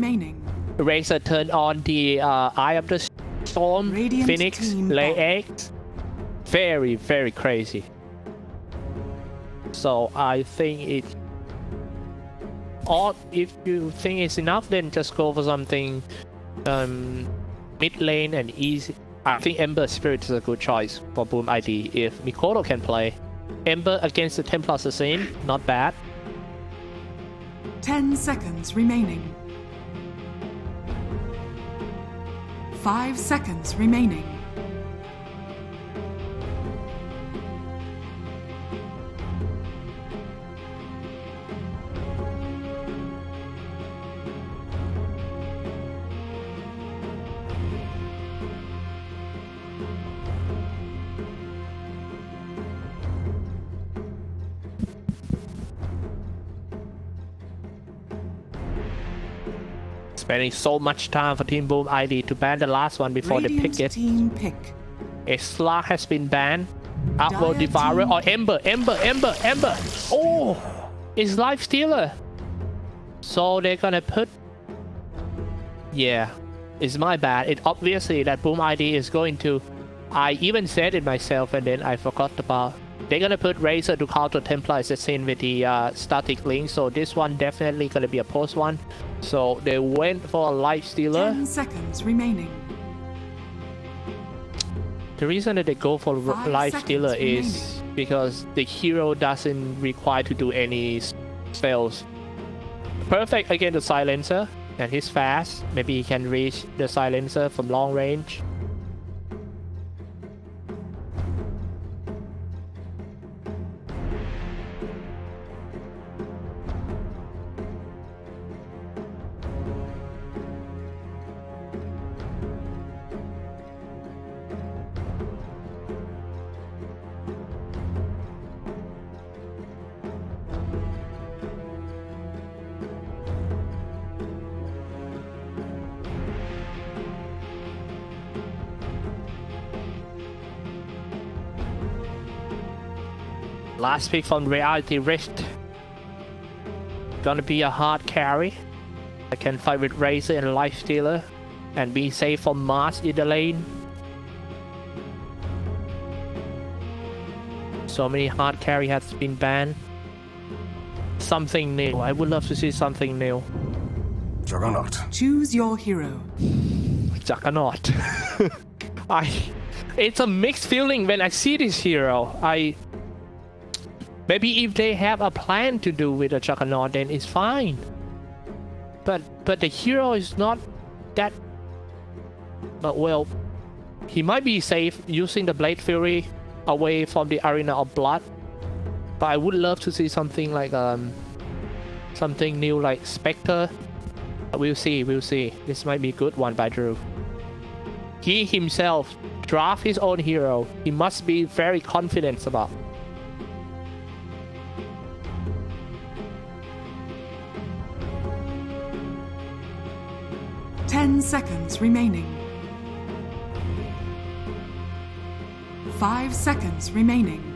remaining. Razor turned on the Eye of the Storm, Radiant Phoenix, team lay back. eggs. Very, very crazy. So I think it... Or if you think it's enough, then just go for something mid lane and easy. I think Ember Spirit is a good choice for Boom ID if Mikoto can play. Ember against the Templar Assassin, not bad. 10 seconds remaining. 5 seconds remaining. Spending so much time for Team Boom ID to ban the last one before Radiant they pick it. team pick. Slark has been banned. Upload Dire Devourer team or Ember. Oh, it's Life Stealer. So they're gonna put... Yeah, it's my bad. It obviously that Boom ID is going to... I even said it myself and then I forgot about... They're gonna put Razor to counter Templar Assassin with the static link. So this one definitely gonna be a post one. So they went for a Life Stealer. 10 seconds remaining. The reason that they go for 5 Life seconds Stealer is remaining. because the hero doesn't require to do any spells. Perfect against the Silencer, and he's fast. Maybe he can reach the Silencer from long range. Last pick from Reality Rift. Gonna be a hard carry. I can fight with Razor and Life Stealer and be safe from Mars in the lane. So many hard carry has been banned. Something new. I would love to see something new. Juggernaut. Choose your hero. Juggernaut. It's a mixed feeling when I see this hero. Maybe if they have a plan to do with a Juggernaut, then it's fine. But the hero is not that... But well, he might be safe using the Blade Fury away from the Arena of Blood. But I would love to see something like something new like Spectre. We'll see. This might be a good one by Drew. He himself draft his own hero. He must be very confident about. 10 seconds remaining. 5 seconds remaining.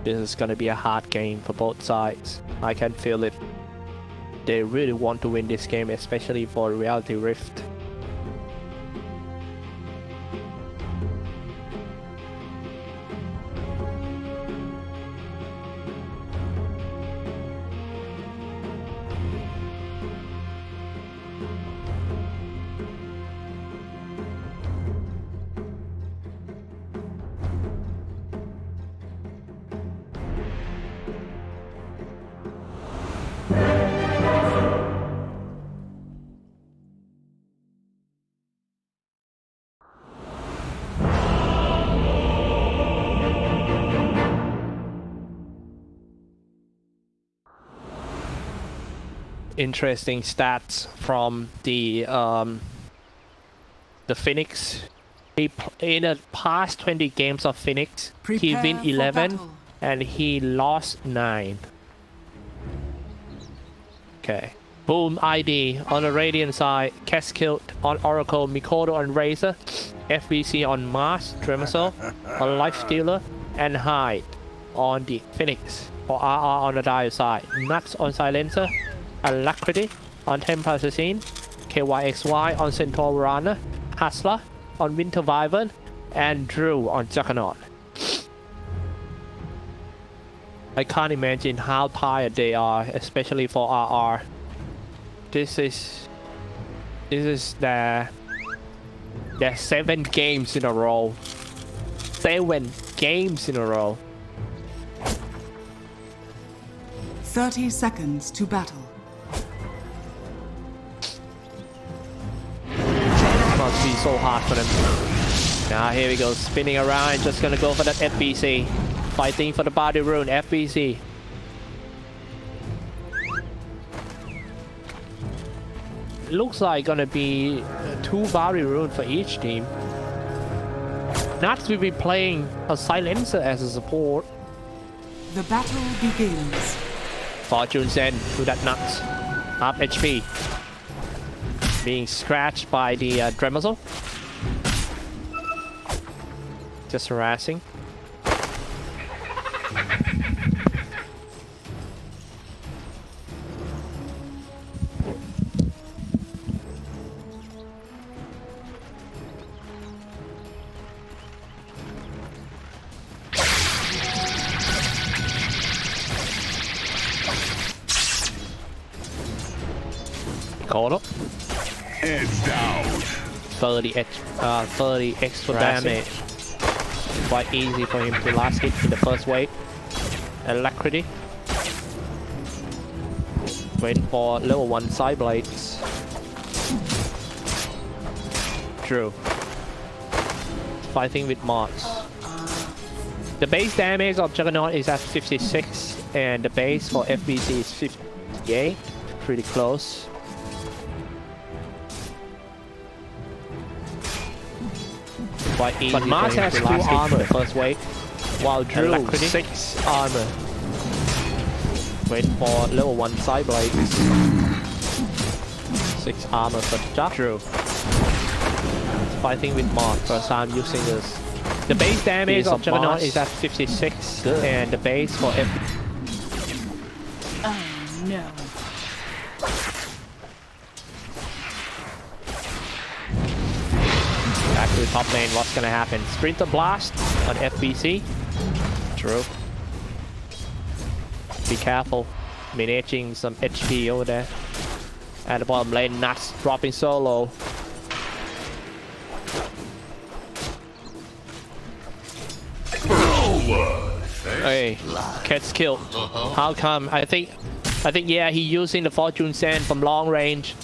This is gonna be a hard game for both sides. I can feel it. They really want to win this game, especially for Reality Rift. interesting stats from the Phoenix. In the past 20 games of Phoenix, he Prepare win for 11 battle. and he lost 9. Okay. Boom ID on the Radiant side, Cascade on Oracle, Mikoto on Razor, FBC on Mars, Tremor on Life Stealer, and Hyde on the Phoenix, or RR on the Dire side, Nuts on Silencer, Alacrity on Temple Assassin, KYXY on Centaur Runner, Hustler on Winter Wyvern, and Drew on Juggernaut. I can't imagine how tired they are, especially for RR. This is their 7 games in a row. 7 games in a row. 30 seconds to battle. Must be so hard for them. Now here we go, spinning around, just gonna go for that FBC. Fighting for the body rune, FBC. Looks like gonna be 2 body rune for each team. Nuts will be playing a silencer as a support. The battle begins. Fortune send to that Nuts. Half HP. Being scratched by the Dremezel. Just harassing. Caught up. Heads down. 30 extra damage. Quite easy for him to last hit in the first wave. Alacrity. Waiting for level 1 side blades. True. Fighting with mods. The base damage of Juggernaut is at 56 and the base for FBC is 58. Pretty close. But Mars has 2 armor first wave, while Drew 6 armor. Waiting for level 1 side blades. 6 armor for Drew. Fighting with Mars, first time using this. The base damage of Juggernaut is at 56 and the base for Oh no. back to the top lane. What's gonna happen? Sprinter Blast on FBC. True. Be careful. Managing some HP over there. At the bottom lane, Nuts dropping solo. Hey, cat's killed. How come? I think yeah, he using the Fortune Sand from long range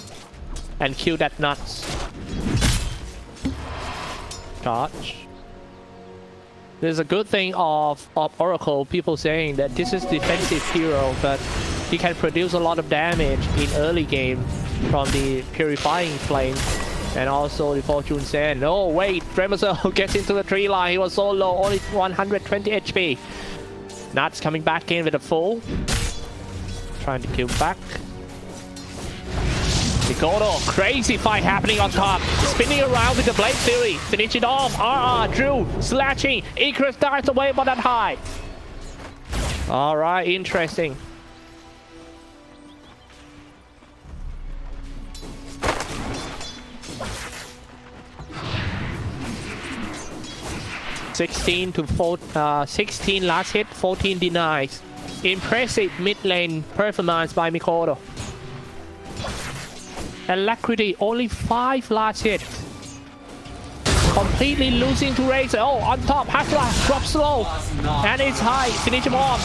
and killed that Nuts. Charge. There's a good thing of Oracle, people saying that this is defensive hero, but he can produce a lot of damage in early game from the Purifying Flame and also the Fortune Sand. Oh wait, Dremezel gets into the tree line. He was so low, only 120 HP. Nuts coming back in with a full. Trying to kill back. Mikoto, crazy fight happening on top. Spinning around with the Blade Fury. Finish it off. Drew, slashing. Icarus dives away by that high. Alright, interesting. (16 to 16 last hit, 14 denies. Impressive mid lane performance by Mikoto. Alacrity, only 5 last hit. Completely losing to Razor. Oh, on top, Hustler, drop slow. And it's High, finish him off.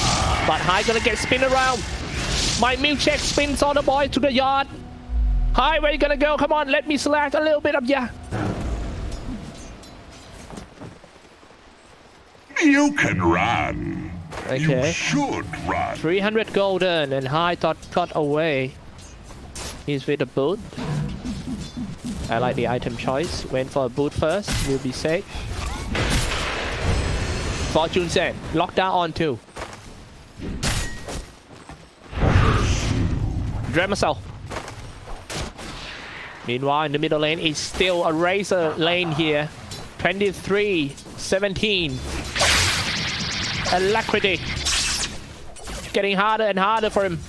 But High gonna get spin around. My milkshake spins all the boys to the yard. High, where you gonna go? Come on, let me select a little bit of ya. You can run. Okay. You should run. 300 golden and High got away. He's with a boot. I like the item choice. Went for a boot first. Will be safe. Fortune Sen. Lockdown on 2. Dremasel. Meanwhile, in the middle lane, it's still a Razor lane here. 23-17. Alacrity. Getting harder and harder for him.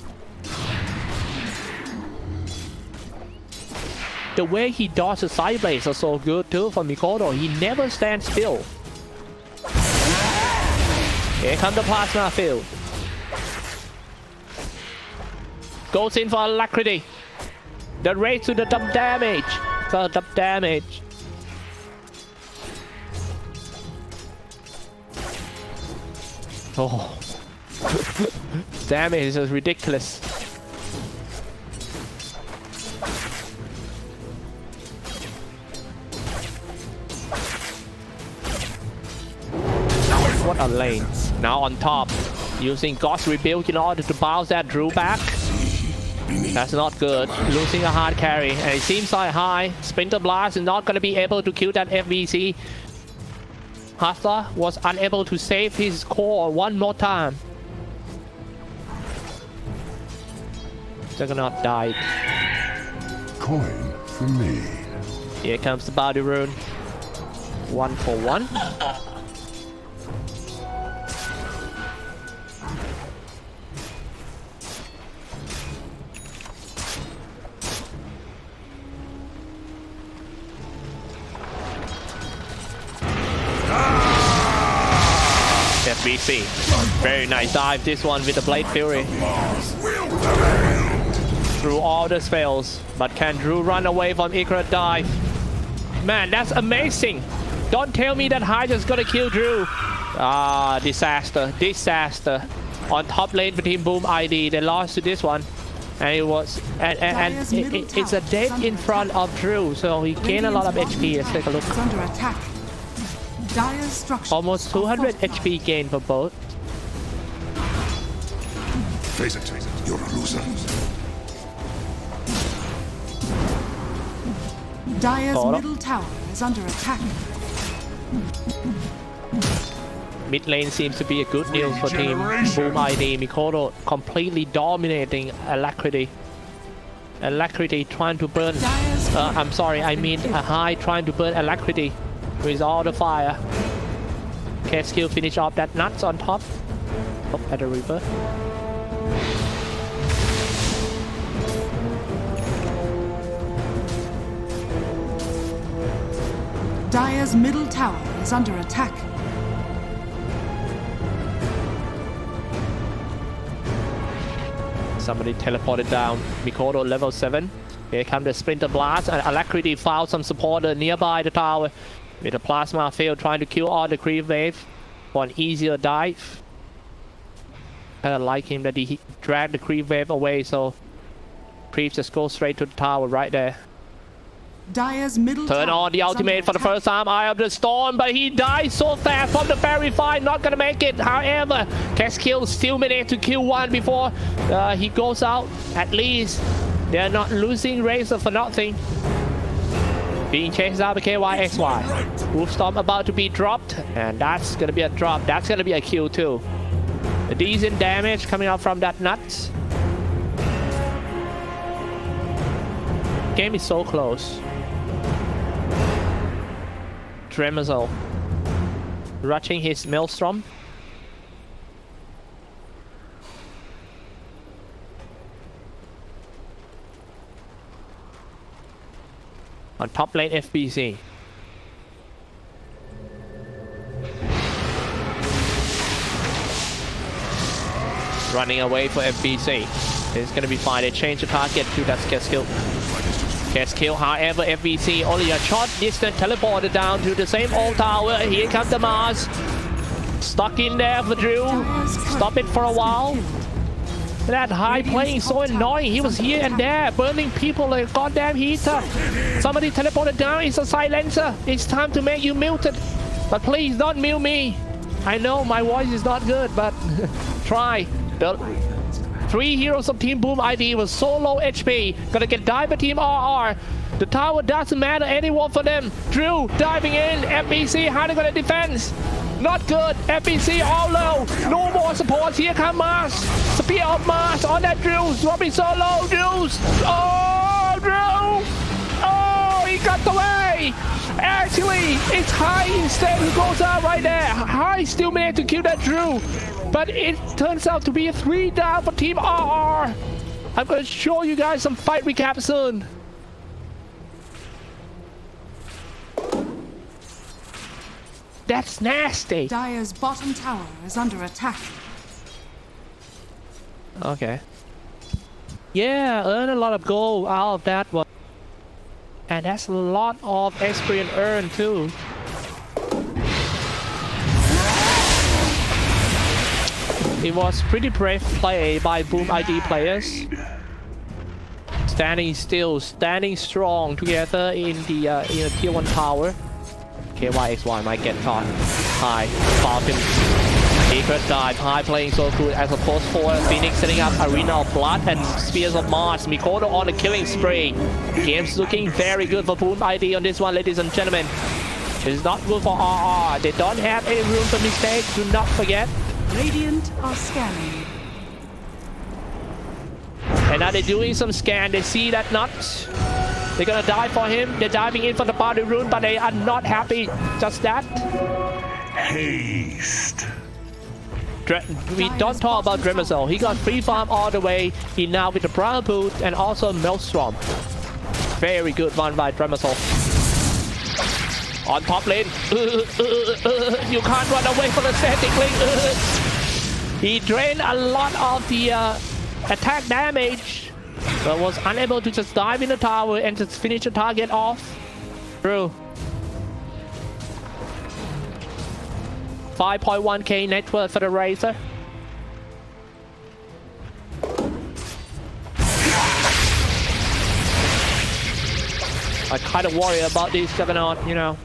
The way he dodges side blades are so good too for Mikoto. He never stands still. Here comes the plasma field. Goes in for Alacrity. The race to the double damage. For double damage. Oh. Damage is ridiculous. What a lane. Now on top. Using Ghost Rebuild in order to bounce that Drew back. That's not good. Losing a hard carry. And it seems like high. Splinter Blast is not going to be able to kill that FVC. Hustler was unable to save his core one more time. Juggernaut died. Coin for me. Here comes the body rune. 1 for 1. FBC. Very nice dive this one with the Blade Fury. Through all the spells. But can Drew run away from Ikra dive? Man, that's amazing. Don't tell me that High just gonna kill Drew. Ah, disaster. Disaster. On top lane for Team Boom ID. They lost to this one. And it was it's a dead in front of Drew. So he gained a lot of HP. Let's take a look. Under attack. Almost 200 HP gain for both. Face it, you're a loser. Dire's middle tower is under attack. Mid lane seems to be a good deal for Team Boom ID. Mikoto completely dominating Alacrity. Alacrity trying to burn. I'm sorry, I mean a High trying to burn Alacrity with all the fire. K-Skill finish off that nuts on top. Oh, at the Reaper. Dire's middle tower is under attack. Somebody teleported down. Mikoto level 7. Here comes the Splinter Blast, and Alacrity found some supporter nearby the tower. With a Plasma Field trying to kill all the creep wave for an easier dive. I like him that he dragged the creep wave away, so creeps just go straight to the tower right there. Dire's middle Turn tower on the ultimate for the first time. Eye of the Storm, but he dies so fast from the Fairy Fire. Not gonna make it. However, Keskill still managed to kill one before he goes out. At least they're not losing Razor for nothing. Being chased out by KYXY. Wolfstorm about to be dropped, and that's gonna be a drop. That's gonna be a kill too. A decent damage coming out from that nuts. Game is so close. Dremasel rushing his Maelstrom. On top lane FBC. Running away for FBC. It's gonna be fine. They change the target to that Keskill. Keskill, however, FBC only a short distance teleported down to the same old tower. Here comes the Mars. Stuck in there for Drew. Stop it for a while. That High playing so annoying. He was here and there, burning people like a goddamn heater. Somebody teleported down. It's a silencer. It's time to make you muted. But please don't mute me. I know my voice is not good, but try. The 3 heroes of Team Boom ID was so low HP. Gonna get dived by Team RR. The tower doesn't matter anymore for them. Drew diving in. FBC, how they gonna defend? Not good. FBC all low. No more support. Here come Mars. Spear of Mars on that Drew. Dropping so low. Drews. Oh, Drew. Oh, he got away. Actually, it's High instead who goes out right there. High still managed to kill that Drew. But it turns out to be a 3 down for Team RR. I'm going to show you guys some fight recap soon. That's nasty. Dire's bottom tower is under attack. Okay. Yeah, earn a lot of gold out of that one. And that's a lot of experience earned too. It was pretty brave play by Boom ID players. Standing still, standing strong together in the tier 1 tower. KYXY might get caught. High, Falcon. He could dive. High playing so good as opposed for Phoenix setting up Arena of Blood and Spears of Mars. Mikoto on the killing spree. Game's looking very good for Boom ID on this one, ladies and gentlemen. It's not good for RR. They don't have any room for mistakes. Do not forget. Radiant are scanning. And now they're doing some scan. They see that nut. They're gonna dive for him. They're diving in for the body rune, but they are not happy. Just that. Haste. We don't talk about Dremersol. He got free farm all the way. He now with the Brown Boot and also Maelstrom. Very good one by Dremersol. On top lane. You can't run away from the static link. He drained a lot of the attack damage, but was unable to just dive in the tower and just finish the target off. True. 5.1k net worth for the Razor. I kind of worry about this Juggernaut, you know.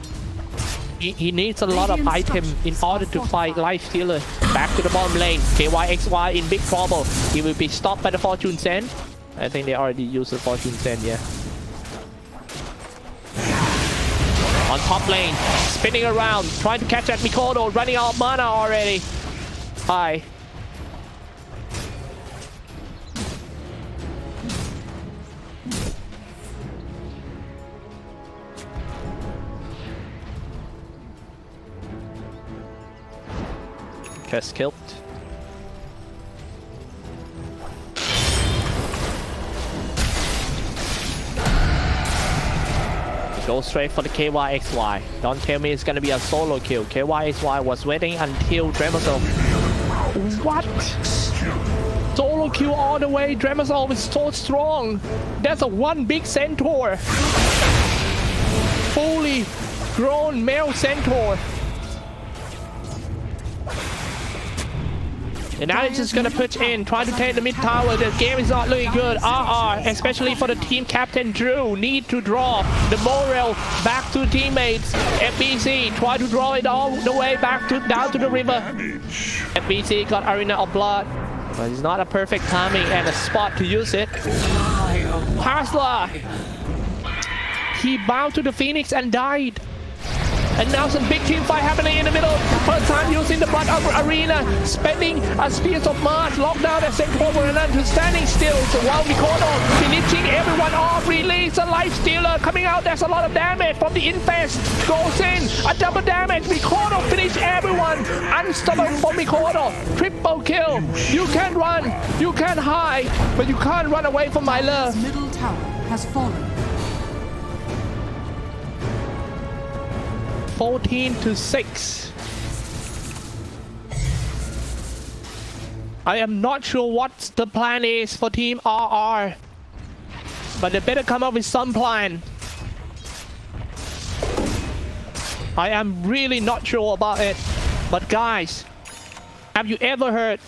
He needs a lot of item in order to fight Life Stealer. Back to the bottom lane. KYXY in big trouble. He will be stopped by the Fortune Send. I think they already used the Fortune Send, yeah. On top lane, spinning around, trying to catch that Mikoto, running out of mana already. Hi. Just killed. Go straight for the KYXY. Don't tell me it's gonna be a solo kill. KYXY was waiting until Dremersol. What? Solo kill all the way. Dremersol is so strong. That's a one big centaur. Fully grown male centaur. And now it's just gonna push in, trying to take the mid tower. The game is not looking good. RR, especially for the team captain Drew, need to draw the morale back to teammates. FBC try to draw it all the way back to down to the river. FBC got Arena of Blood, but it's not a perfect timing and a spot to use it. Hasla, he bowed to the Phoenix and died. And now some big team fight happening in the middle. First time using the Blood Arena, spending a Spears of Mars, locked down at St. Paul to standing still. So while Mikoto finishing everyone off, release a Life Stealer coming out. There's a lot of damage from the Infest. Goes in, a double damage. Mikoto finish everyone. Unstoppable for Mikoto. Triple kill. You can run, you can hide, but you can't run away from my love. His middle tower has fallen. 14-6. I am not sure what the plan is for Team RR, but they better come up with some plan. I am really not sure about it. But guys, have you ever heard?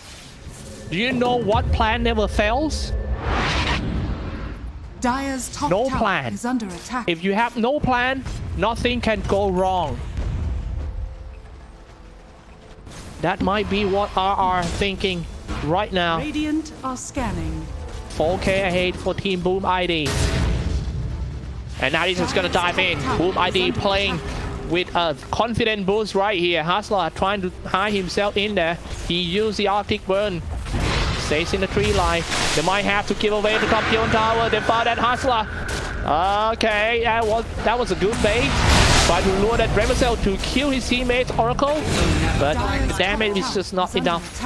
Do you know what plan never fails? Dire's top No tower plan. is under attack. If you have no plan, nothing can go wrong. That might be what RR thinking right now. Radiant are scanning. 4K ahead for Team Boom ID. And now he's just gonna dive in. Boom ID playing with a confident boost right here. Hustler trying to hide himself in there. He used the Arctic Burn. Stays in the tree line. They might have to give away the top tier tower. They found that Hustler. Okay, that was a good bait. Try to lure that Dream to kill his teammates Oracle, but the damage is just not enough.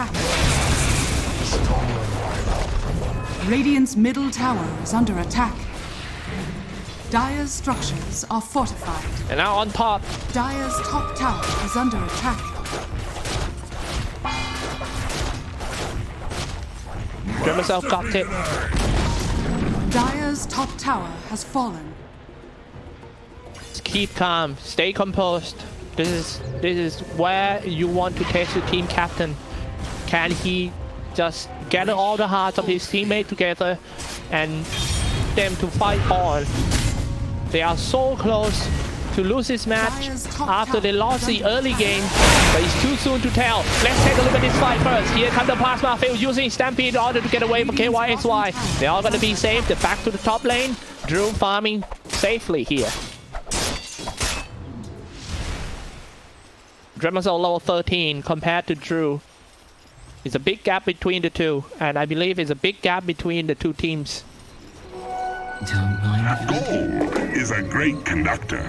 Radiant's middle tower is under attack. Dire's structures are fortified. And now on top. Dire's top tower is under attack. Dream got it. Dire's top tower has fallen. Keep calm, stay composed. This is where you want to test your team captain. Can he just gather all the hearts of his teammates together and them to fight on? They are so close to lose this match after they lost the early game, but it's too soon to tell. Let's take a look at this fight first. Here comes the Plasma Field using Stampede in order to get away from KYSY. They're all gonna be safe. They're back to the top lane. Drew farming safely here. Dreamazol level 13 compared to Drew. It's a big gap between the two, and I believe it's a big gap between the two teams. Don't mind. Gold is a great conductor.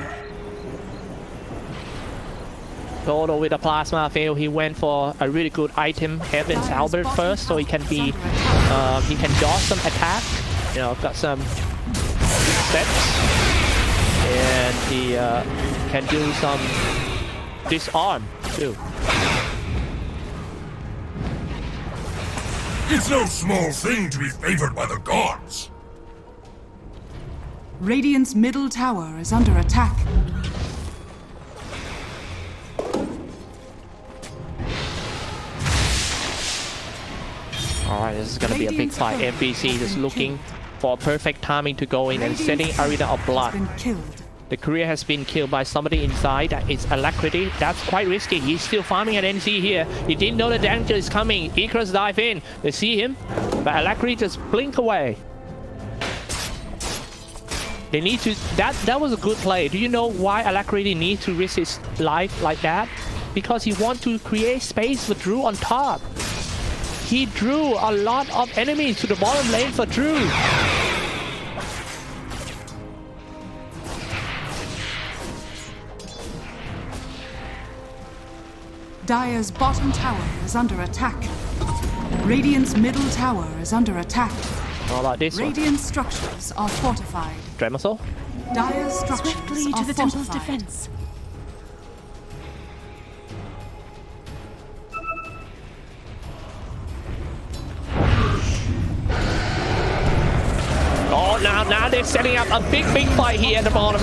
Toto with a plasma field, he went for a really good item, Heaven's Albert first, so he can be, he can dodge some attack. You know, got some steps, and he can do some disarm too. It's no small thing to be favored by the gods. Radiant's middle tower is under attack. Alright, this is gonna be a big fight. MBC just looking for perfect timing to go in and setting Arena of Blood. The courier has been killed by somebody inside. It's Alacrity. That's quite risky. He's still farming at NC here. He didn't know the danger is coming. Icarus dive in. They see him, but Alacrity just blink away. They need to... That was a good play. Do you know why Alacrity needs to risk his life like that? Because he wants to create space for Drew on top. He drew a lot of enemies to the bottom lane for Drew. Dire's bottom tower is under attack. Radiant's middle tower is under attack. How about this one? Radiant structures are fortified. Dreamazol? Dire's structures Swiftly are to the temple's fortified. defense. Oh, now they're setting up a big fight here at the bottom.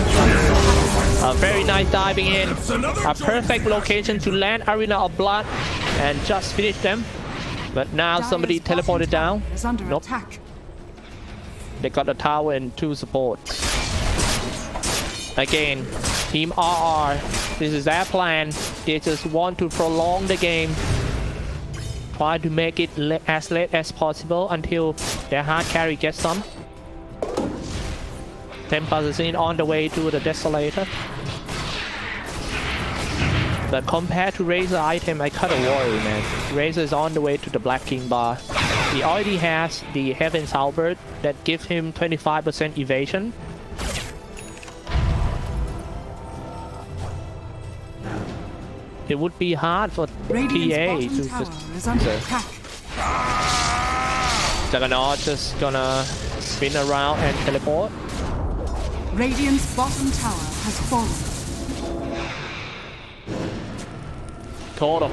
A very nice diving in. A perfect location to land Arena of Blood and just finish them. But now somebody teleported down. Nope. They got a tower and 2 supports. Again, Team RR. This is their plan. They just want to prolong the game. Try to make it as late as possible until their hard carry gets some. Tempest is in on the way to the Desolator. But compared to Razor item, I kinda worry, man. Razor is on the way to the Black King bar. He already has the Heaven's Halberd that gives him 25% evasion. It would be hard for TA to just... Juggernaut just gonna spin around and teleport. Radiant's bottom tower has fallen. Toto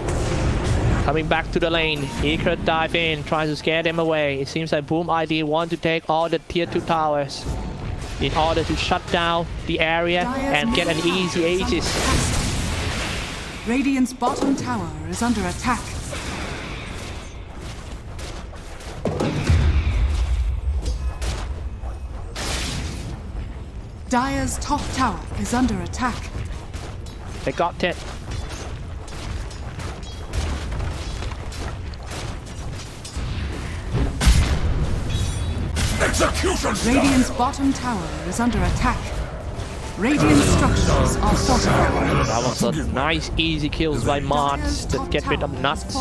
coming back to the lane. He could dive in, trying to scare them away. It seems like Boom ID want to take all the tier 2 towers in order to shut down the area and get an easy Aegis. Radiant's bottom tower is under attack. Dire's top tower is under attack. They got it. Execution style. Radiant's bottom tower is under attack. Radiant structures are fortified. That was a nice, easy kills by Mods to get rid of Nuts.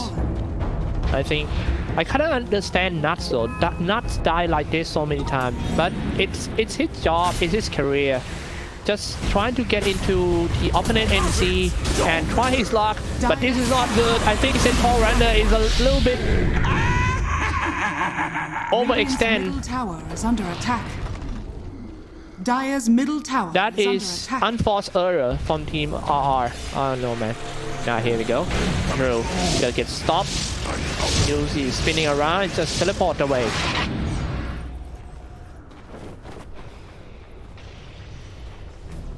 I think I kind of understand Nuts though. That Nuts die like this so many times, but it's his job, it's his career. Just trying to get into the opponent NC and try his luck, but this is not good. I think St. Paul Runner is a little bit overextend. Middle tower is under attack. Dire's middle tower That is is under attack. unforced error from Team RR. Oh no, man. Now here we go. Drew gonna get stopped. Uzi spinning around, just teleport away.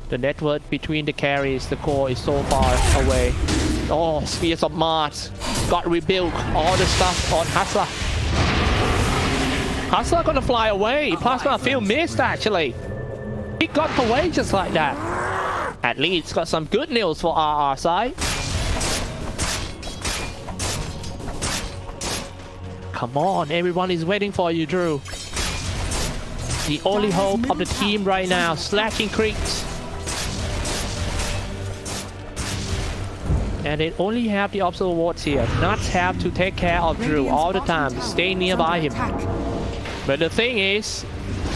The network between the carries, the core is so far away. Oh, Spheres of Mars got rebuilt. All the stuff on Hustler. Hustler gonna fly away. Plasma Field missed actually. He got away just like that. At least got some good news for RR side. Come on, everyone is waiting for you, Drew. The only hope of the team right now, slashing creeps. And they only have the obstacle wards here. Nuts have to take care of Drew all the time, stay nearby him. But the thing is,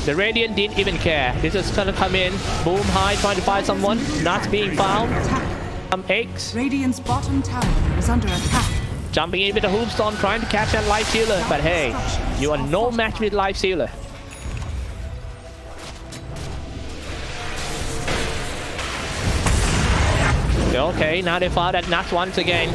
the Radiant didn't even care. This is gonna come in, boom high, trying to find someone, not being found. Some eggs. Radiant's bottom tower is under attack. Jumping in with the Hoopstorm, trying to catch that Life Stealer. But hey, you are no match with Life Stealer. Okay, now they found that Nuts once again.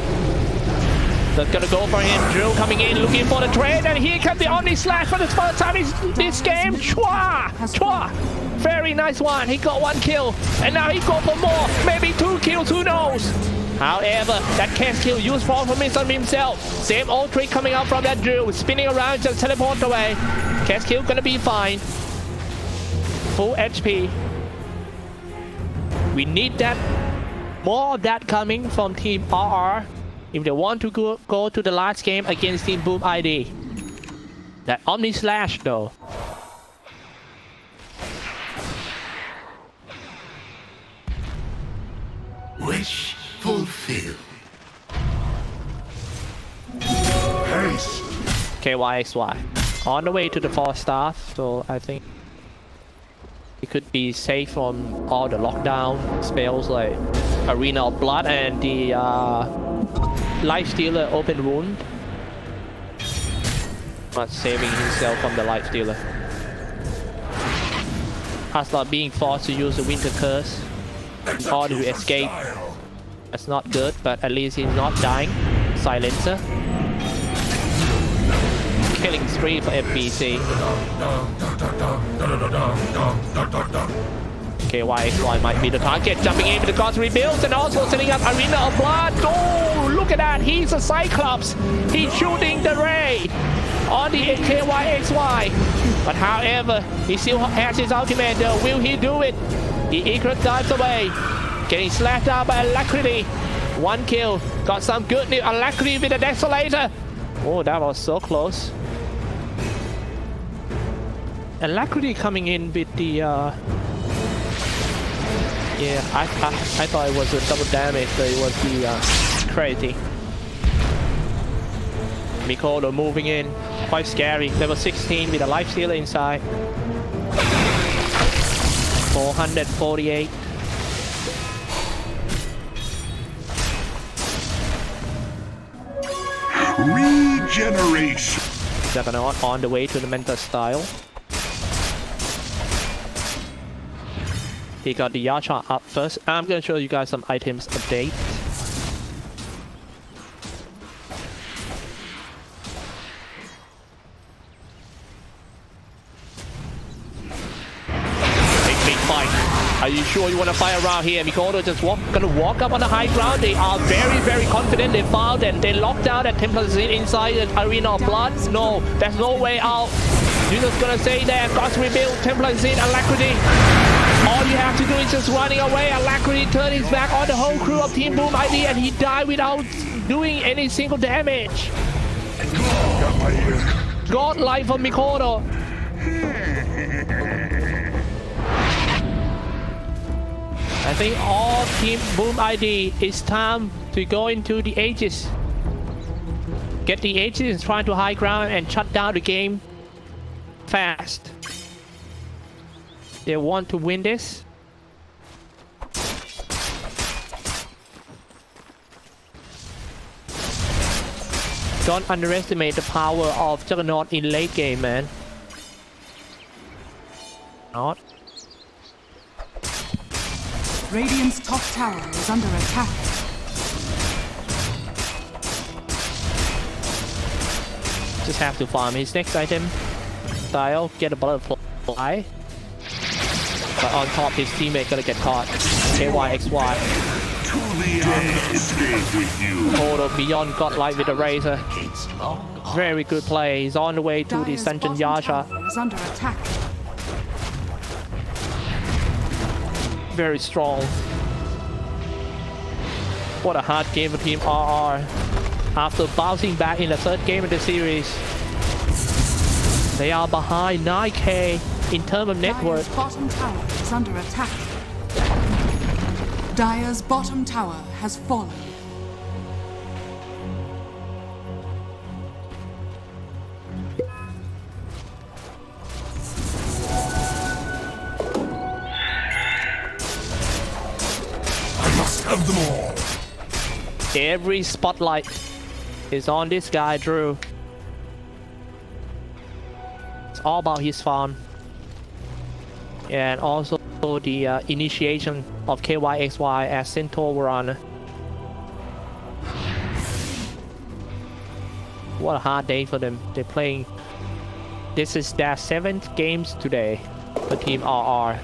They're gonna go for him. Drew coming in, looking for the trade, and here comes the Omni Slash for the first time in this game. Chua! Chua! Very nice one. He got 1 kill, and now he go for more. Maybe 2 kills, who knows? However, that cast kill used for on himself. Same old trick coming out from that Drew. Spinning around, just teleport away. Cast kill gonna be fine. Full HP. We need that. More of that coming from Team RR if they want to go to the last game against Team Boom ID. That Omni Slash though. Wish fulfilled. Haste. KYXY. On the way to the 4 star, so I think it could be safe from all the lockdown spells like Arena of Blood and the Life Stealer Open Wound. Not saving himself from the Life Stealer. Hustler being forced to use the Winter Curse in order to escape. That's not good, but at least he's not dying. Silencer. Killing spree for FBC. KYXY might be the target, jumping in with the Gods rebuilds and also setting up Arena of Blood. Oh, look at that, he's a Cyclops. He's shooting the ray on the KYXY. But however, he still has his ultimate though. Will he do it? The Egret dives away. Getting slashed out by Alacrity. 1 kill. Got some good news. Alacrity with the Desolator. Oh, that was so close. Alacrity coming in with the yeah, I thought it was a double damage, but it was the crazy. Mikoto moving in, quite scary. Level 16 with a Life Stealer inside. 448. Regeneration. Juggernaut on the way to the Mentor style. He got the Yacha up first. I'm gonna show you guys some items update. Big fight. Are you sure you want to fight around here? Mikoto just gonna walk up on the high ground. They are very confident. They found and they locked down that Templar inside the Arena of Blood. No, there's no way out. You're just gonna say there, Gods rebuild, Templar Alacrity. All you have to do is just running away. Alacrity turned his back on the whole crew of Team Boom ID and he died without doing any single damage. God life from Mikoto. I think all team Boom ID, it's time to go into the Aegis. Get the Aegis, try to high ground and shut down the game fast. They want to win this. Don't underestimate the power of Juggernaut in late game, man. Not. Radiant's top tower is under attack. Just have to farm his next item. Style, get a butterfly. But on top, his teammate gonna get caught. KYXY. To the end with you. Total beyond godlike with the razor. Very good play. He's on the way to the Dire's Sanjan bottom Yasha. tower is under attack. Very strong. What a hard game for Team RR. After bouncing back in the third game of the series, they are behind 9K in terms of net Dire's worth. bottom tower is under attack. Dire's bottom tower has fallen. I must have them all. Every spotlight is on this guy, Drew. It's all about his farm. And also the initiation of KYXY as Centaur Warana. What a hard day for them. They're playing. This is their 7th games today for Team RR.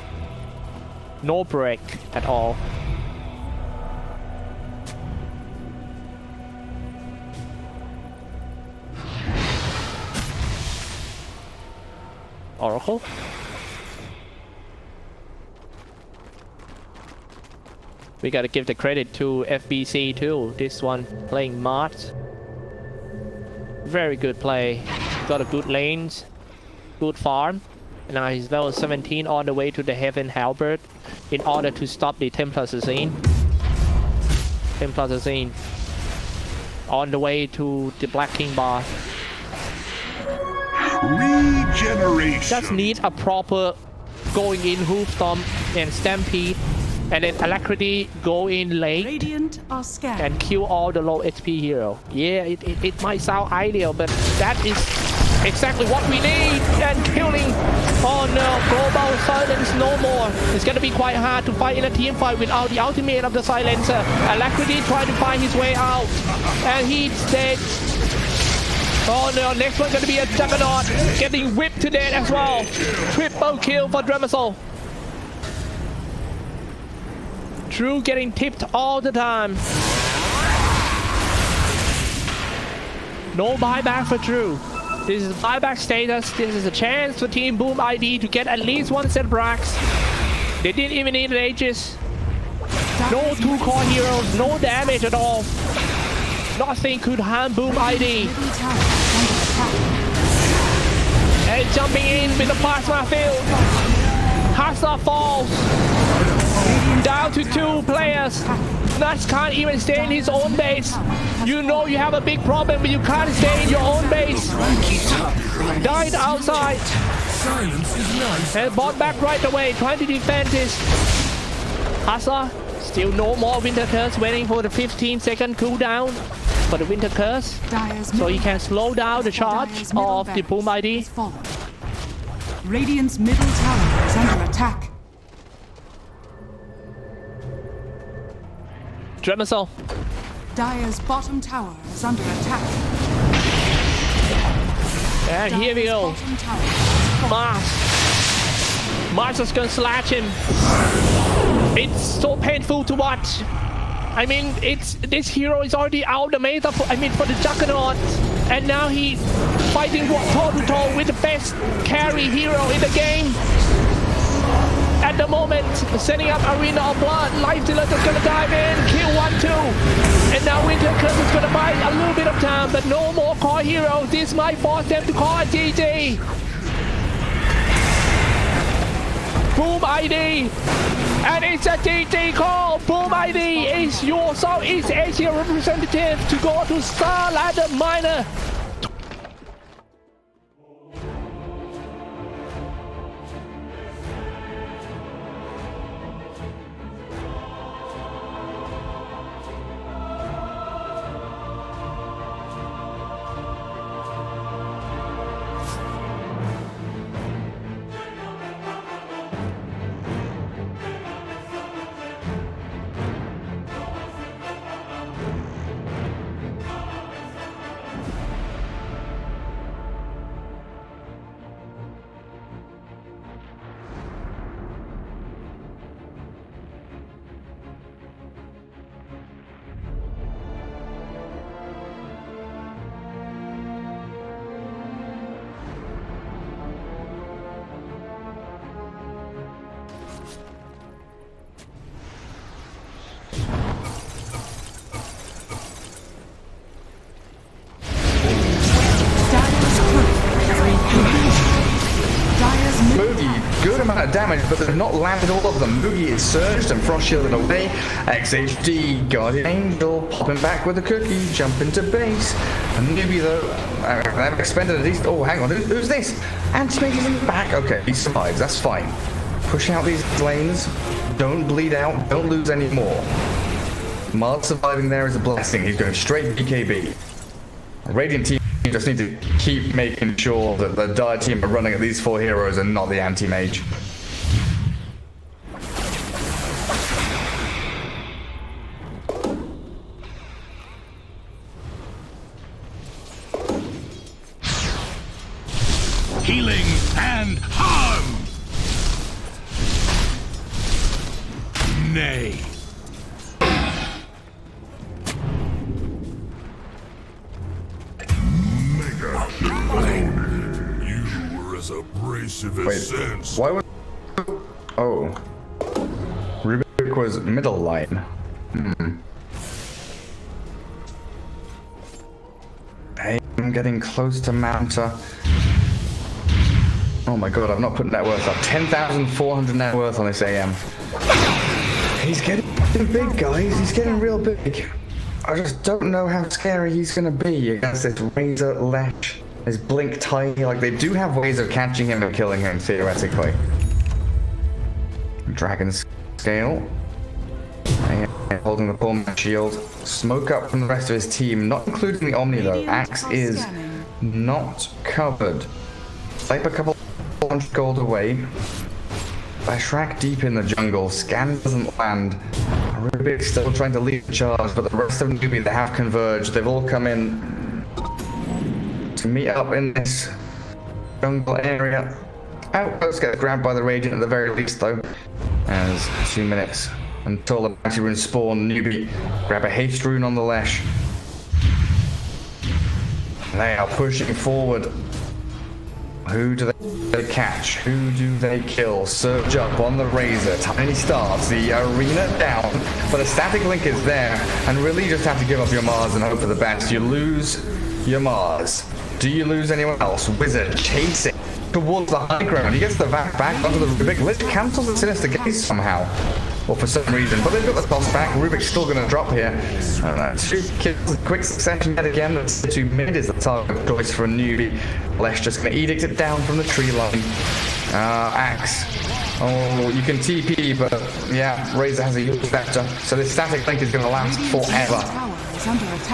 No break at all. Oracle. We gotta give the credit to FBC too. This one playing Mart. Very good play. Got a good lanes, good farm. And now he's level 17 on the way to the Heaven Halberd in order to stop the Templar Assassin. Templar Assassin on the way to the Black King bar. Regeneration. Just need a proper going in Hoofstomp and Stampede, and then Alacrity go in late Radiant are scared. and kill all the low HP hero. Yeah, it might sound ideal, but that is exactly what we need. And killing. Oh no, global silence no more. It's gonna be quite hard to fight in a team fight without the ultimate of the silencer. Alacrity trying to find his way out, and he's dead. Oh no, next one's gonna be a Juggernaut getting whipped to death as well. Triple kill for Dremisol. Drew getting tipped all the time. No buyback for Drew. This is buyback status. This is a chance for Team Boom ID to get at least one set of racks. They didn't even need an Aegis. No 2 core heroes, no damage at all. Nothing could harm Boom ID. Middle tower is under attack. And jumping in with the plasma field. Hasa falls. Down to 2 players. Nuts can't even stay in his own base. You know you have a big problem when you can't stay in your own base. Died outside. And bought back right away, trying to defend this. Hasa, still no more Winter Curse, waiting for the 15-second cooldown for the Winter Curse. So he can slow down the charge of the Boom ID. Radiant's middle tower is under attack. Dremisol. Dire's bottom tower is under attack. And here we go. Dire's bottom tower is Mars. Mars is gonna slash him. It's so painful to watch. I mean, this hero is already out the meta for the Juggernaut, and now he's fighting toe to toe with the best carry hero in the game. At the moment, setting up Arena of Blood. Lifestealer is gonna dive in, kill 1-2, and now Winter Curse is gonna buy a little bit of time, but no more core heroes. This might force them to call a GG. Boom ID, and It's a GG call. Pro Navi is your Southeast Asia representative to go to StarLadder Minor. Good amount of damage, but they've not landed all of them. Newbee is surged and frost shielded away. XHD, Guardian Angel, popping back with a cookie, jump into base. And Newbee though, they've expended a decent. Oh, hang on, who's this? Anti-Mage is in the back. Okay, he survives, that's fine. Push out these lanes, don't bleed out, don't lose any more. Mars surviving there is a blessing. He's going straight BKB. Radiant team just need to keep making sure that the Dire team are running at these 4 heroes and not the anti-mage. Healing and harm! Nay. Wait, why was... Oh. Rubik was middle line. Hey, I'm getting close to Manta. Oh my god, I've not put net worth up. 10,400 net worth on this AM. He's getting big, guys. He's getting real big. I just don't know how scary he's gonna be against this Razor Lash. His blink tiny, like they do have ways of catching him and killing him theoretically. Dragon Scale. Holding the full shield. Smoke up from the rest of his team, not including the Omni though. Axe is not covered. Snipe a couple hundred gold away. Bashrak deep in the jungle. Scan doesn't land. Rubik's still trying to lead the charge, but the rest of Newbee, they have converged. They've all come in to meet up in this jungle area. Outpost gets grabbed by the Radiant at the very least though. As 2 minutes until the Mighty Rune spawn. Newbee grab a haste rune on the Lesh. They are pushing forward. Who do they catch? Who do they kill? Surge up on the Razor. Tiny starts the arena down, but a static link is there, and really you just have to give up your Mars and hope for the best. You lose your Mars. Do you lose anyone else? Wizard chasing towards the high ground. He gets the back onto the Rubik. Lich cancels the Sinister Gaze somehow. Or for some reason. But they've got the toss back. Rubik's still going to drop here. 2 kills in quick succession yet again. That's 2 mid is the target choice for a Newbee. Lesh just going to edict it down from the tree line. Axe. Oh, you can TP, but yeah, Razor has a huge vector. So this static link is going to last forever.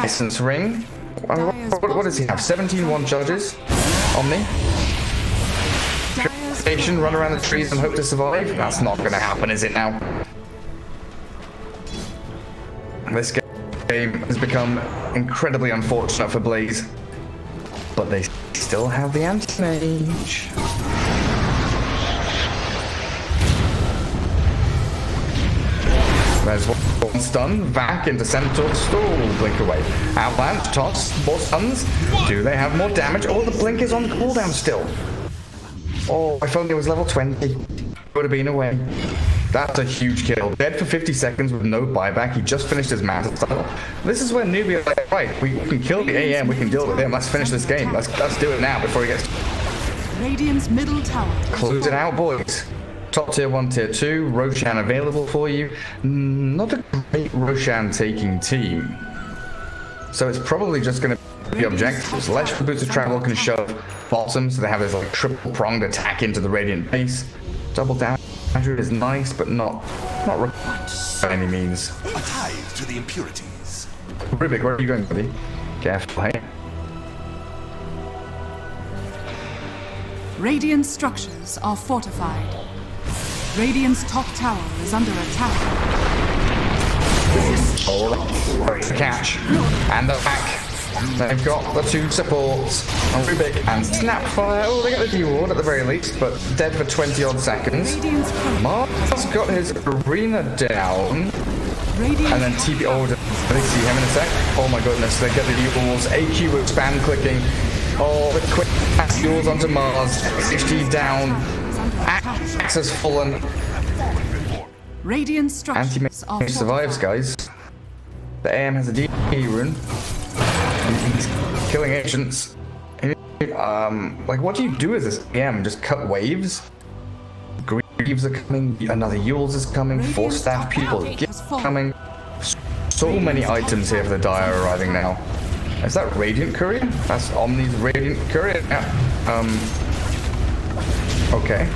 Essence Ring. What does he have? 17 one charges. Omni. Purification, run around the trees and hope to survive. That's not going to happen, is it now? This game has become incredibly unfortunate for Blaze. But they still have the anti-mage. There's one stun, back into Centaur, stall, blink away. Avalanche, toss, more stuns. Do they have more damage? Oh, the blink is on cooldown still. Oh, if only it was level 20. Would have been away. That's a huge kill. Dead for 50 seconds with no buyback. He just finished his Manta style. This is where Newbee is like, right, we can kill the AM, we can deal with him. Let's finish this game. Let's do it now before he gets... Radiant's middle tower. Close it out, boys. top tier 1, tier 2, Roshan available for you. Not a great Roshan taking team. So it's probably just going to be objectives. Lesh for Boots of Travel can shove bottom, so they have this like triple pronged attack into the Radiant base. Double damage is nice, but not required by any means. A tithe to the impurities. Rubik, where are you going, buddy? Careful, hey? Radiant structures are fortified. Radiant's top tower is under attack. Oh, the catch. And the back. They've got the two supports, Rubik and Snapfire. Oh, they got the D-Ward at the very least, but dead for 20 odd seconds. Mars got his arena down. And then TP. Oh, they see him in a sec. Oh my goodness, they get the D-Walls. AQ with spam clicking. Oh, the quick pass yours onto Mars. 60 down. Axe has fallen. Radiant structures are Anti-mage survives, guys. The AM has a D rune. He's killing agents. Like, what do you do as this AM? Just cut waves? Greaves are coming. Another Yules is coming. 4 staff people coming. So many items here for the Dire arriving now. Is that Radiant Courier? That's Omni's Radiant Courier. Yeah. Okay.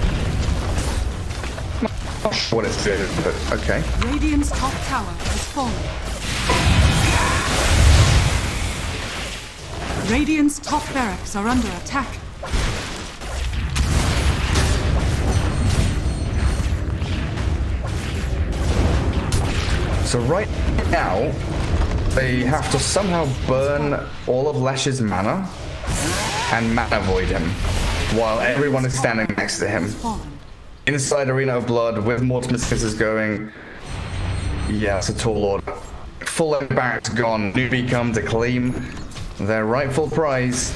Not sure what it's doing, but okay. Radiant's top tower has fallen. Radiant's top barracks are under attack. So right now, they have to somehow burn all of Lash's mana and mana void him, while everyone is standing next to him. Inside Arena of Blood with Mortimer's Kisses going. Yeah, it's a tall order. Full barracks gone. Newbee come to claim their rightful prize,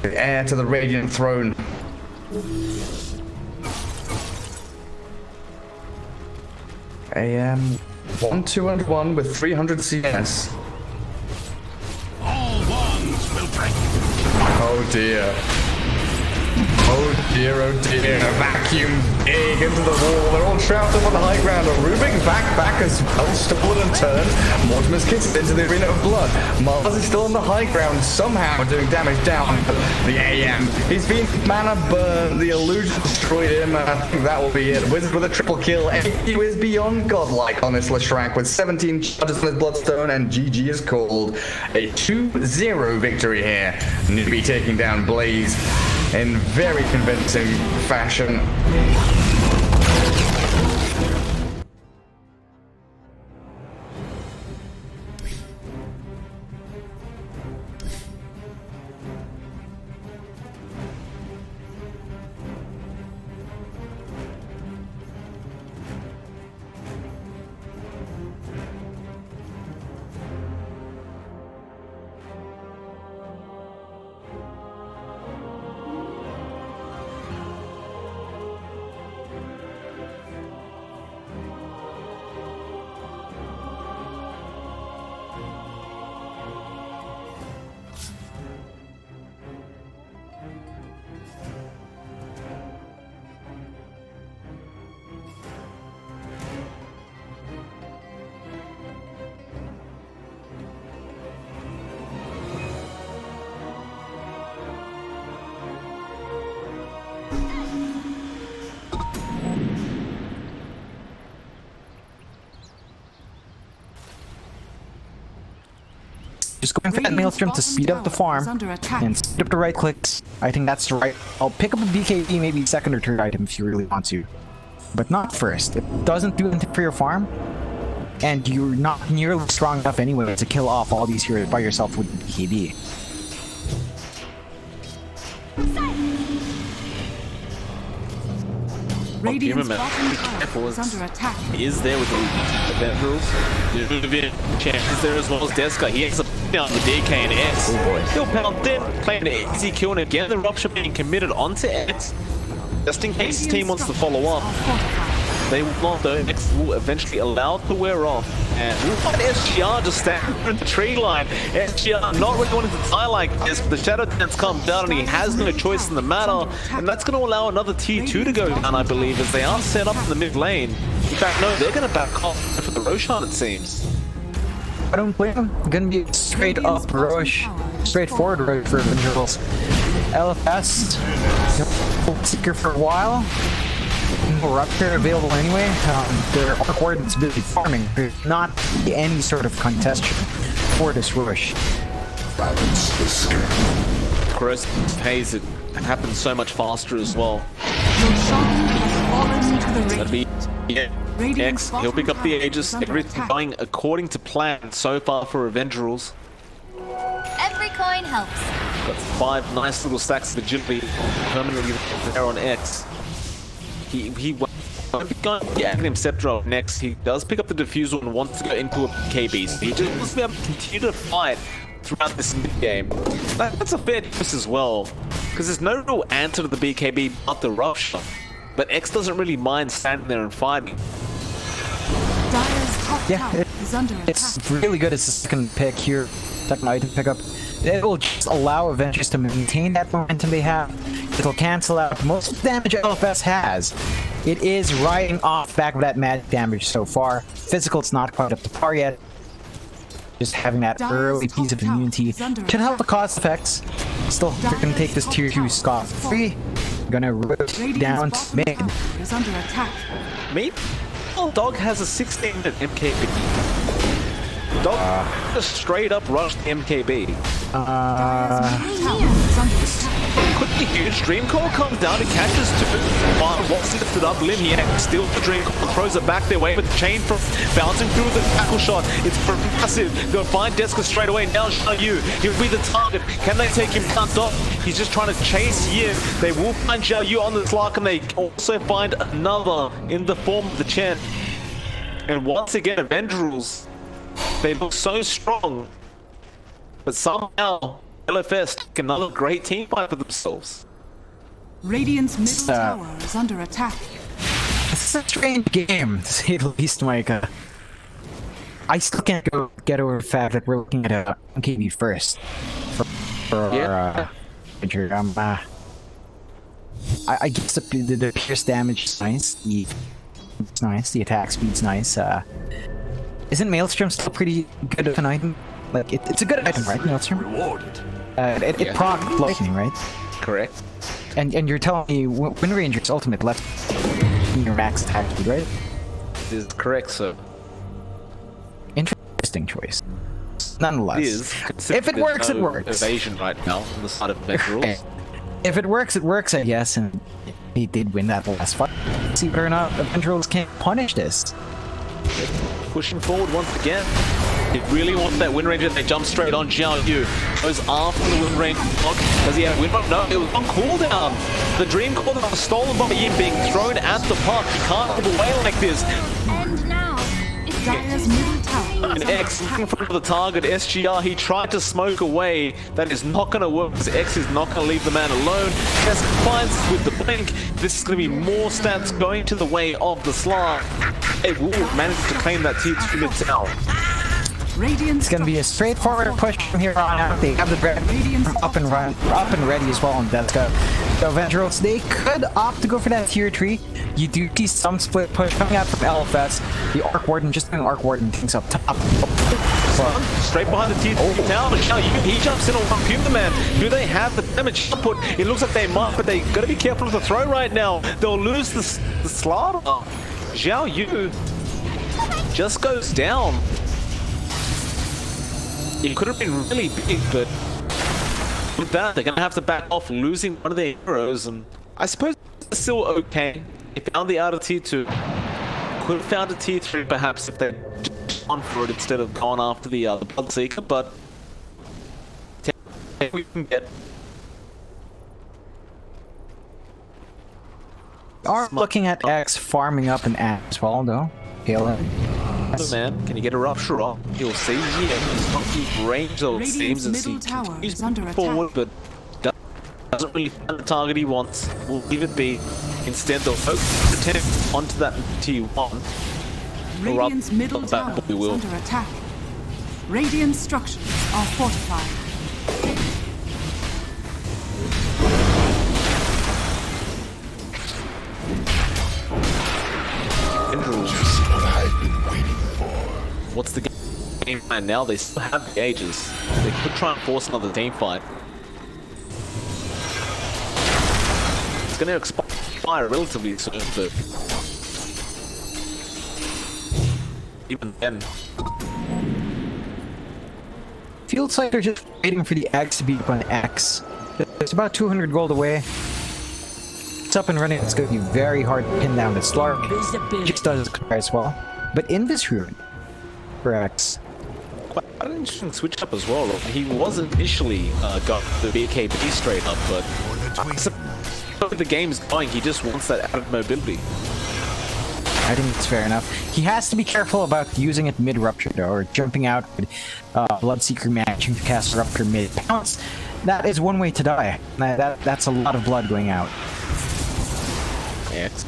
the heir to the Radiant Throne. AM 1-2-1 with 300 CS. All ones will break. Oh dear. Oh dear, oh dear. Vacuum big into the wall. They're all trapped up on the high ground. Rubik back as well, stolen and turned. Mortimer's Kisses into the Arena of Blood. Mars is still on the high ground, somehow doing damage down. The AM. He's been mana burned. The illusion destroyed him. I think that will be it. Wizard with a triple kill. AQ is beyond godlike on this Leshrac with 17 charges on his Bloodstone, and GG is called. A 2-0 victory here. Newbee taking down Blaze in very convincing fashion. Just going for that Maelstrom to speed up the farm and speed up the right clicks. I think that's the right. I'll pick up a BKB, maybe second or third item if you really want to, but not first. It doesn't do anything for your farm, and you're not nearly strong enough anyway to kill off all these heroes by yourself with BKB. Radiant's bottom tower is under attack. He is there with the Avengrerls. There's a bit of chances there as well as Deska. He ends up on the DK and S. Oh boy. Still pound in, playing an easy kill, and again the rupture being committed onto S. Just in case his team wants to follow up. They will not, though. X will eventually allow it to wear off. And we'll find SGR just standing in the tree line. SGR not really wanting to die like this, but the Shadow Dance comes down and he has no choice in the matter. And that's going to allow another tier 2 to go down, I believe, as they are set up in the mid lane. In fact, no, they're going to back off for the Roshan, it seems. I don't blame them. Gonna be straight up Roche, straightforward Roche for Avengrerls. LFS, Seeker for a while. No Rupture available anyway. Their Arc Warden's busy farming. There's not any sort of contestation for this Roche. Balance the scale. Corrosive Haze, it happens so much faster as well. That'd be, yeah. X, he'll pick up the Aegis, everything going according to plan so far for Avengrerls. Every coin helps. Got 5 nice little stacks of agility permanently there on X. He won't be going to get him Scepter next. He does pick up the Diffusal and wants to go into a KB. So he just wants to be able to continue to fight throughout this mid-game. That's a fair difference as well, because there's no real answer to the BKB but the rough shot. But X doesn't really mind standing there and fighting. Yeah, it's really good as a second pick here, second item pickup. It will just allow Avengers to maintain that momentum they have. It'll cancel out most of the damage LFS has. It is riding off back of that magic damage so far. Physical, it's not quite up to par yet. Just having that early piece of immunity can help the cost effects. Still, they're gonna take this tier 2 scot-free. Gonna rotate down to mid. Me? Oh, Dog has a 16-minute MKB. Dog just straight up rushed the MKB. Could be huge. Dream Call comes down, he catches two. Watts lifted up, Lim here, steals the Dream Call, throws it back their way with the chain from bouncing through the tackle shot. It's massive. They'll find Deska straight away. Now Xiaoyu, he'll be the target. Can they take him down? Dog, he's just trying to chase Yin. They will find Xiaoyu on the Slark, and they also find another in the form of the Chen. And once again, Avengrerls, they look so strong, but somehow LFS took another great team fight for themselves. Radiant's middle tower is under attack. It's a strange game, to say the least, Micah. I still can't get over the fact that we're looking at a KB first for our I guess the pierce damage is nice. It's nice. The attack speed's nice. Isn't Maelstrom still pretty good of an item? Like it's a good item, right? Maelstrom. Rewarded. It procs lightning, right? Correct. And you're telling me Wind Ranger's ultimate left your max attack speed, right? This is correct, sir. Interesting choice. Nonetheless, It is. If it works, it works. Evasion right now on the side of Avengrerls. If it works, it works, I guess. And he did win that last fight. See whether or not Avengrerls can't punish this. Pushing forward once again. He really wants that Wind Ranger. They jump straight on Xiaoyu. Goes after the Wind Ranger. Does he have Wind Ranger? No, it was on cooldown. The Dream Call that was stolen by Yin being thrown at the park. He can't move away like this. And now, Dire's middle tower And X looking for the target. SGR, he tried to smoke away. That is not going to work because X is not going to leave the man alone. X finds with the blink. This is going to be more stats going to the way of the Slark. It will manage to claim that tier 2 mid tower. It's gonna be a straightforward push from here on out. They have the bread up and ready as well on Deska. So Avengrerls, they could opt to go for that tier 3. You do see some split push coming out from LFS. The Arc Warden, just doing Arc Warden things up top. Straight behind the tier 3 tower, but he jumps in on one Puma Man. Do they have the damage output? It looks like they might, but they gotta be careful of the throw right now. They'll lose the slot. Zhao Yu just goes down. It could have been really big, but with that, they're going to have to back off, losing one of their heroes. And I suppose it's still okay. They found the outer tier 2. Could have found a tier 3 perhaps if they'd gone for it instead of gone after the Bloodseeker, but we can get. Are looking at X farming up an app as well, though. Man, can you get a rupture off? You'll see here, he's not keep range, though it seems, as he continues forward, but doesn't really find the target he wants. We'll leave it be. Instead, they'll hope the attempt onto that T1. Radiant's middle That tower we is will. under attack. Radiant structures are fortified. Just what I've been waiting for. What's the game plan now? They still have the ages. They could try and force another team fight. It's going to expire relatively soon, but even then, Feels like they're just waiting for the X to be up on X. It's about 200 gold away. It's up and running. It's going to be very hard to pin down. It's Lark. Just does as well. But in this rune, for X, quite an interesting switch up as well. He was initially got the BKB straight up, but I suppose the game's going. He just wants that added mobility. I think it's fair enough. He has to be careful about using it mid-rupture though, or jumping out with Bloodseeker managing to cast Rupture mid-pounce. That is one way to die. That's a lot of blood going out. Yeah, it's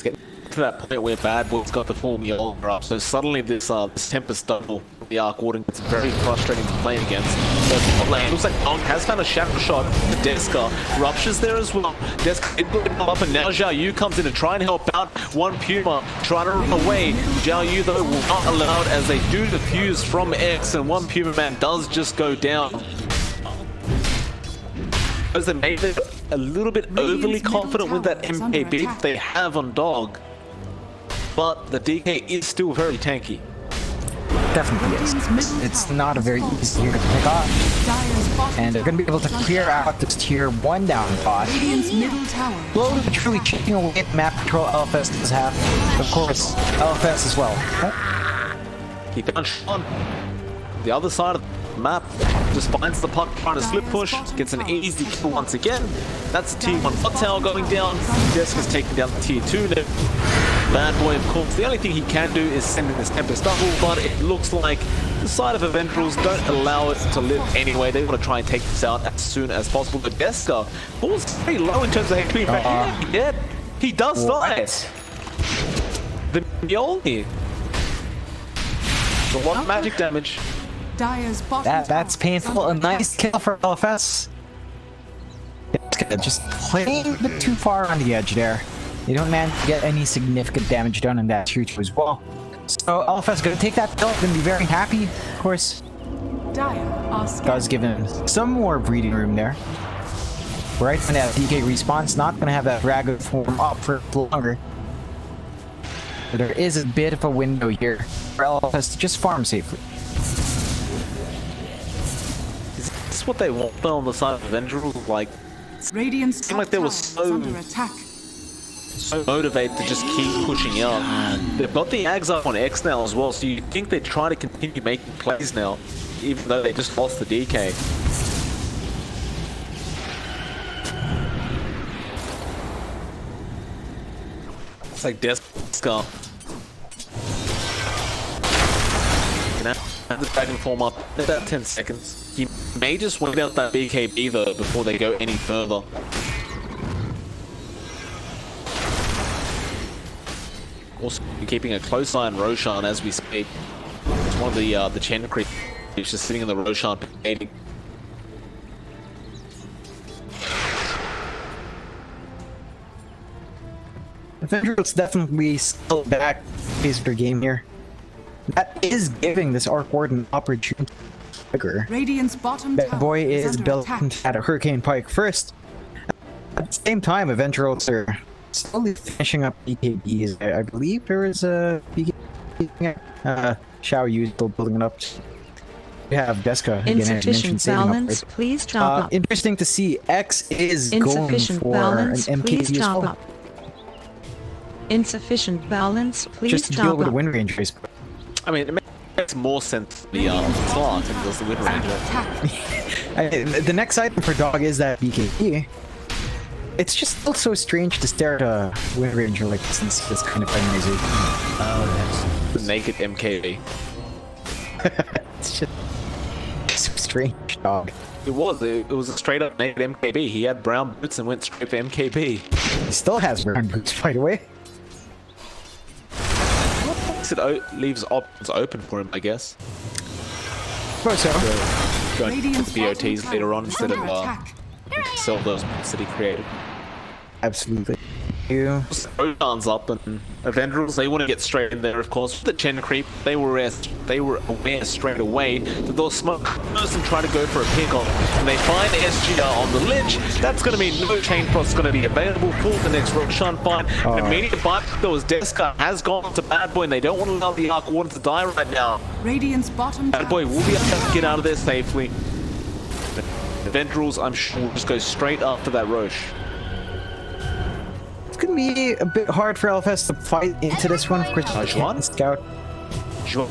getting to that point where Bad Boy's got the full Mjolnir up, so suddenly this Tempest double the Arc Warden gets very frustrating to play against. But it looks like Dong has found a shadow shot to Deska. Rupture's there as well. Deska did put him up, and now Zhao Yu comes in to try and help out. One Puma trying to run away. Zhao Yu though will not allow it as they do defuse from X, and one Puma man does just go down. As they made it a little bit overly confident with that MKB that they have on Dog, but the DK is still very tanky. Definitely is. It's not a very easy hero to pick off. And they're going to be able to clear out this tier 1 down bot. Slowly but truly chipping away at map control LFS does have. Of course, LFS as well. He found Sean. The other side of the map just finds the puck trying to slip push, gets an easy kill once again. That's the tier 1 bot tower going down. Deska's taking down the tier 2 now. Bad Boy, of course, the only thing he can do is send in this Tempest double, but it looks like the side of Avengrerls don't allow it to live anyway. They want to try and take this out as soon as possible. But Deska falls very low in terms of HP. Yeah, he does die. The Mjolnir. A lot of magic damage. That's painful. A nice kill for LFS. Just playing a bit too far on the edge there. They don't manage to get any significant damage done in that tier 2 as well. So LFS is going to take that kill and be very happy. Of course, does give him some more breathing room there. Right when that DK respawn's not going to have that Dragon form up for longer. But there is a bit of a window here for LFS to just farm safely. Is this what they want though on the side of Avengrerls? Like, Radiant's seemed like they were so motivated to just keep pushing out. They've got the Ags up on X now as well, so you think they try to continue making plays now, even though they just lost the DK. It's like Deska. Gonna have the Dragon form up in about 10 seconds. He may just wait out that BKB though before they go any further. Also keeping a close eye on Roshan as we speak. It's one of the Chen creeps just sitting in the Roshan painting. Avengrerls definitely still back phase of their game here. That is giving this Arc Warden opportunity. Radiant's bottom That boy is built at a Hurricane Pike first. At the same time, Avengrerls are slowly finishing up BKBs. I believe there is a BKB. Xiao Yu still building it up. We have Deska again. Insufficient balance, please chop up. Interesting to see X is going for balance, an MKB as well. up. Insufficient balance, please just to deal with the wind range race. I mean, it makes more sense to the slot than does the wind ranger. The next item for Dog is that BKB. It's just still so strange to stare at a Wind Ranger like this and see this kind of animation. Oh, that's the naked MKB. It's just so strange, Dog. It was a straight up naked MKB. He had brown boots and went straight for MKB. He still has burn boots, by the way. It leaves options open for him, I guess. Suppose so. Go DOTs later on instead of sell those boots that he created. Absolutely. You. Rodan's up and Avengrerls, they want to get straight in there, of course. With the Chen creep, they were aware straight away that they'll smoke first and try to go for a pick off. And they find SGR on the ledge. That's going to mean no chain frost going to be available for the next Roshan fight. An immediate bite, though, as Deska has gone to Bad Boy, and they don't want to allow the Arc Warden to die right now. Radiant's bottom Bad Boy will be able to get out of there safely. Avengrerls, I'm sure, will just go straight after that Roche. It's gonna be a bit hard for LFS to fight into this one. Of course, Juan? Scout. Juan?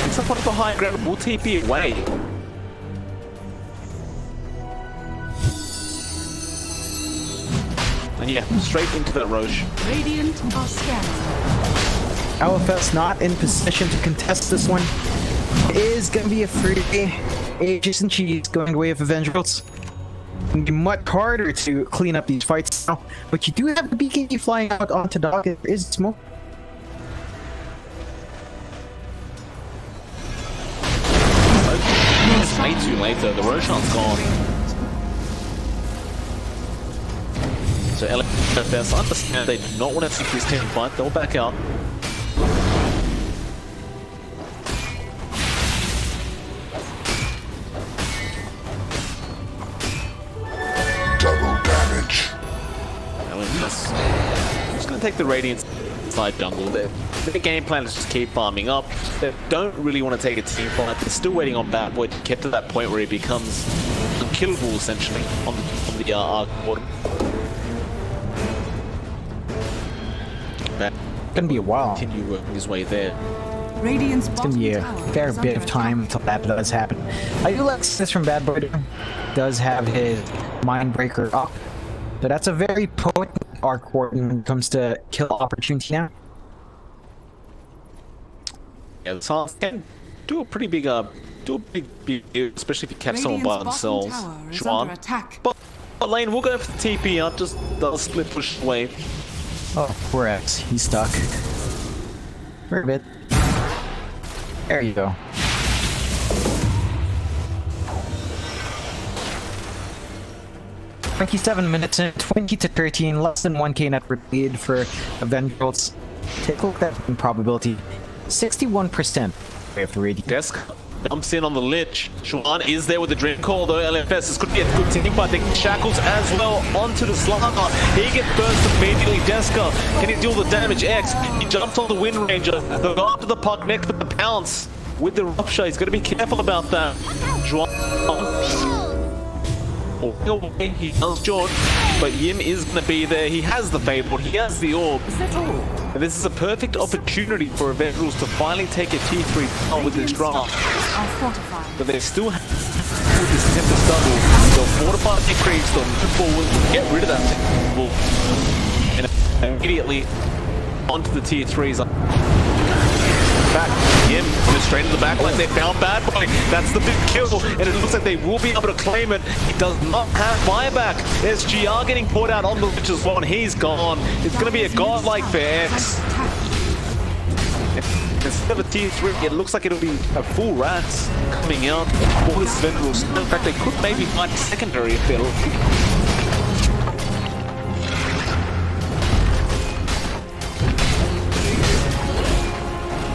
It's up on the high ground, we'll TP away. And yeah, straight into that Roche. Radiant are scanning. LFS not in position to contest this one. It is gonna be a 3 Aegis and Cheese going the way of Avengrerls. It's gonna be much harder to clean up these fights now, but you do have the BKB flying out onto Dog. There is smoke. It's way too late though, the Roshan's gone. So LFS understand they do not want to see this team fight, they'll back out. Double damage. I'm just going to take the Radiant side jungle. Their game plan is just keep farming up. They don't really want to take a team fight. They're still waiting on Bad Boy to get to that point where he becomes unkillable, essentially, on the Arc Warden. Gonna be a while. Continue working his way there. Radiant's It's gonna be a fair bit of time until that does happen. I do like this from Bad Boy. Does have his Mindbreaker up, but that's a very potent Arc Warden when it comes to kill opportunity now. Yeah, the Saints can do a pretty big, big, especially if you catch someone by themselves. Juan. But lane, we'll go for the TP out, just the split push away. Oh, poor X. He's stuck. For a bit. There you go. "27 minutes in, 20 to 13, less than 1k net lead for Avengrerls. Take a look at that probability. 61% of the Radiant. Desk jumps in on the lich. Juan is there with the Dream Call though. LFS, this could be a good team fight. They get Shackles as well onto the StarLadder. He gets burst immediately. Deska, can he deal the damage? X, he jumps on the Wind Ranger. They'll go after the puck next to the pounce. With the Rupture, he's got to be careful about that. Juan. Away, he does George, but Yim is going to be there. He has the Fable, he has the Orb. And this is a perfect opportunity for Avengrerls to finally take a T3 down with this draft. But they still have with this Tempest double. They'll fortify their creeps, they'll move forward, get rid of that Tempest, and immediately onto the Tier 3s. Back, Yim goes straight to the back line. They found Bad Boy. That's the big kill, and it looks like they will be able to claim it. He does not have buyback. There's GR getting poured out on the Lich as well, and he's gone. It's going to be a godlike for X. Instead of a Tier 3, it looks like it'll be a full Rats coming out for this Avengrerls. In fact, they could maybe find a secondary if they're lucky.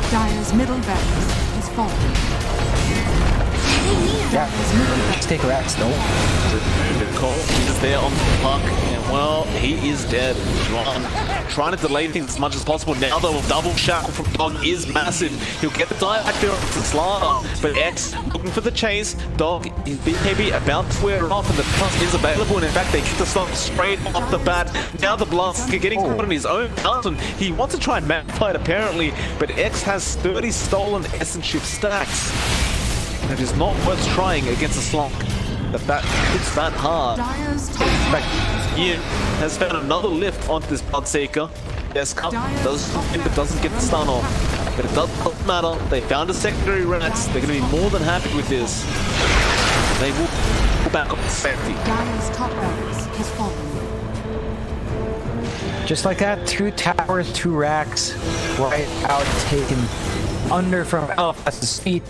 Dire's middle barracks is falling. Let's take Rats though. Cole is there on the puck, and well, he is dead. Juan trying to delay things as much as possible. Now the double shackle from Dog is massive. He'll get the dive back there to StarLadder, but X looking for the chase. Dog is BKB about to wear it off, and the plus is available, and in fact they get the stop straight off the bat. Now the Blast getting caught on his own fountain. He wants to try and map fight apparently, but X has 30 stolen essence shift stacks. And it is not worth trying against a slunk. That hits that hard. In fact, Ian has found another lift onto this Bloodseeker. Deska doesn't get the stun off. But it doesn't matter. They found a secondary Rats. They're going to be more than happy with this. They will pull back up to safety. Dire's top barracks has fallen. Just like that, 2 towers, 2 racks, right out, taken under from LFS's feet.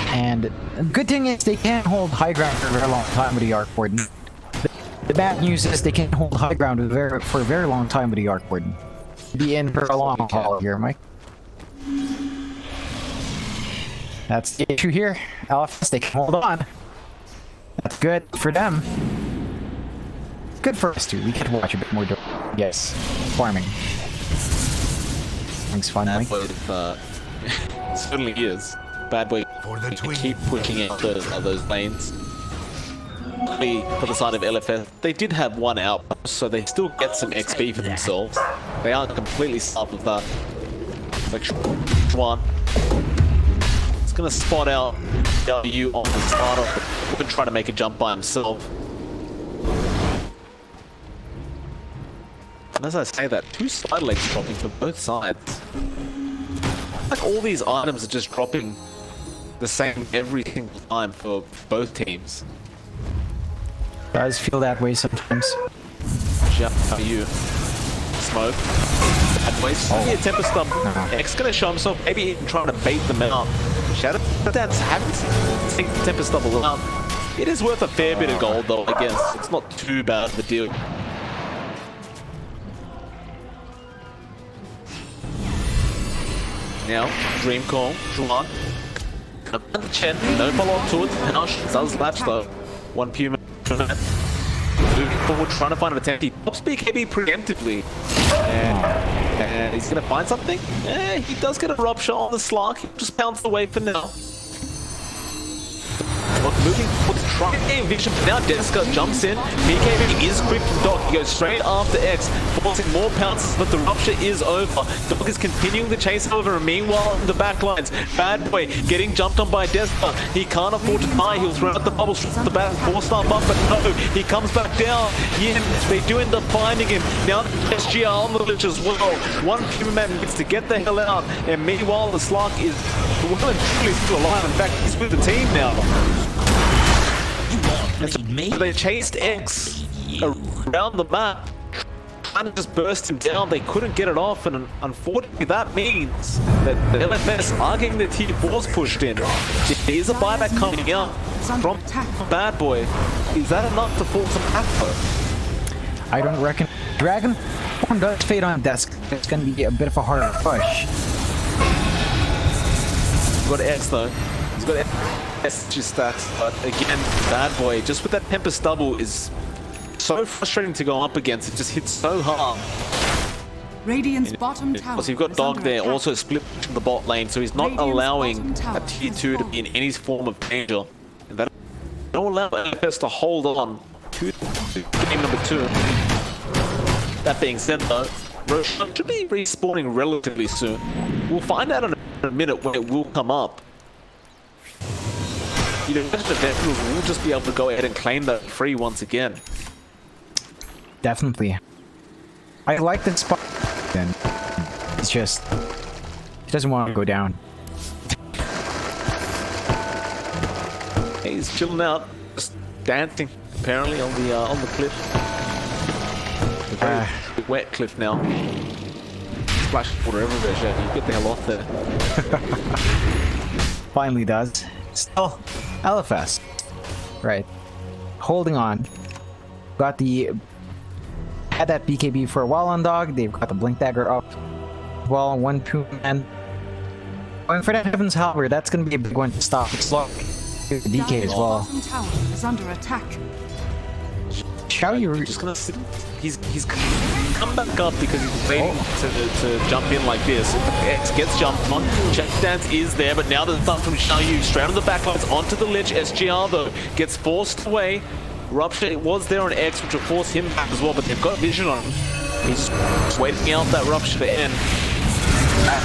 And the good thing is they can't hold high ground for a very long time with the Arc Warden. The bad news is they can't hold high ground for a very long time with the Arc Warden. Be in for a long haul here, Mike. That's the issue here. LFS, they can hold on. That's good for them. Good for us too. We get to watch a bit more. Yes, farming. Thanks, fun, Mike. Certainly is. Bad boy. Keep pushing out those lanes. For the side of LFS, they did have 1 outpost, so they still get some XP for themselves. They aren't completely starved of that. Like one. It's gonna spot out you on the starter, but try to make a jump by himself. And as I say that, 2 side legs dropping for both sides. Like all these items are just dropping the same every single time for both teams. Does feel that way sometimes. Jump, how are you? Smoke. Bad boys. Yeah, Temper Stub. X gonna show himself, maybe even trying to bait them out. Shadow Dance haven't taken Temper Stub out. It is worth a fair bit of gold though, I guess. It's not too bad of a deal. Now, Dream Call, Juan. Chen, no follow up to it. Hanash does latch though. 1 Puma. Moving forward, trying to find an attempt. He pops BKB preemptively. And he's gonna find something? He does get a rupture on the Slark. He just pounced away for now. Look, moving forward, trying vision. Now Deska jumps in. BKB is quick from Doc. He goes straight after X, forcing more pounces, but the rupture is over. Doc is continuing the chase, however, and meanwhile in the back lines, Bad Boy getting jumped on by Deska. He can't afford to die. He'll throw out the bubble, the back, 4-star buff, but no, he comes back down. Yeah, they do end up finding him. Now SGR on the glitch as well. 1 Puma man needs to get the hell out, and meanwhile the Slark is well and truly still alive. In fact, he's with the team now. So they chased X around the map, trying to just burst him down. They couldn't get it off, and unfortunately that means that the LFS are getting the tier 4s pushed in. There's a buyback coming out from Bad Boy. Is that enough to force some after? I don't reckon. Dragon Form does fade on desk. It's going to be a bit of a harder push. He's got X though. He's got SG stats, but again, Bad Boy, just with that Temper Stubble, is so frustrating to go up against. It just hits so hard. Radiant's bottom tower. So you've got Dog there, also split the bot lane, so he's not allowing a tier 2 to be in any form of danger. And that don't allow LFS to hold on to game number 2. That being said though, Roshan should be respawning relatively soon. We'll find out in a minute when it will come up. You know, the Avengrerls will just be able to go ahead and claim that free once again. Definitely. I like that spot. Then it's just he doesn't want to go down. He's chilling out, just dancing apparently on the cliff. A very wet cliff now. Splash water everywhere, Shad. You get the hell off there. Finally does. Still, LFS. Right. Holding on. Got the... Had that BKB for a while on Dog. They've got the Blink Dagger up. Well, 1 Puma man. Going for that Heaven's Halberd. That's going to be a big one to stop. It's low. DK as well. Tower is under attack. Shao, you're just gonna sit. He's come back up because he's waiting to jump in like this. X gets jumped on. Check Dance is there, but now the thump from Xiaoyu straight on the backlines onto the ledge. SGR though gets forced away. Rupture it was there on X, which will force him back as well, but they've got vision on him. He's just waiting out that Rupture to end.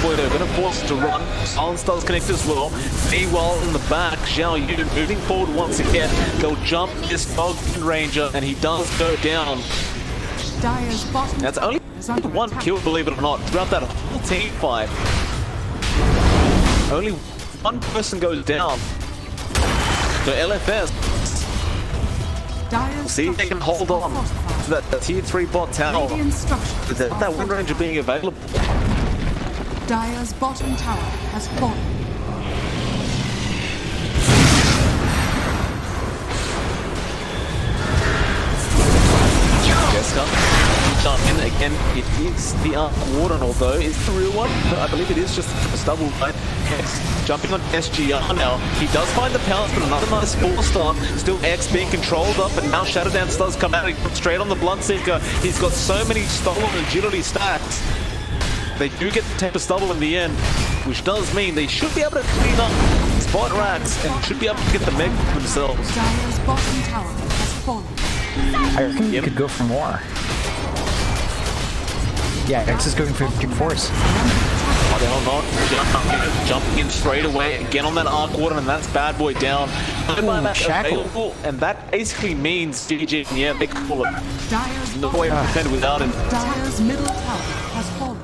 Boy, they're going to force it to run. Silence does connect as well. Meanwhile, in the back, Xiao Yu moving forward once again. They'll jump this Dog Ranger, and he does go down. That's only 1 kill, believe it or not, throughout that whole team fight. Only 1 person goes down. So LFS, we'll see if they can hold on. to that tier 3 bot tower. Radiant structures With that wind ranger being available. Dire's bottom tower has fallen. Jump in again. It is the Warden, although it's the real one. But I believe it is just a stubble. Right? Yes. Jumping on SGR now. He does find the pounce, but another nice 4-star. Still X being controlled up, and now Shadow Dance does come out. He comes straight on the Bloodseeker. He's got so many stolen agility stacks. They do get the Temper Stubble in the end, which does mean they should be able to clean up spot racks and should be able to get the Meg themselves. Dire's bottom tower has fallen. I reckon you could go for more. Yeah, X is going for Kick Force. Oh, they're not jumping in straight away again on that Arc Warden, and that's Bad Boy down. Available, and that basically means GG. Yeah, they can pull it. No way to defend without him. Dire's middle tower has fallen.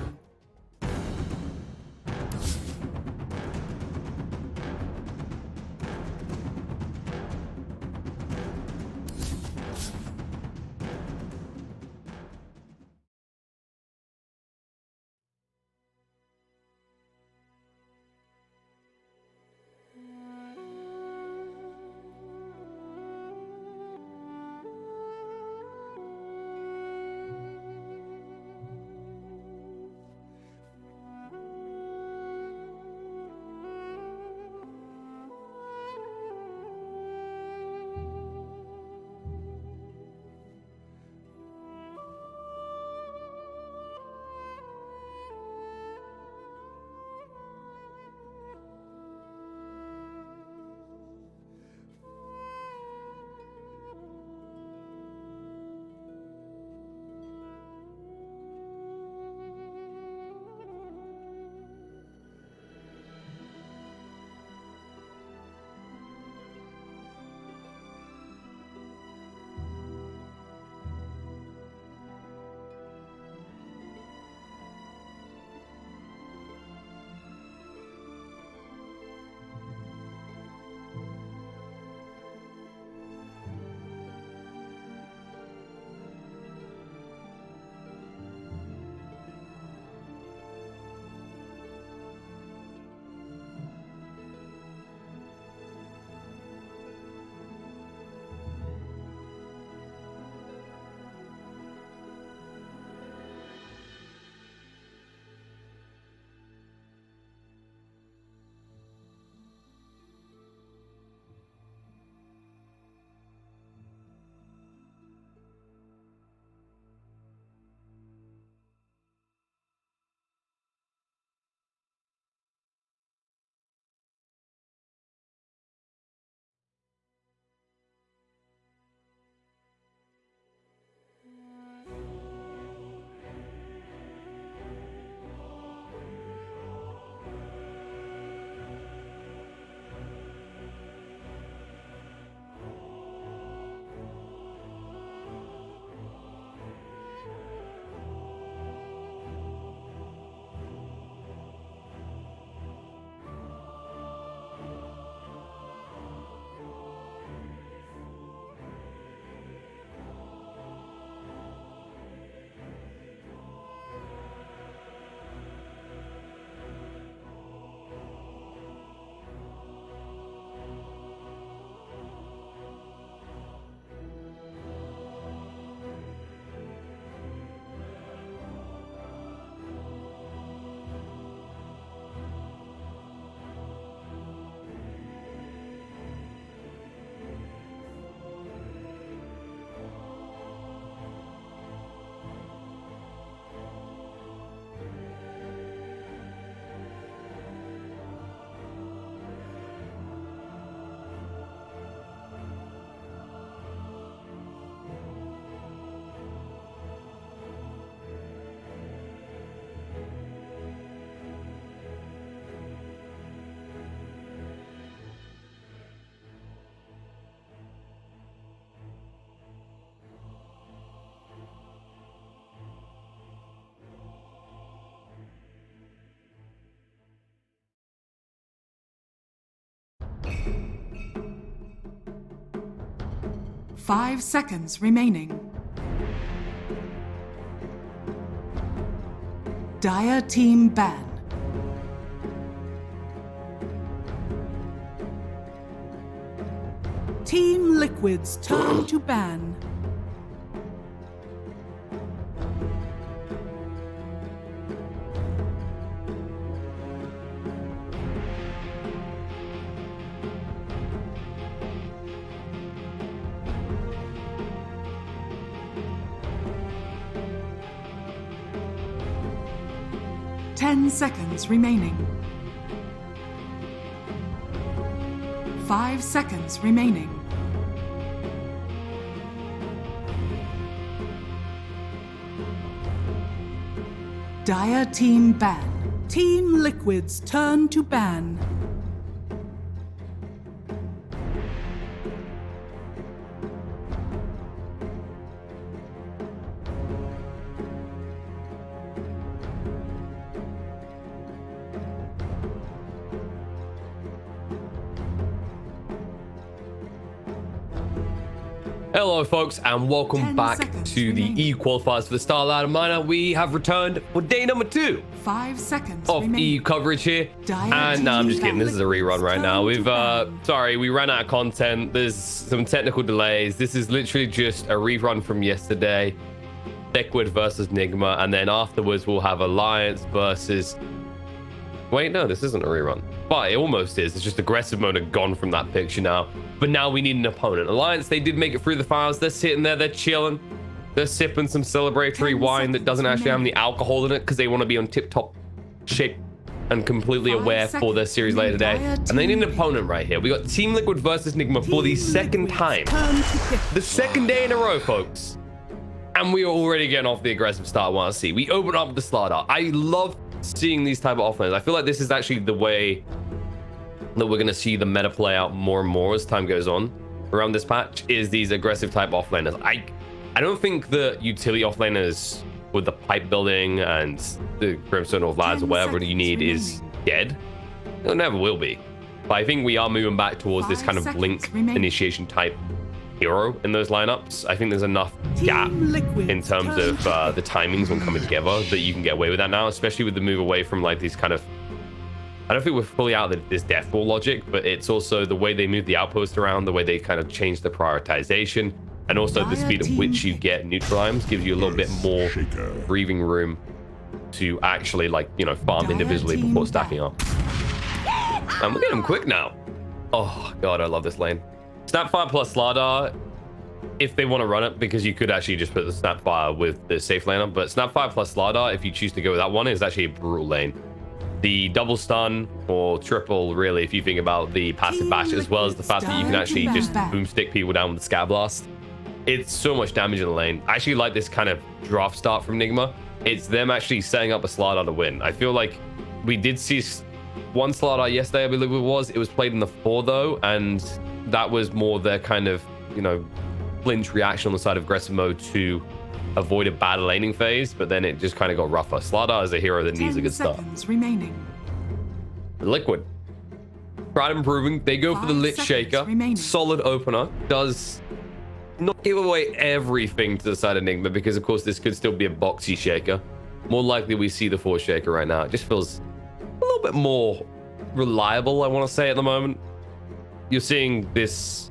Five seconds remaining. Dire team ban. Team Liquid's turn to ban. Ten seconds remaining. 5 seconds remaining. Dire team ban. Team Liquid's turn to ban. Hello folks and welcome back to the E-qualifiers for the StarLadder minor. We have returned for day number 2 5 seconds of EU coverage here. And no, I'm just kidding, this is a rerun right now. We've sorry, we ran out of content. There's some technical delays. This is literally just a rerun from yesterday. Liquid versus NIGMA, and then afterwards we'll have Alliance versus... Wait, no, this isn't a rerun. But it almost is. It's just aggressive mode had gone from that picture now. But now we need an opponent. Alliance, they did make it through the finals. They're sitting there, they're chilling. They're sipping some celebratory wine that doesn't actually have any alcohol in it because they want to be on tip-top shape and completely aware for their series later today. And they need an opponent right here. We got Team Liquid versus NIGMA for the second time. The second day in a row, folks. And we are already getting off the aggressive start I want to see. We open up the StarLadder. I love seeing these type of offlanes. I feel like this is actually the way that we're going to see the meta play out more and more as time goes on around this patch, is these aggressive type offlaners. I don't think the utility offlaners with the pipe building and the Brimstone or Vlads or whatever you need is dead. It never will be. But I think we are moving back towards this kind of blink initiation type hero in those lineups. I think there's enough gap in terms of the timings when coming together that you can get away with that now, especially with the move away from like these kind of... I don't think we're fully out of this death ball logic, but it's also the way they move the outpost around, the way they kind of change the prioritization, and also the speed at which you get neutral items gives you a little bit more breathing room to actually, like, you know, farm individually before stacking up. And we're getting them quick now. Oh god, I love this lane. Snapfire plus StarLadder, if they want to run it, because you could actually just put the Snapfire with the safe laner, but Snapfire plus StarLadder, if you choose to go with that one, is actually a brutal lane. The double stun or triple, really, if you think about the passive bash, as well as the fact that you can actually just boomstick people down with the Scat Blast. It's so much damage in the lane. I actually like this kind of draft start from NIGMA. It's them actually setting up a StarLadder to win. I feel like we did see one StarLadder yesterday, I believe it was. It was played in the 4 though, and that was more their kind of, you know, flinch reaction on the side of aggressive mode to avoid a bad laning phase, but then it just kind of got rougher. StarLadder is a hero that needs a good start. Remaining. Liquid, proud and improving. They go for the Lit Shaker. Solid opener. Does not give away everything to the side of NIGMA, because of course this could still be a boxy Shaker. More likely we see the 4 Shaker right now. It just feels a little bit more reliable, I want to say, at the moment. You're seeing this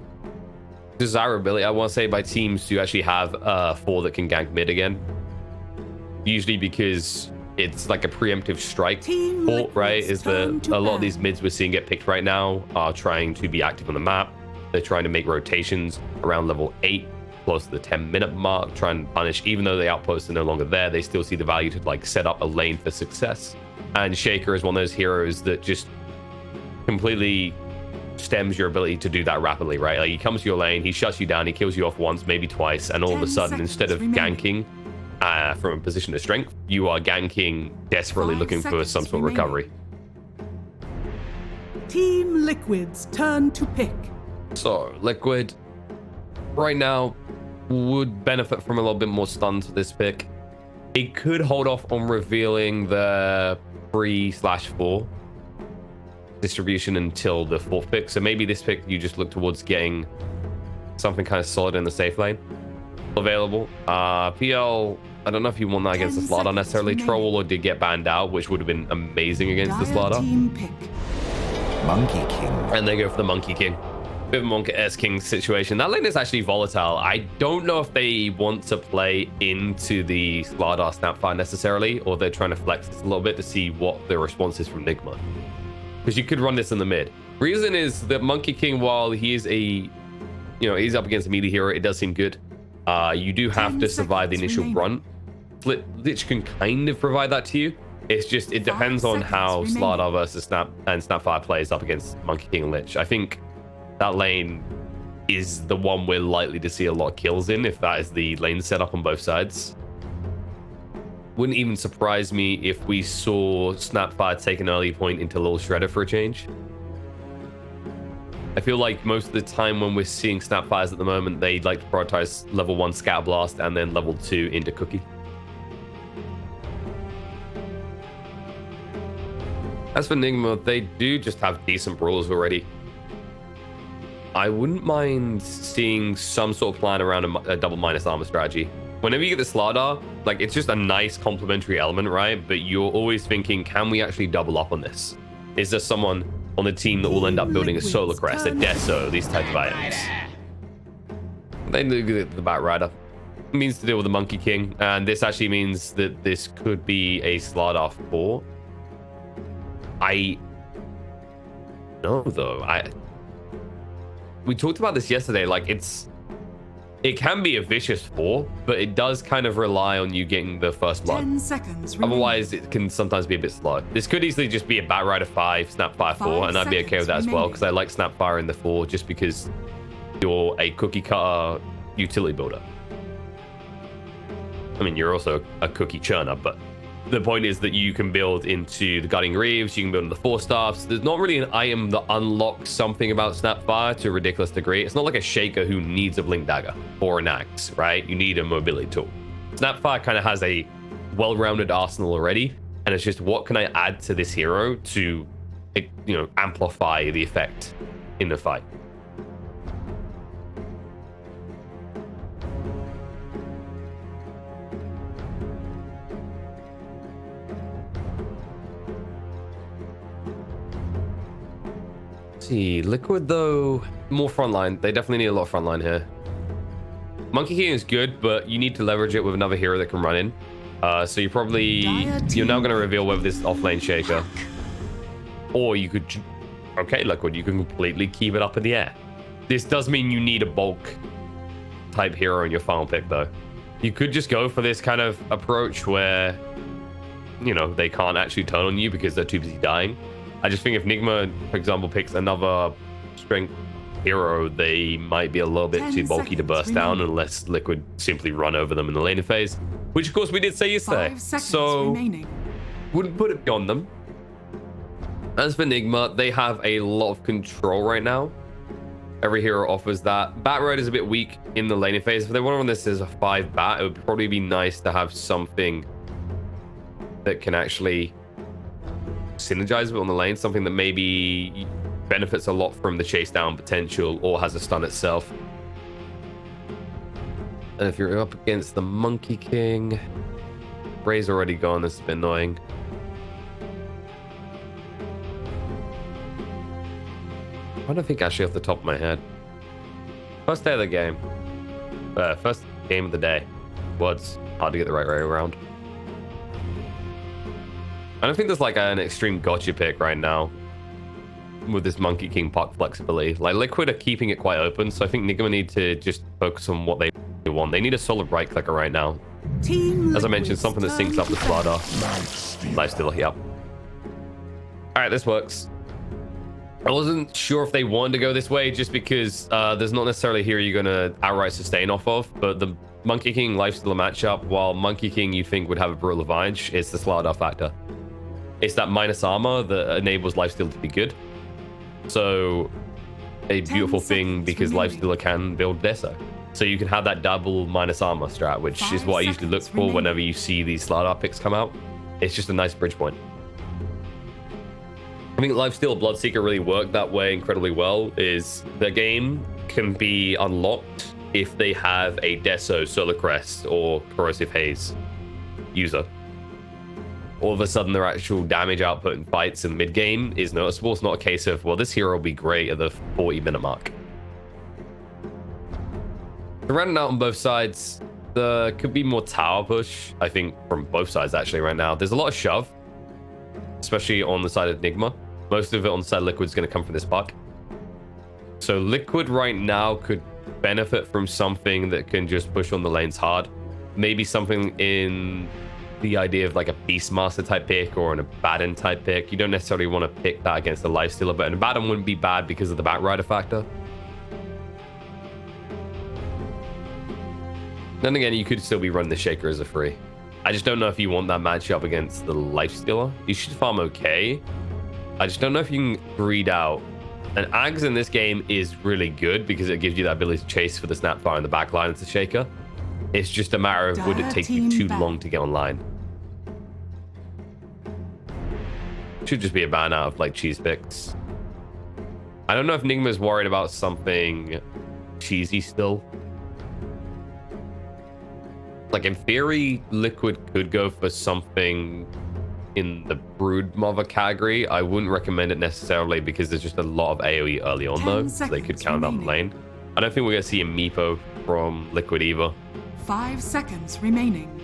desirability, I want to say, by teams to actually have a 4 that can gank mid again. Usually because it's like a preemptive strike port, right? Is that a lot of these mids we're seeing get picked right now are trying to be active on the map. They're trying to make rotations around level 8, close to the 10-minute mark, try and punish. Even though the outposts are no longer there, they still see the value to like set up a lane for success. And Shaker is one of those heroes that just completely stems your ability to do that rapidly, right? Like, he comes to your lane, he shuts you down, he kills you off once, maybe twice, and all of a sudden, instead of ganking from a position of strength, you are ganking desperately looking for some sort of recovery. Team Liquid's turn to pick. So Liquid right now would benefit from a little bit more stuns for this pick. It could hold off on revealing the 3/4 distribution until the 4th pick. So maybe this pick you just look towards getting something kind of solid in the safe lane available. PL I don't know if you want that against the StarLadder necessarily. Troll or did get banned out, which would have been amazing against the StarLadder. Monkey King. And they go for the Monkey King. Bit of a Monkey S King situation. That lane is actually volatile. I don't know if they want to play into the StarLadder Snapfire necessarily, or they're trying to flex this a little bit to see what the response is from NIGMA. Because you could run this in the mid. Reason is that Monkey King, while he is he's up against a melee hero, it does seem good. You do have to survive the initial run. Lich can kind of provide that to you. It's just, it depends on how StarLadder versus Snapfire plays up against Monkey King and Lich. I think that lane is the one we're likely to see a lot of kills in, if that is the lane setup on both sides. Wouldn't even surprise me if we saw Snapfire take an early point into Little Shredder for a change. I feel like most of the time when we're seeing Snapfires at the moment, they like to prioritize level 1 Scatter Blast and then level 2 into Cookie. As for NIGMA, they do just have decent brawlers already. I wouldn't mind seeing some sort of plan around a double minus armor strategy. Whenever you get the StarLadder, like, it's just a nice complementary element, right? But you're always thinking, can we actually double up on this? Is there someone on the team that will end up building a Solar Crest, a Deso, these type of items? They do the Bat Rider. It means to deal with the Monkey King, and this actually means that this could be a StarLadder 4. I know though. We talked about this yesterday. Like, it can be a vicious 4, but it does kind of rely on you getting the first blood. 10 seconds. Otherwise, it can sometimes be a bit slow. This could easily just be a Bat Rider 5, Snapfire 4, and I'd be okay with that as well, because I like Snapfire in the 4 just because you're a cookie cutter utility builder. I mean, you're also a cookie churner, but the point is that you can build into the Guardian Reeves, you can build into the 4 staffs. There's not really an item that unlocks something about Snapfire to a ridiculous degree. It's not like a Shaker who needs a Blink Dagger or an Axe, right? You need a mobility tool. Snapfire kind of has a well-rounded arsenal already, and it's just, what can I add to this hero to, amplify the effect in the fight? See, Liquid though, more frontline. They definitely need a lot of frontline here. Monkey King is good, but you need to leverage it with another hero that can run in. So you're now going to reveal whether this is offlane Shaker, or you could, okay, Liquid, you can completely keep it up in the air. This does mean you need a bulk type hero in your final pick though. You could just go for this kind of approach where, they can't actually turn on you because they're too busy dying. I just think if NIGMA, for example, picks another strength hero, they might be a little bit too bulky to burst down unless Liquid simply run over them in the laning phase, which of course we did say yesterday. So wouldn't put it beyond them. As for NIGMA, they have a lot of control right now. Every hero offers that. Bat Rider is a bit weak in the laning phase. If they want to run this as a 5 bat, it would probably be nice to have something that can actually synergize with on the lane, something that maybe benefits a lot from the chase down potential or has a stun itself. And if you're up against the Monkey King, Ray's already gone. This has been annoying. I don't think actually off the top of my head. First day of the game. First game of the day. Words hard to get the right way around. I don't think there's like an extreme gotcha pick right now with this Monkey King puck flexibility. Like, Liquid are keeping it quite open, so I think NIGMA need to just focus on what they want. They need a solid right clicker right now. As I mentioned, something that syncs up with StarLadder. Lifesteal, yep. Alright, this works. I wasn't sure if they wanted to go this way just because there's not necessarily a hero you're going to outright sustain off of, but the Monkey King Lifesteal matchup, while Monkey King you'd think would have a Brutal Advantage, it's the StarLadder factor. It's that minus armor that enables Lifesteal to be good. So, a beautiful thing because Lifestealer can build Deso. So you can have that double minus armor strat, which is what I usually look for whenever you see these StarLadder picks come out. It's just a nice bridge point. I think Lifesteal Bloodseeker really worked that way incredibly well, is the game can be unlocked if they have a Deso, Solar Crest, or Corrosive Haze. user. All of a sudden, their actual damage output in fights and mid game is noticeable. It's not a case of, well, this hero will be great at the 40-minute mark. So running out on both sides, there could be more tower push, I think, from both sides actually right now. There's a lot of shove, especially on the side of NIGMA. Most of it on the side of Liquid is going to come from this puck. So Liquid right now could benefit from something that can just push on the lanes hard. Maybe something in the idea of like a Beastmaster type pick or an Abaddon type pick. You don't necessarily want to pick that against a Lifestealer, but an Abaddon wouldn't be bad because of the Batrider factor. Then again, you could still be running the Shaker as a free. I just don't know if you want that matchup against the Lifestealer. You should farm okay. I just don't know if you can breed out. And Ags in this game is really good because it gives you the ability to chase for the Snapfire in the back line as a Shaker. It's just a matter of would it take you too long to get online. Should just be a ban out of like cheese picks. I don't know if NIGMA's worried about something cheesy still. Like in theory, Liquid could go for something in the Brood Mother category. I wouldn't recommend it necessarily because there's just a lot of AoE early on though, so they could count down the lane. I don't think we're gonna see a Meepo from Liquid either. 5 seconds remaining.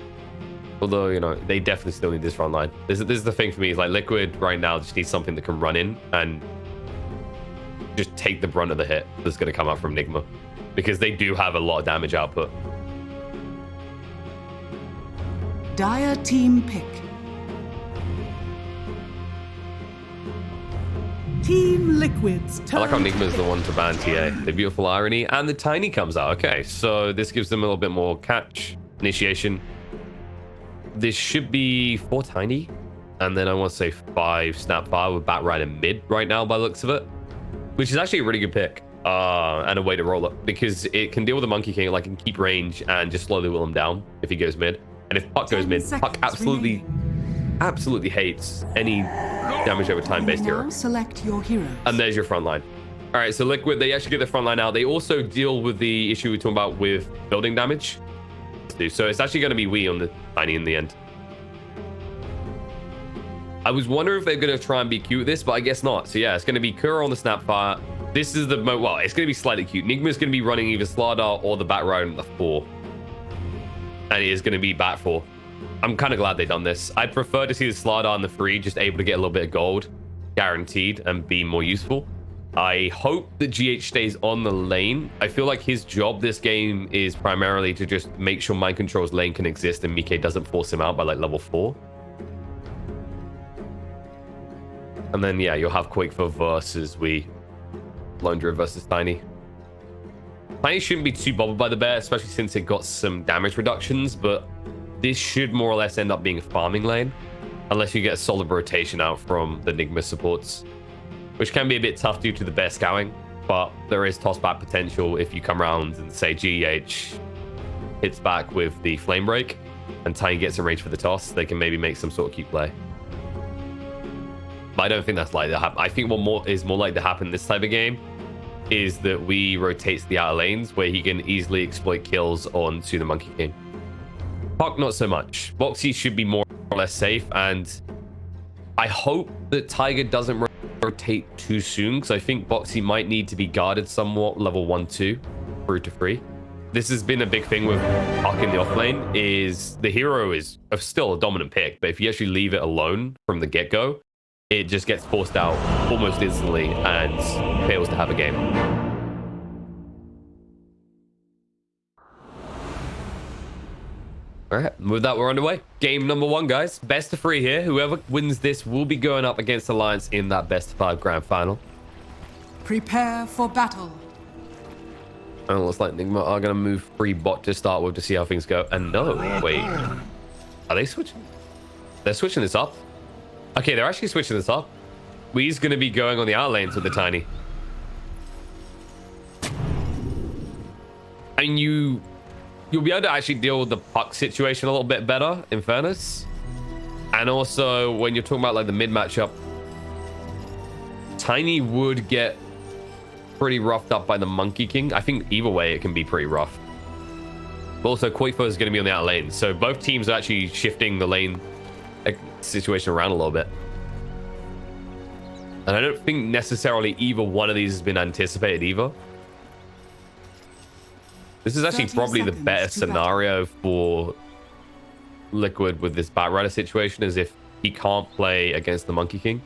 Although, you know, they definitely still need this front line. This is the thing for me, is like Liquid right now just needs something that can run in and just take the brunt of the hit that's gonna come out from NIGMA, because they do have a lot of damage output. Dire team pick. Team Liquid's turn. I like how NIGMA's the one to ban TA. The beautiful irony. And the Tiny comes out. Okay, so this gives them a little bit more catch initiation. This should be 4 Tiny. And then I want to say 5 Snapfire with Batrider mid right now by the looks of it. Which is actually a really good pick. And a way to roll up. Because it can deal with the Monkey King. Like, can keep range and just slowly will him down if he goes mid. And if Puck goes mid, Puck absolutely hates any damage over time based hero. Select your hero. And there's your front line. All right, so Liquid, they actually get the front line out. They also deal with the issue we're talking about with building damage. So it's actually going to be Wii on the Tiny in the end. I was wondering if they're going to try and be cute with this, but I guess not. So yeah, it's going to be Kura on the Snapfire. This is the well, it's going to be slightly cute. NIGMA's going to be running either StarLadder or the Batrider in the 4. And it is going to be Bat 4. I'm kind of glad they've done this. I'd prefer to see the StarLadder on the 3, just able to get a little bit of gold, guaranteed, and be more useful. I hope that GH stays on the lane. I feel like his job this game is primarily to just make sure Mind Control's lane can exist and Mike doesn't force him out by like level 4. And then, yeah, you'll have Quake for versus Lundra versus Tiny. Tiny shouldn't be too bothered by the bear, especially since it got some damage reductions, but this should more or less end up being a farming lane, unless you get a solid rotation out from the NIGMA supports, which can be a bit tough due to the bear scouting, but there is toss back potential if you come around and say GH hits back with the flame break and Tiny gets in range for the toss. They can maybe make some sort of cute play. But I don't think that's likely to happen. I think what is more likely to happen in this type of game is that we rotates the outer lanes where he can easily exploit kills onto the Monkey King. Puck, not so much. Boxy should be more or less safe, and I hope that Tiger doesn't rotate too soon, because I think Boxy might need to be guarded somewhat level 1-2 through to 3. This has been a big thing with Puck in the off lane, is the hero is still a dominant pick, but if you actually leave it alone from the get-go, it just gets forced out almost instantly and fails to have a game. All right, with that, we're underway. Game number 1, guys. Best of 3 here. Whoever wins this will be going up against Alliance in that best of 5 grand final. Prepare for battle. And it looks like NIGMA are going to move free bot to start with to see how things go. And no, wait. Are they switching? They're switching this up. Okay, they're actually switching this up. Wee's going to be going on the out lanes with the Tiny. And you'll be able to actually deal with the Puck situation a little bit better, in fairness. And also, when you're talking about like the mid matchup, Tiny would get pretty roughed up by the Monkey King. I think either way, it can be pretty rough. But also, Quaifo is going to be on the outer lane. So both teams are actually shifting the lane situation around a little bit. And I don't think necessarily either one of these has been anticipated either. This is actually probably the better scenario for Liquid with this Batrider situation, as if he can't play against the Monkey King.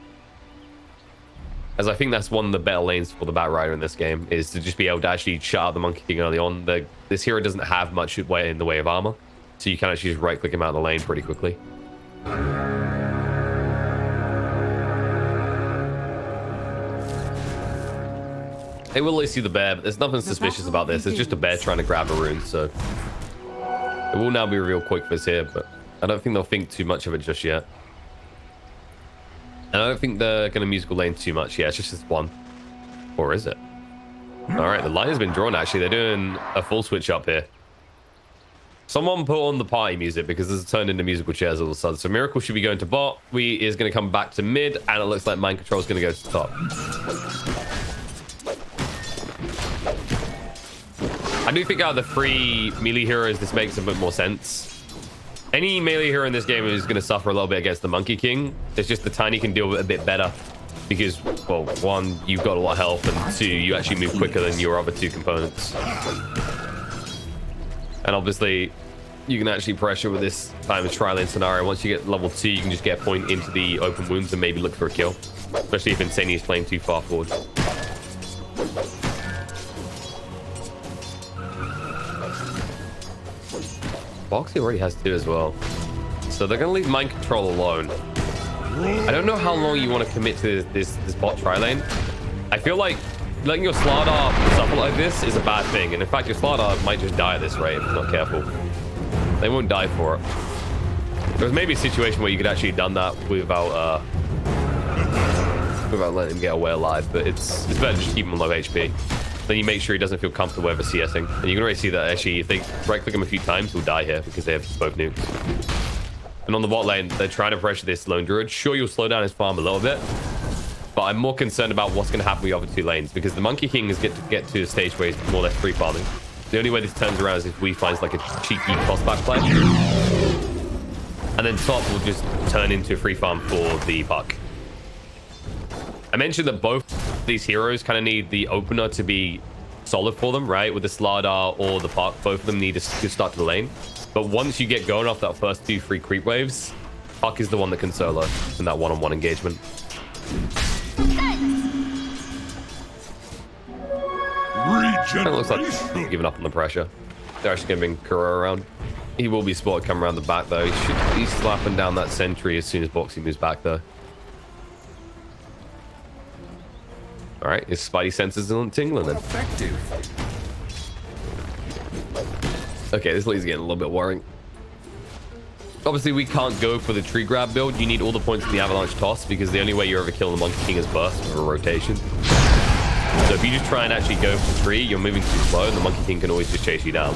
As I think that's one of the better lanes for the Batrider in this game, is to just be able to actually shut out the Monkey King early on. This hero doesn't have much in the way of armor, so you can actually just right click him out of the lane pretty quickly. They will at least see the bear, but there's nothing suspicious about this. It's just a bear trying to grab a rune, so it will now be revealed quick for us here, but I don't think they'll think too much of it just yet. And I don't think they're going to musical lane too much. Yeah, it's just this one. Or is it? All right, the line has been drawn, actually. They're doing a full switch up here. Someone put on the party music because this has turned into musical chairs all of a sudden. So Miracle should be going to bot. Is going to come back to mid, and it looks like Mind Control is going to go to top. I do think out of the three melee heroes, this makes a bit more sense. Any melee hero in this game is going to suffer a little bit against the Monkey King. It's just the Tiny can deal with it a bit better because, well, one, you've got a lot of health, and two, you actually move quicker than your other two components. And obviously, you can actually pressure with this time of trial lane scenario. Once you get level 2, you can just get a point into the open wounds and maybe look for a kill, especially if Insane is playing too far forward. Boxy already has 2 as well, so they're gonna leave Mind Control alone. I don't know how long you want to commit to this bot tri lane. I feel like letting your StarLadder suffer like this is a bad thing, and in fact your StarLadder might just die at this rate if you're not careful. They won't die for it. There's maybe a situation where you could actually have done that without letting him get away alive, but it's better to just keep him on low HP. Then you make sure he doesn't feel comfortable ever CSing. And you can already see that actually if they right click him a few times, he'll die here because they have both nukes. And on the bot lane, they're trying to pressure this lone druid. Sure, you'll slow down his farm a little bit, but I'm more concerned about what's going to happen with the other 2 lanes, because the Monkey King is get to a stage where he's more or less free farming. The only way this turns around is if we find like a cheeky crossback play. And then top will just turn into a free farm for the puck. I mentioned that both these heroes kind of need the opener to be solid for them, right? With the StarLadder or the puck, both of them need to start to the lane. But once you get going off that first 2 free creep waves, puck is the one that can solo in that one-on-one engagement. It looks like he's giving up on the pressure. They're actually going to bring Kuro around. He will be spotted coming around the back though. He should be slapping down that sentry as soon as Boxy moves back though. All right, his spidey senses are tingling then. Okay, this lead's getting a little bit worrying. Obviously, we can't go for the tree grab build. You need all the points in the avalanche toss because the only way you ever kill the Monkey King is burst with a rotation. So if you just try and actually go for tree, you're moving too slow, and the Monkey King can always just chase you down.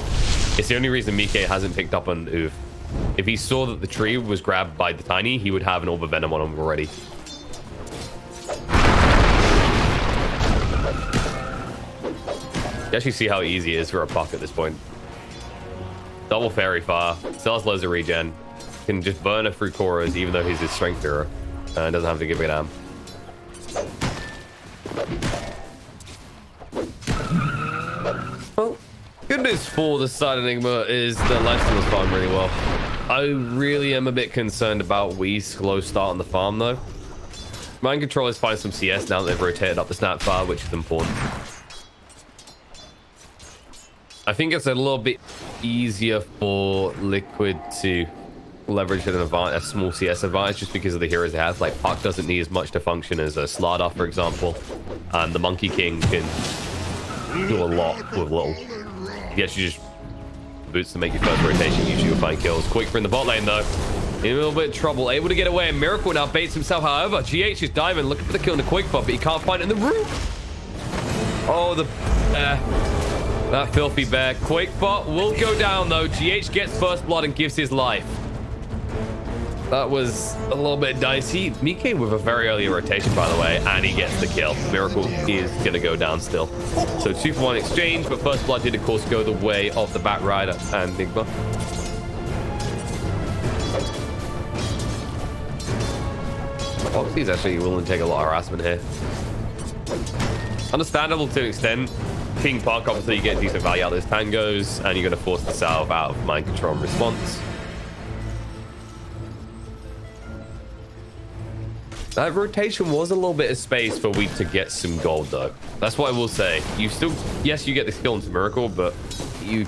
It's the only reason Mike hasn't picked up on Uv. If he saw that the tree was grabbed by the Tiny, he would have an Orb of Venom on him already. You actually see how easy it is for a puck at this point. Double fairy fire, still has loads of regen, can just burn it through Koros even though he's his strength hero, and doesn't have to give a damn. Well, good news for the side of Enigma is the lifesteal was farmed really well. I really am a bit concerned about Wee's slow start on the farm though. Mind Control is finding some CS now that they've rotated up the snap fire, which is important. I think it's a little bit easier for Liquid to leverage a small CS advantage just because of the heroes it has. Like Puck doesn't need as much to function as a StarLadder, for example, and the Monkey King can do a lot with little. He actually just boots to make your first rotation. Usually you'll find kills. Quick in the bot lane though, in a little bit of trouble, able to get away. And Miracle now baits himself. However, GH is diving, looking for the kill in the quick bot, but he can't find it in the room. Oh, that filthy bear. Quakebot will go down though. GH gets first blood and gives his life. That was a little bit dicey. Mike with a very early rotation, by the way, and he gets the kill. Miracle is going to go down still. So 2-for-1 exchange, but First Blood did, of course, go the way of the Batrider and NIGMA. Foxy's actually willing to take a lot of harassment here. Understandable to an extent. King Puck, obviously, you get decent value out of those tangos, and you're going to force the salve out of mind control and response. That rotation was a little bit of space for Weak to get some gold, though. That's what I will say. You still, yes, you get the skill into Miracle, but you're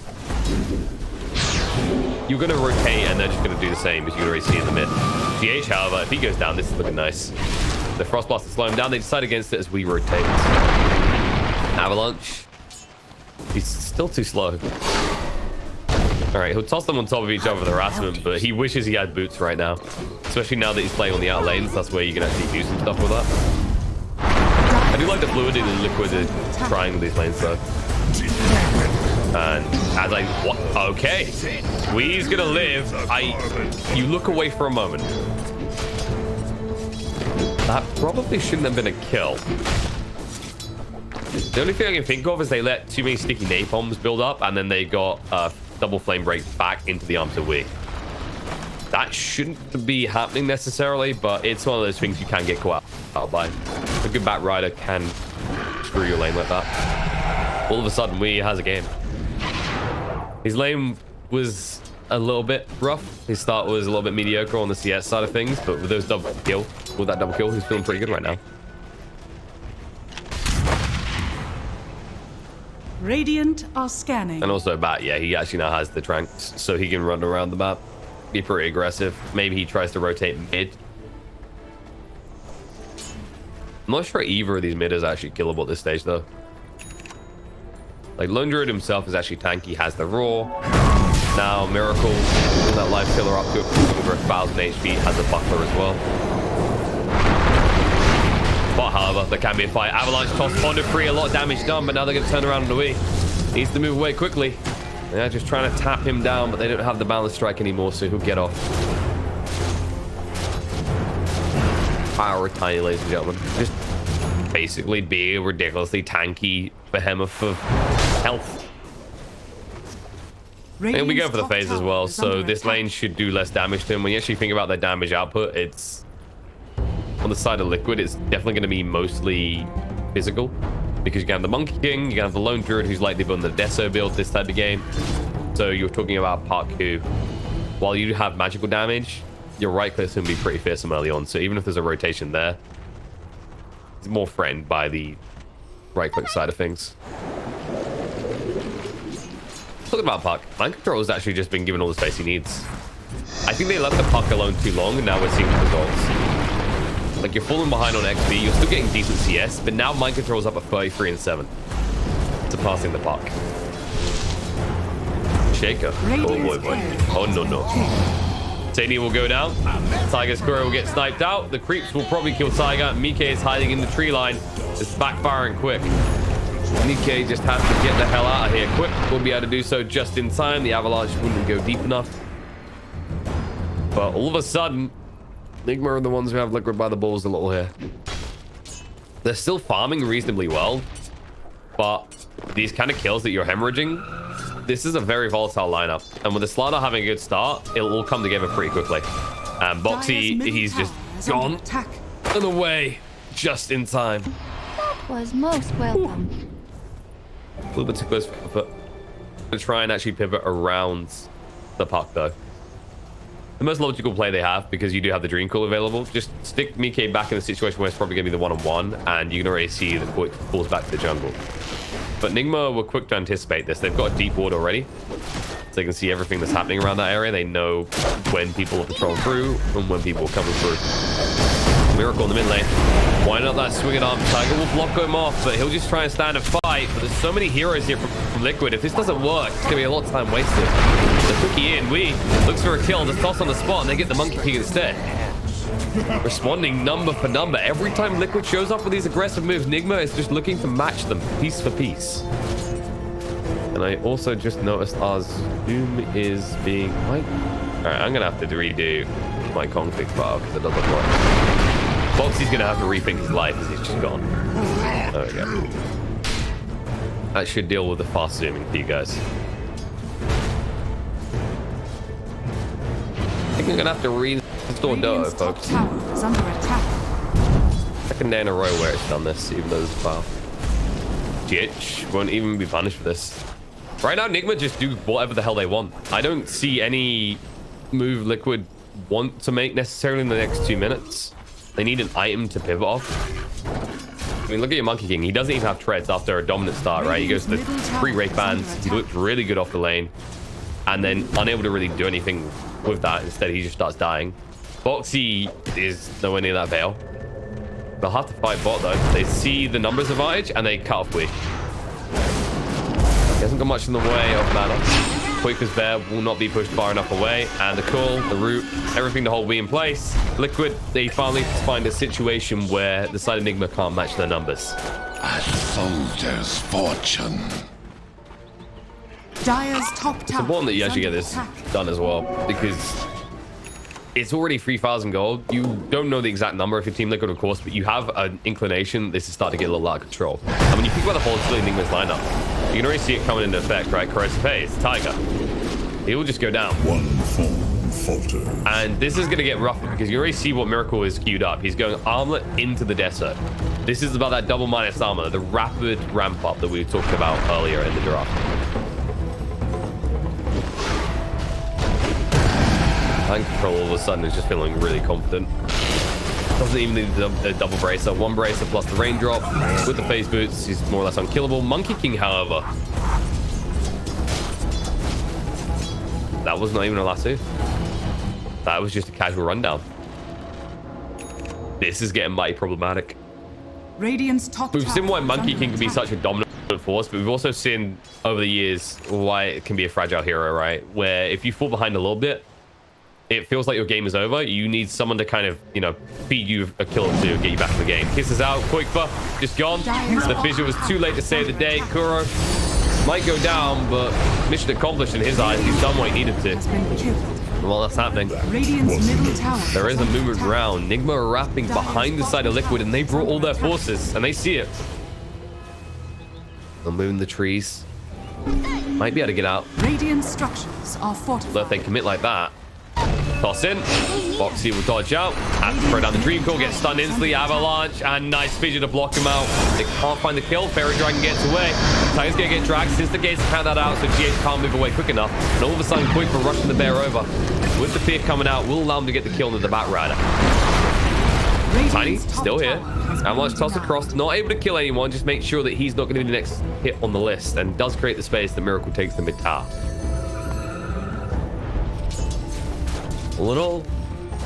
going to rotate, and they're just going to do the same as you can already see in the mid. GH, however, if he goes down, this is looking nice. The Frost Blast to slow him down. They decide against it as we rotate. Avalanche. He's still too slow. All right, he'll toss them on top of each other with harassment, but he wishes he had boots right now. Especially now that he's playing on the outer lanes. That's where you can actually do some stuff with that. I do like the fluidity and liquid trying with these lanes, though. And as I... What? Okay. Wee's going to live. You look away for a moment. That probably shouldn't have been a kill. The only thing I can think of is they let too many sticky napalms build up, and then they got double flame break back into the arms of Wee. That shouldn't be happening necessarily, but it's one of those things you can get caught out by. A good Batrider can screw your lane like that. All of a sudden, Wee has a game. His lane was a little bit rough. His start was a little bit mediocre on the CS side of things, but with that double kill, he's feeling pretty good right now. Radiant are scanning. And also Bat, yeah, he actually now has the tranks, so he can run around the map, be pretty aggressive. Maybe he tries to rotate mid. I'm not sure either of these mid is actually killable at this stage, though. Like, Lone Druid himself is actually tanky, has the Raw. Now, Miracle, that life killer up to over 1,000 HP, has a buckler as well. But, however, there can be a fight. Avalanche tossed Ponder free, a lot of damage done, but now they're going to turn around on the Wii. Needs to move away quickly. They're just trying to tap him down, but they don't have the balance strike anymore, so he'll get off. Power tiny, ladies and gentlemen. Just basically be a ridiculously tanky behemoth of health. And we go for the phase as well, so this lane should do less damage to him. When you actually think about their damage output, it's on the side of Liquid, it's definitely going to be mostly physical, because you can have the Monkey King, you can have the Lone Druid who's likely building the Deso build this type of game. So you're talking about Puck who, while you have magical damage, your right click's going to be pretty fearsome early on. So even if there's a rotation there, it's more threatened by the right click side of things. Talking about Puck, mind control has actually just been given all the space he needs. I think they left the Puck alone too long, and now we're seeing the results. Like, you're falling behind on XP, you're still getting decent CS, but now mind control's up at 33 and 7, surpassing the Puck. Shaker. Oh boy, boy. Oh no, no. Sadie will go down. Tiger's Squirrel will get sniped out. The creeps will probably kill Tiger. Mike is hiding in the tree line. It's backfiring quick. Mike just has to get the hell out of here quick. We'll be able to do so just in time. The Avalanche wouldn't go deep enough. But all of a sudden, NIGMA are the ones who have Liquid by the balls a little here. They're still farming reasonably well, but these kind of kills that you're hemorrhaging, this is a very volatile lineup. And with the StarLadder having a good start, it'll all come together pretty quickly. And Boxy, he's just gone and away just in time. That was most welcome. A little bit too close for the foot. To try and actually pivot around the Puck, though. The most logical play they have, because you do have the Dream Call available, just stick Mike back in a situation where it's probably going to be the one-on-one, and you can already see the quick falls back to the jungle. But NIGMA were quick to anticipate this. They've got a deep ward already, so they can see everything that's happening around that area. They know when people are patrolling through and when people are coming through. Miracle in the mid lane. Why not that swinging arm? Tiger will block him off, but he'll just try and stand and fight. But there's so many heroes here from Liquid. If this doesn't work, it's going to be a lot of time wasted. The cookie in, Wee looks for a kill, just toss on the spot, and they get the Monkey King instead. Responding number for number. Every time Liquid shows up with these aggressive moves, NIGMA is just looking to match them piece for piece. And I also just noticed our Zoom is being... Alright, I'm going to have to redo my config file because it doesn't work. Foxy's gonna have to rethink his life as he's just gone. There we go. That should deal with the fast zooming for you guys. I think I'm gonna have to reinstall Dota, folks. Second day in a row where it's done this, even though there's a file. GH won't even be punished for this. Right now, NIGMA just do whatever the hell they want. I don't see any move Liquid want to make necessarily in the next 2 minutes. They need an item to pivot off. I mean, look at your Monkey King. He doesn't even have treads after a dominant start, right? He goes to the 3 Wraith Bands. He looked really good off the lane. And then unable to really do anything with that. Instead, he just starts dying. Foxy is nowhere near that Veil. They'll have to fight bot, though. They see the numbers advantage, and they cut off Wii. He hasn't got much in the way of mana. Quick as there will not be pushed far enough away. And the call, the root, everything to hold Wii in place. Liquid, they finally find a situation where the side of NIGMA can't match their numbers. A soldier's fortune. Dire's top It's important that you actually get this done as well, because it's already 3,000 gold. You don't know the exact number of your Team Liquid, of course, but you have an inclination this is starting to get a little out of control. And when you think about the volatility in NIGMA's lineup, you can already see it coming into effect, right? Corrosive Haze, Tiger. He will just go down. One form falter. And this is going to get rougher because you already see what Miracle is queued up. He's going Armlet into the Desert. This is about that double minus armor, the rapid ramp up that we were talking about earlier in the draft. Tank control all of a sudden is just feeling really confident. Doesn't even need a double bracer. One bracer plus the raindrop. With the phase boots, he's more or less unkillable. Monkey King, however, that was not even a lasso. That was just a casual rundown. This is getting mighty problematic. Radiant's top We've seen why Monkey King can be such a dominant force, but we've also seen over the years why it can be a fragile hero, right? Where if you fall behind a little bit, it feels like your game is over. You need someone to kind of, you know, feed you a kill or two, get you back in the game. Kisses out, quick buff, just gone. The fissure was too late to save the day. Kuro might go down, but mission accomplished in his eyes. He's done what he needed to. Well, that's happening. There is a movement around. NIGMA are wrapping behind the side of Liquid, and they brought all their forces, and they see it. They'll move in the trees. Might be able to get out. Radiant structures are fortified. But if they commit like that, toss in. Foxy will dodge out. Have to throw down the Dream Core, get stunned instantly. Avalanche and nice fissure to block him out. They can't find the kill. Fairy Dragon gets away. Tiger's gonna get dragged. Since the gates count that out, so GH can't move away quick enough. And all of a sudden, Quick for rushing the bear over. With the fear coming out, will allow him to get the kill into the Bat Rider. Tiny still here. Avalanche toss across, not able to kill anyone. Just make sure that he's not going to be the next hit on the list, and does create the space that Miracle takes the mid tower. A little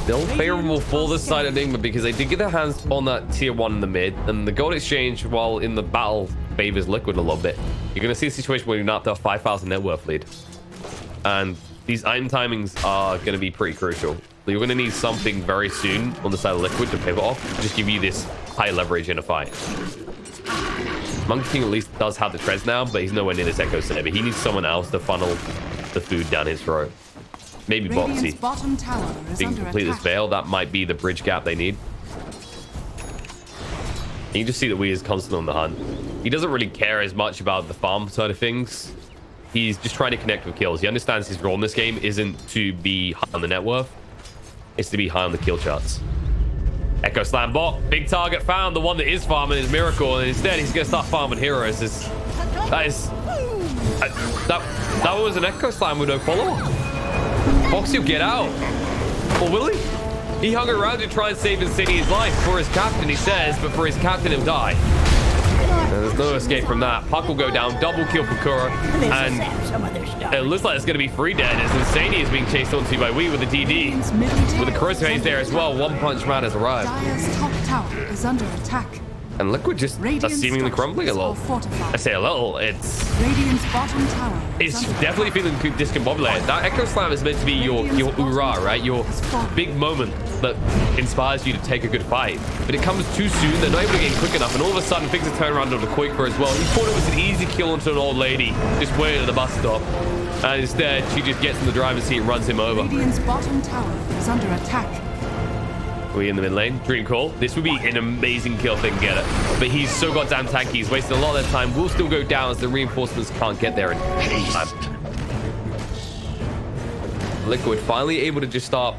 still favorable for the side of NIGMA because they did get their hands on that tier 1 in the mid, and the gold exchange, while in the battle, favors Liquid a little bit. You're going to see a situation where you're not up to a 5,000 net worth lead, and these item timings are going to be pretty crucial. You're going to need something very soon on the side of Liquid to pivot off, just give you this high leverage in a fight. Monkey King at least does have the treads now, but he's nowhere near this Echo Saber. He needs someone else to funnel the food down his throat. Maybe Boxy. If he can complete this Veil, that might be the bridge gap they need. You can just see that Wii is constantly on the hunt. He doesn't really care as much about the farm side of things. He's just trying to connect with kills. He understands his role in this game isn't to be high on the net worth. It's to be high on the kill charts. Echo Slam bot. Big target found. The one that is farming is Miracle. And instead, he's going to start farming heroes. That was an Echo Slam with no follow-up. Foxy will get out. Or will he? He hung around to try and save Insidious' life for his captain, he says, but for his captain, he'll die. And there's no escape from that. Puck will go down, double kill for Kura, and it looks like it's going to be free dead as Insani is being chased onto by Wii with the DD. With the Corrosive Haze there as well, One Punch Man has arrived. Dire's top tower is under attack. And Liquid just are seemingly crumbling a little. I say a little, it's definitely feeling discombobulated. That Echo Slam is meant to be your hoorah, right? Your big moment that inspires you to take a good fight. But it comes too soon, they're not able to get in quick enough, and all of a sudden things are turning around onto Quickfur as well. He thought it was an easy kill onto an old lady, just waiting at the bus stop. And instead, she just gets in the driver's seat and runs him over. Radiant's bottom tower is under attack. We in the mid lane. Dream call. This would be an amazing kill if they can get it. But he's so goddamn tanky. He's wasted a lot of their time. Will still go down as the reinforcements can't get there in time. Liquid finally able to just start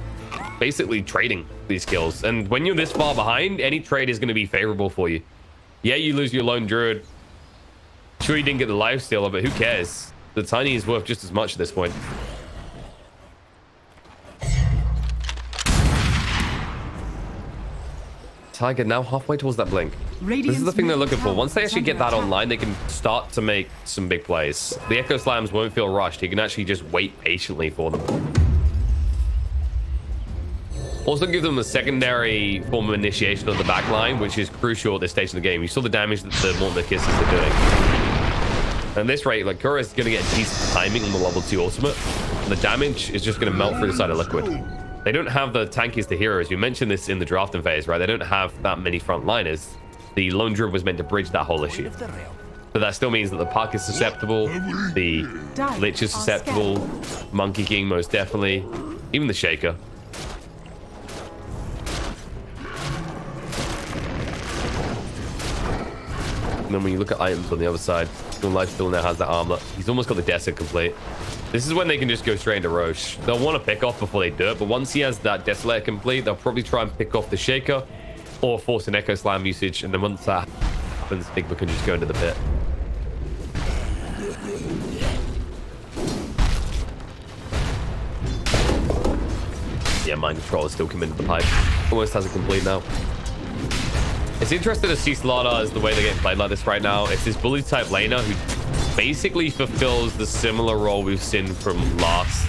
basically trading these kills. And when you're this far behind, any trade is going to be favorable for you. Yeah, you lose your lone druid. Sure, you didn't get the lifesteal of it. Who cares? The tiny is worth just as much at this point. Tiger now halfway towards that blink. This is the thing they're looking for. Once they actually get that online, they can start to make some big plays. The Echo Slams won't feel rushed. You can actually just wait patiently for them. Also give them a secondary form of initiation of the back line, which is crucial at this stage of the game. You saw the damage that the Mortar Kisses are doing. And at this rate, like, Kura is going to get decent timing on the level 2 ultimate. And the damage is just going to melt through the side of Liquid. They don't have the tankiest to heroes. You mentioned this in the drafting phase, right? They don't have that many frontliners. The lone druid was meant to bridge that whole issue. But that still means that the Puck is susceptible, the Lich is susceptible, Monkey King most definitely, even the Shaker. And then when you look at items on the other side, Life still now has that armor. He's almost got the Desert complete. This is when they can just go straight into Roche. They'll want to pick off before they do it, but once he has that Desolator complete, they'll probably try and pick off the Shaker or force an Echo Slam usage, and then once that happens, Nigma can just go into the pit. Yeah, Mind Control is still committed to the pipe. Almost has it complete now. It's interesting to see StarLadder as the way they're getting played like this right now. It's this bully type laner who basically fulfills the similar role we've seen from last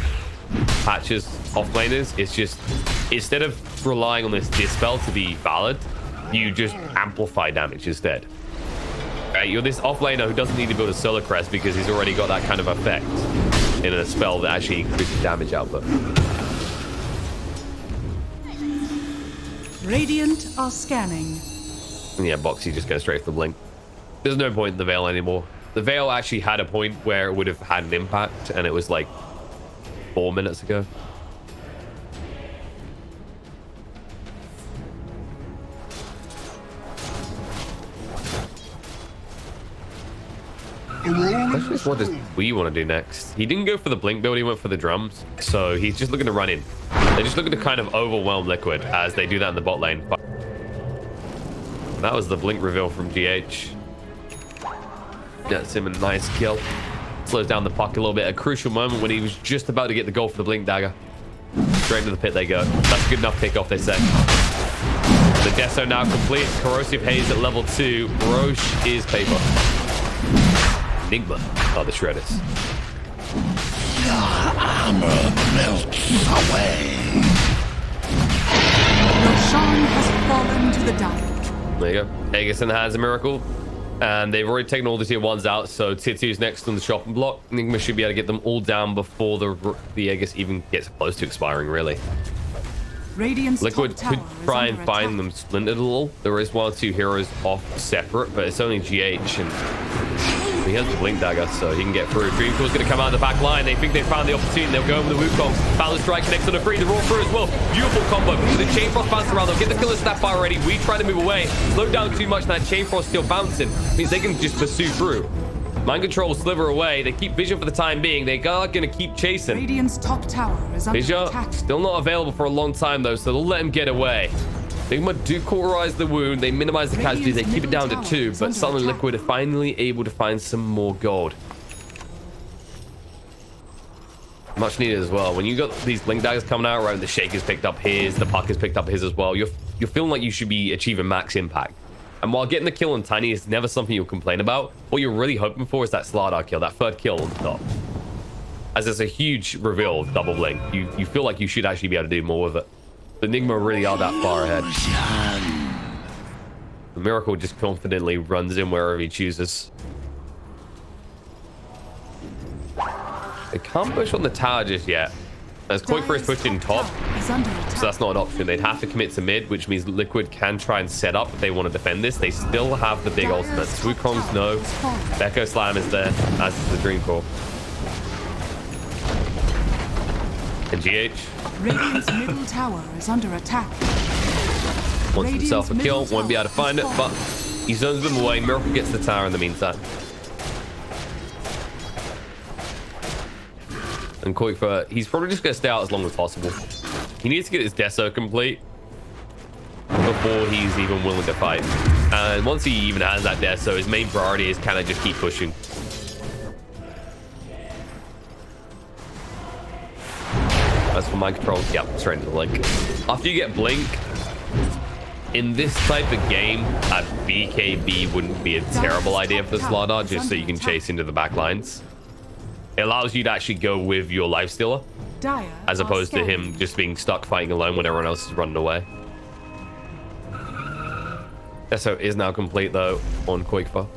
patches offlaners. It's just, instead of relying on this dispel to be valid, you just amplify damage instead. Right? You're this offlaner who doesn't need to build a Solar Crest because he's already got that kind of effect in a spell that actually increases damage output. Radiant are scanning. Yeah, Boxy just goes straight for the blink. There's no point in the Veil anymore. The Veil actually had a point where it would have had an impact, and it was like 4 minutes ago. Just what does we want to do next? He didn't go for the blink build, he went for the drums. So he's just looking to run in. They're just looking to kind of overwhelm Liquid as they do that in the bot lane. That was the blink reveal from GH. Gets him a nice kill. Slows down the Puck a little bit. A crucial moment when he was just about to get the goal for the blink dagger. Straight into the pit they go. That's a good enough pick off, they say. The Deso now complete. Corrosive Haze at level 2. Roche is paper. NIGMA are the shredders. Your armor melts away. Roshan has fallen to the dark. There you go. Aegerson has a miracle. And they've already taken all the tier 1s out, so tier 2's next on the shopping block. NIGMA should be able to get them all down before the Aegis even gets close to expiring, really. Radiant's Liquid could try and find them splintered a little. There is 1 or 2 heroes off separate, but it's only GH, and he has the blink dagger, so he can get through. Dreamcore's going to come out of the back line. They think they found the opportunity. They'll go with the Wukong. Balance Strike connects on a free. The Raw through as well. Beautiful combo. The Chain Frost bounce around. They'll get the killer snap bar already. We try to move away. Slow down too much. That Chain Frost still bouncing. Means they can just pursue through. Mind Control sliver away. They keep Vision for the time being. They are going to keep chasing. Radiant's top tower is under attack. Still not available for a long time, though, so they'll let him get away. NIGMA do cauterize the wound. They minimize the casualties. They keep it down to 2, but suddenly Liquid are finally able to find some more gold. Much needed as well. When you got these blink daggers coming out, right, the Shaker's picked up his, the Puck has picked up his as well, you're feeling like you should be achieving max impact. And while getting the kill on Tiny is never something you'll complain about, what you're really hoping for is that StarLadder kill, that 3rd kill on the top. As there's a huge reveal of double blink, you feel like you should actually be able to do more with it. The NIGMA really are that far ahead. The Miracle just confidently runs in wherever he chooses. They can't push on the tower just yet. As Quick is pushed in top, so that's not an option. They'd have to commit to mid, which means Liquid can try and set up if they want to defend this. They still have the big ultimates. Wukong's no. Echo Slam is there, as is the Dream Core. And GH Radiant's middle tower is under attack. wants himself a kill, won't be able to find it, but he zones them away. Miracle gets the tower in the meantime. And Koikfa, he's probably just going to stay out as long as possible. He needs to get his Deso complete before he's even willing to fight. And once he even has that Deso, his main priority is kind of just keep pushing. As for mind control, yep, straight into the link. After you get Blink, in this type of game, a BKB wouldn't be a terrible idea for the StarLadder, just so you can chase into the back lines. It allows you to actually go with your lifestealer, as opposed to him just being stuck fighting alone when everyone else is running away. Deso is now complete though on Koikfa.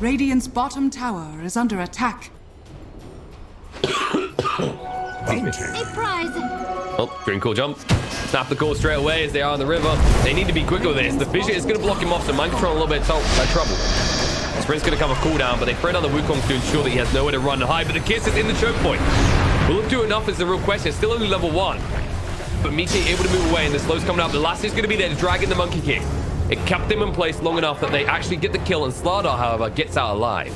Radiant's bottom tower is under attack. A prize. Oh, Dream Call jump. Snap the call straight away as they are on the river. They need to be quick with this. The Fissure is going to block him off, so mind control a little bit of trouble. Sprint's going to come a cooldown, but they throw down the Wukong to ensure that he has nowhere to run high. But the Kiss is in the choke point. Will it do enough is the real question. It's still only level 1. But Miki able to move away, and the slow's coming out. The last is going to be there to drag in the Monkey King. It kept him in place long enough that they actually get the kill, and StarLadder, however, gets out alive.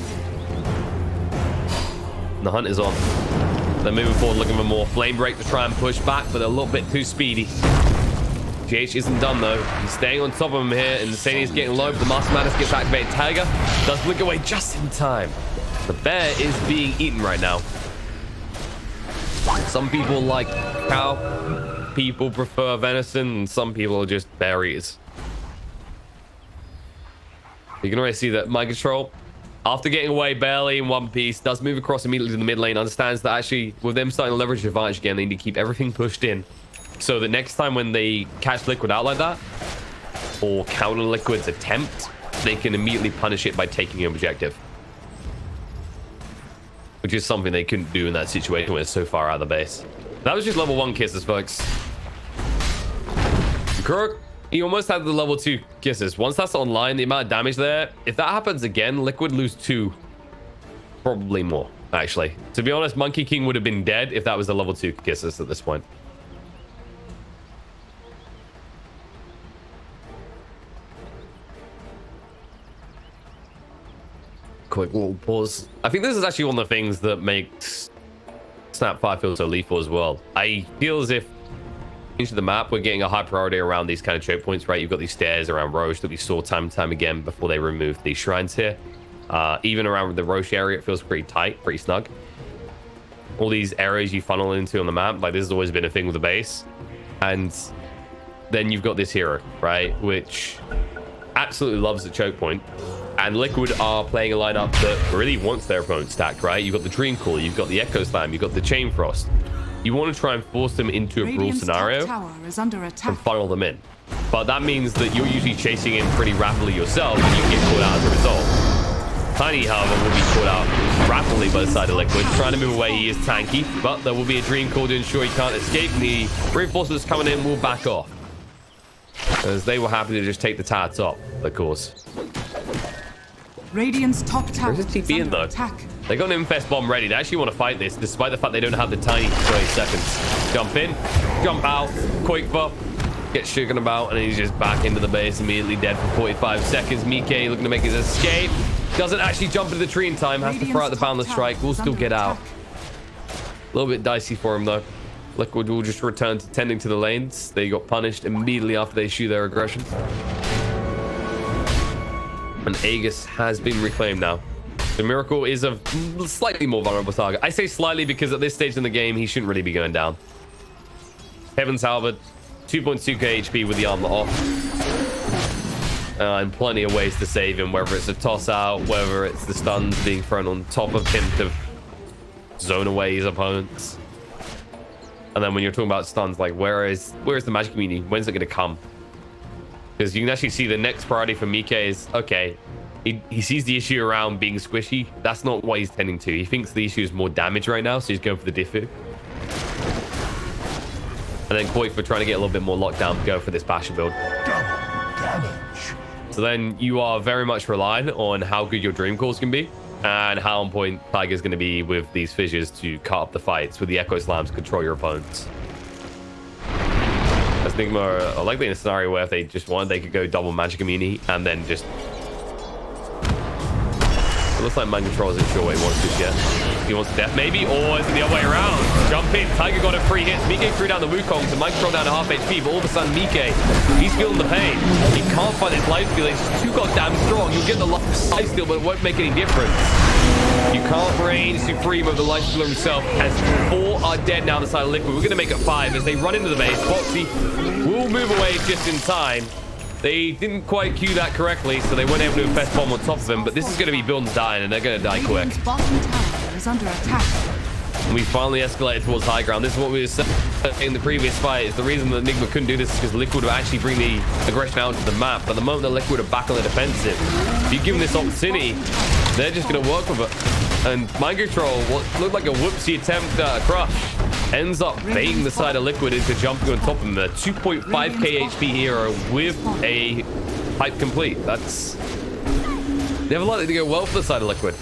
And the hunt is on. They're moving forward, looking for more flame break to try and push back, but they're a little bit too speedy. GH isn't done though. He's staying on top of him here, and Insania's getting low, but the Master Madness gets activated. Tiger does blink away just in time. The bear is being eaten right now. Some people like cow, people prefer venison, and some people are just bear eaters. You can already see that mind control, after getting away barely in one piece, does move across immediately to the mid lane, understands that actually with them starting to leverage the advantage again, they need to keep everything pushed in. So that next time when they catch Liquid out like that, or counter Liquid's attempt, they can immediately punish it by taking an objective. Which is something they couldn't do in that situation when it's so far out of the base. That was just level 1 kisses, folks. Kurok, he almost had the level 2 kisses. Once that's online, the amount of damage there, if that happens again, Liquid lose 2. Probably more, actually. To be honest, Monkey King would have been dead if that was the level 2 kisses at this point. Quick little pause. I think this is actually one of the things that makes Snap 5 feel so lethal as well. I feel as if into the map we're getting a high priority around these kind of choke points, right? You've got these stairs around Roche that we saw time and time again before they removed these shrines here. Even around the Roche area, it feels pretty tight, pretty snug. All these areas you funnel into on the map, like this has always been a thing with the base. And then you've got this hero, right? Which absolutely loves the choke point. And Liquid are playing a lineup that really wants their opponent stacked, right? You've got the Dream Call, you've got the Echo Slam, you've got the Chain Frost. You want to try and force them into a brawl scenario and funnel them in. But that means that you're usually chasing in pretty rapidly yourself and you get caught out as a result. Tiny, however, will be caught out rapidly by the side of Liquid. Trying to move away, he is tanky, but there will be a Dream Call to ensure he can't escape. And the reinforcements coming in will back off, as they were happy to just take the tower top, of course. Radiant's top tower. Where's the TP in though? They got an Infest Bomb ready. They actually want to fight this, despite the fact they don't have the tiny 20 seconds. Jump in, jump out, quick buff, get shaken about, and he's just back into the base, immediately dead for 45 seconds. Mike looking to make his escape. Doesn't actually jump into the tree in time, has to throw out the Boundless Strike, will still get out. A little bit dicey for him though. Liquid will just return to tending to the lanes. They got punished immediately after they shoot their aggression. And Aegis has been reclaimed now. The Miracle is a slightly more vulnerable target. I say slightly because at this stage in the game, he shouldn't really be going down. Heaven's Halberd, 2.2k HP with the armor off. And plenty of ways to save him, whether it's a toss out, whether it's the stuns being thrown on top of him to zone away his opponents. And then when you're talking about stuns, like where is the magic community? When's it going to come? Because you can actually see the next priority for Mike is, okay, he sees the issue around being squishy. That's not what he's tending to. He thinks the issue is more damage right now, so he's going for the Diffu. And then Koi for trying to get a little bit more lockdown, go for this Bastion build. So then you are very much relying on how good your Dream Calls can be. and how on point Tiger's going to be with these fissures to cut up the fights with the Echo Slams to control your opponents. As NIGMA are likely in a scenario where if they just wanted, they could go double magic immunity and then just... It looks like Mind Control isn't sure what he wants just yet. He wants to death maybe, or is it the other way around? Jump in, Tiger got it 3 hits. Mike threw down the Wukong, so Mind Control down to half HP, but all of a sudden Mike, he's feeling the pain. He can't find his life steal, he's too goddamn strong. You'll get the life steal, but it won't make any difference. You can't reign Supreme of the life stealer himself, as 4 are dead now on the side of Liquid. We're going to make it 5 as they run into the base. Foxy will move away just in time. They didn't quite cue that correctly, so they weren't able to infest bomb on top of him, but this is going to be build and die, and they're going to die quick. Bottom tower is under attack. We finally escalated towards high ground. This is what we were saying in the previous fight. Is the reason that NIGMA couldn't do this is because Liquid would actually bring the aggression out to the map. But the moment that Liquid are back on the defensive, if you give them this opportunity, they're just going to work with it. And Mind Control, what looked like a whoopsie attempt at a crush, ends up baiting the side of Liquid into jumping on top of him. A 2.5k HP hero with a pipe complete. That's never likely to go well for the side of Liquid.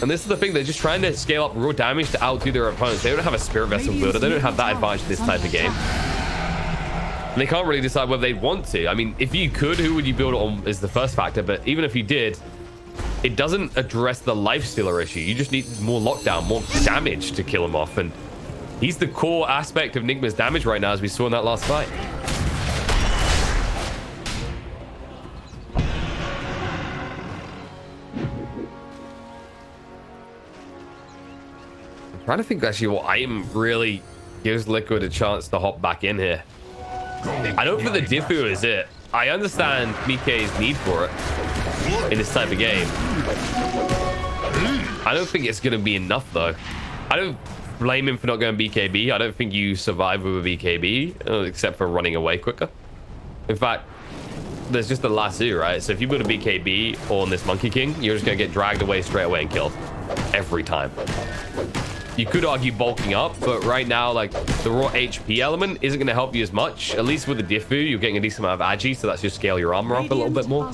And this is the thing, they're just trying to scale up raw damage to outdo their opponents. They don't have a Spirit Vessel builder. They don't have that advantage in this type of game. And they can't really decide whether they want to. I mean, if you could, who would you build it on is the first factor. But even if you did, it doesn't address the lifestealer issue. You just need more lockdown, more damage to kill him off. And he's the core aspect of NIGMA's damage right now, as we saw in that last fight. I'm trying to think actually what item really gives Liquid a chance to hop back in here. I don't think the Diffu is it. I understand Mike's need for it in this type of game. I don't think it's going to be enough though. I don't blame him for not going BKB. I don't think you survive with a BKB except for running away quicker. In fact, there's just the lasso, right? So if you put a BKB on this Monkey King, you're just going to get dragged away straight away and killed every time. You could argue bulking up, but right now, like, the raw HP element isn't going to help you as much. At least with the Diffu, you're getting a decent amount of agi, so that's just scale your armor up a little bit more,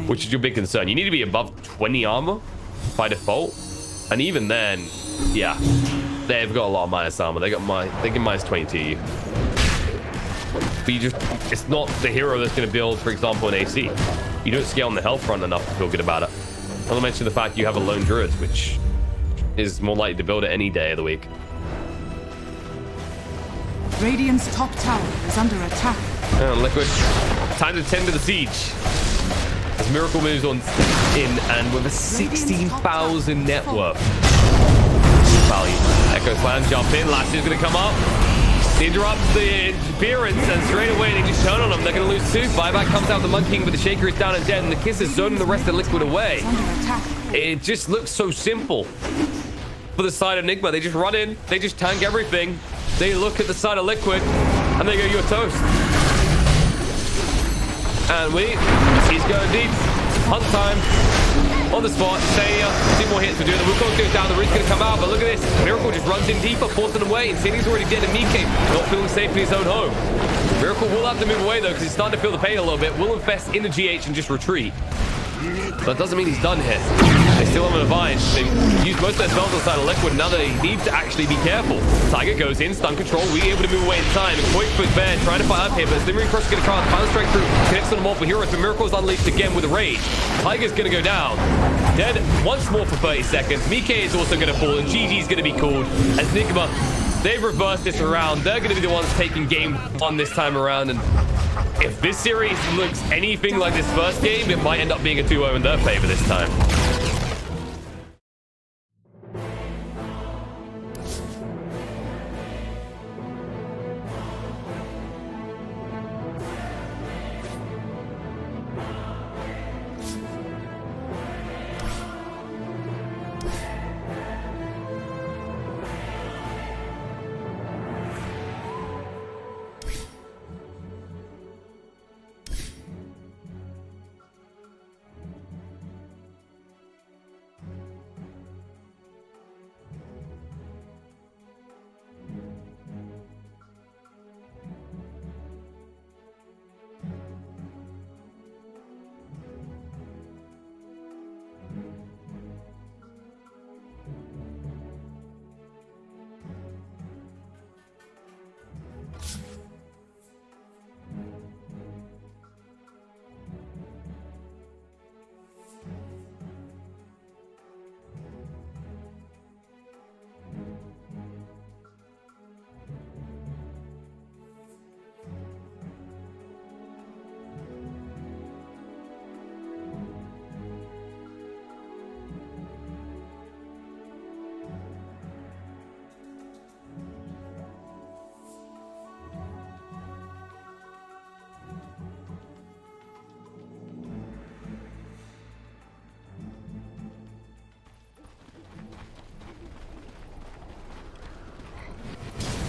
which is your big concern. You need to be above 20 armor by default, and even then, yeah, they've got a lot of minus armor. They can minus 20 to you. But you just, it's not the hero that's going to build, for example, an AC. You don't scale on the health front enough to feel good about it. Not to mention the fact you have a lone druid, which is more likely to build it any day of the week. Radiant's top tower is under attack. Liquid, time to tend to the siege. As Miracle moves on in, and with a 16,000 net worth value. Echo Slam jump in, Lassio's gonna come up. Interrupts the interference, and straight away they just turn on them. They're gonna lose 2. Buyback comes out the Monkey King, but the Shaker is down and dead, and the Kiss is zoning the rest of Liquid away. It just looks so simple for the side of NIGMA. They just run in, they just tank everything. They look at the side of Liquid, and they go, "You're toast." And he's going deep. Hunt time. On the spot. Sania, 2 more hits. We're doing the Wukong goes down. The root's going to come out, but look at this. Miracle just runs in deeper, forcing him away. And Sania's already dead, and Mike not feeling safe in his own home. Miracle will have to move away, though, because he's starting to feel the pain a little bit. Will infest in the GH and just retreat. That doesn't mean he's done here. They still have an advantage. They've used most of their spells on the side of Liquid. Now they need to actually be careful. Tiger goes in, stun control. We able to move away in time. And Quake with Bear trying to fight up here, but Slithering Crush is going to come out. Final strike through. Connects on the multiple heroes, but Miracle's unleashed again with a rage. Tiger's going to go down. Dead once more for 30 seconds. Mike is also going to fall, and GG's going to be called as NIGMA. They've reversed this around. They're going to be the ones taking game 1 this time around. And if this series looks anything like this first game, it might end up being a 2-0 in their favor this time.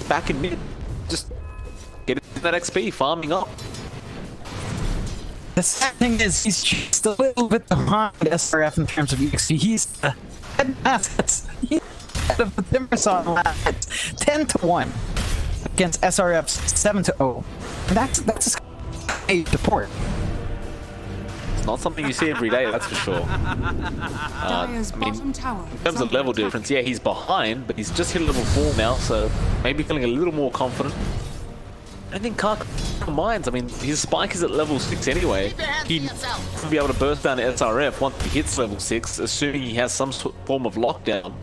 back in mid. Just get that XP, farming up. The sad thing is, he's just a little bit behind SRF in terms of EXP. He's head assets. He's ahead of the Timbersaw lads 10-1 against SRF's 7-0. That's a deport. It's not something you see every day, that's for sure. I mean, in terms of level difference, yeah, he's behind, but he's just hit level 4 now, so maybe feeling a little more confident. I think Karka minds. I mean, his spike is at level 6 anyway. He'd be able to burst down to SRF once he hits level 6, assuming he has some form of lockdown.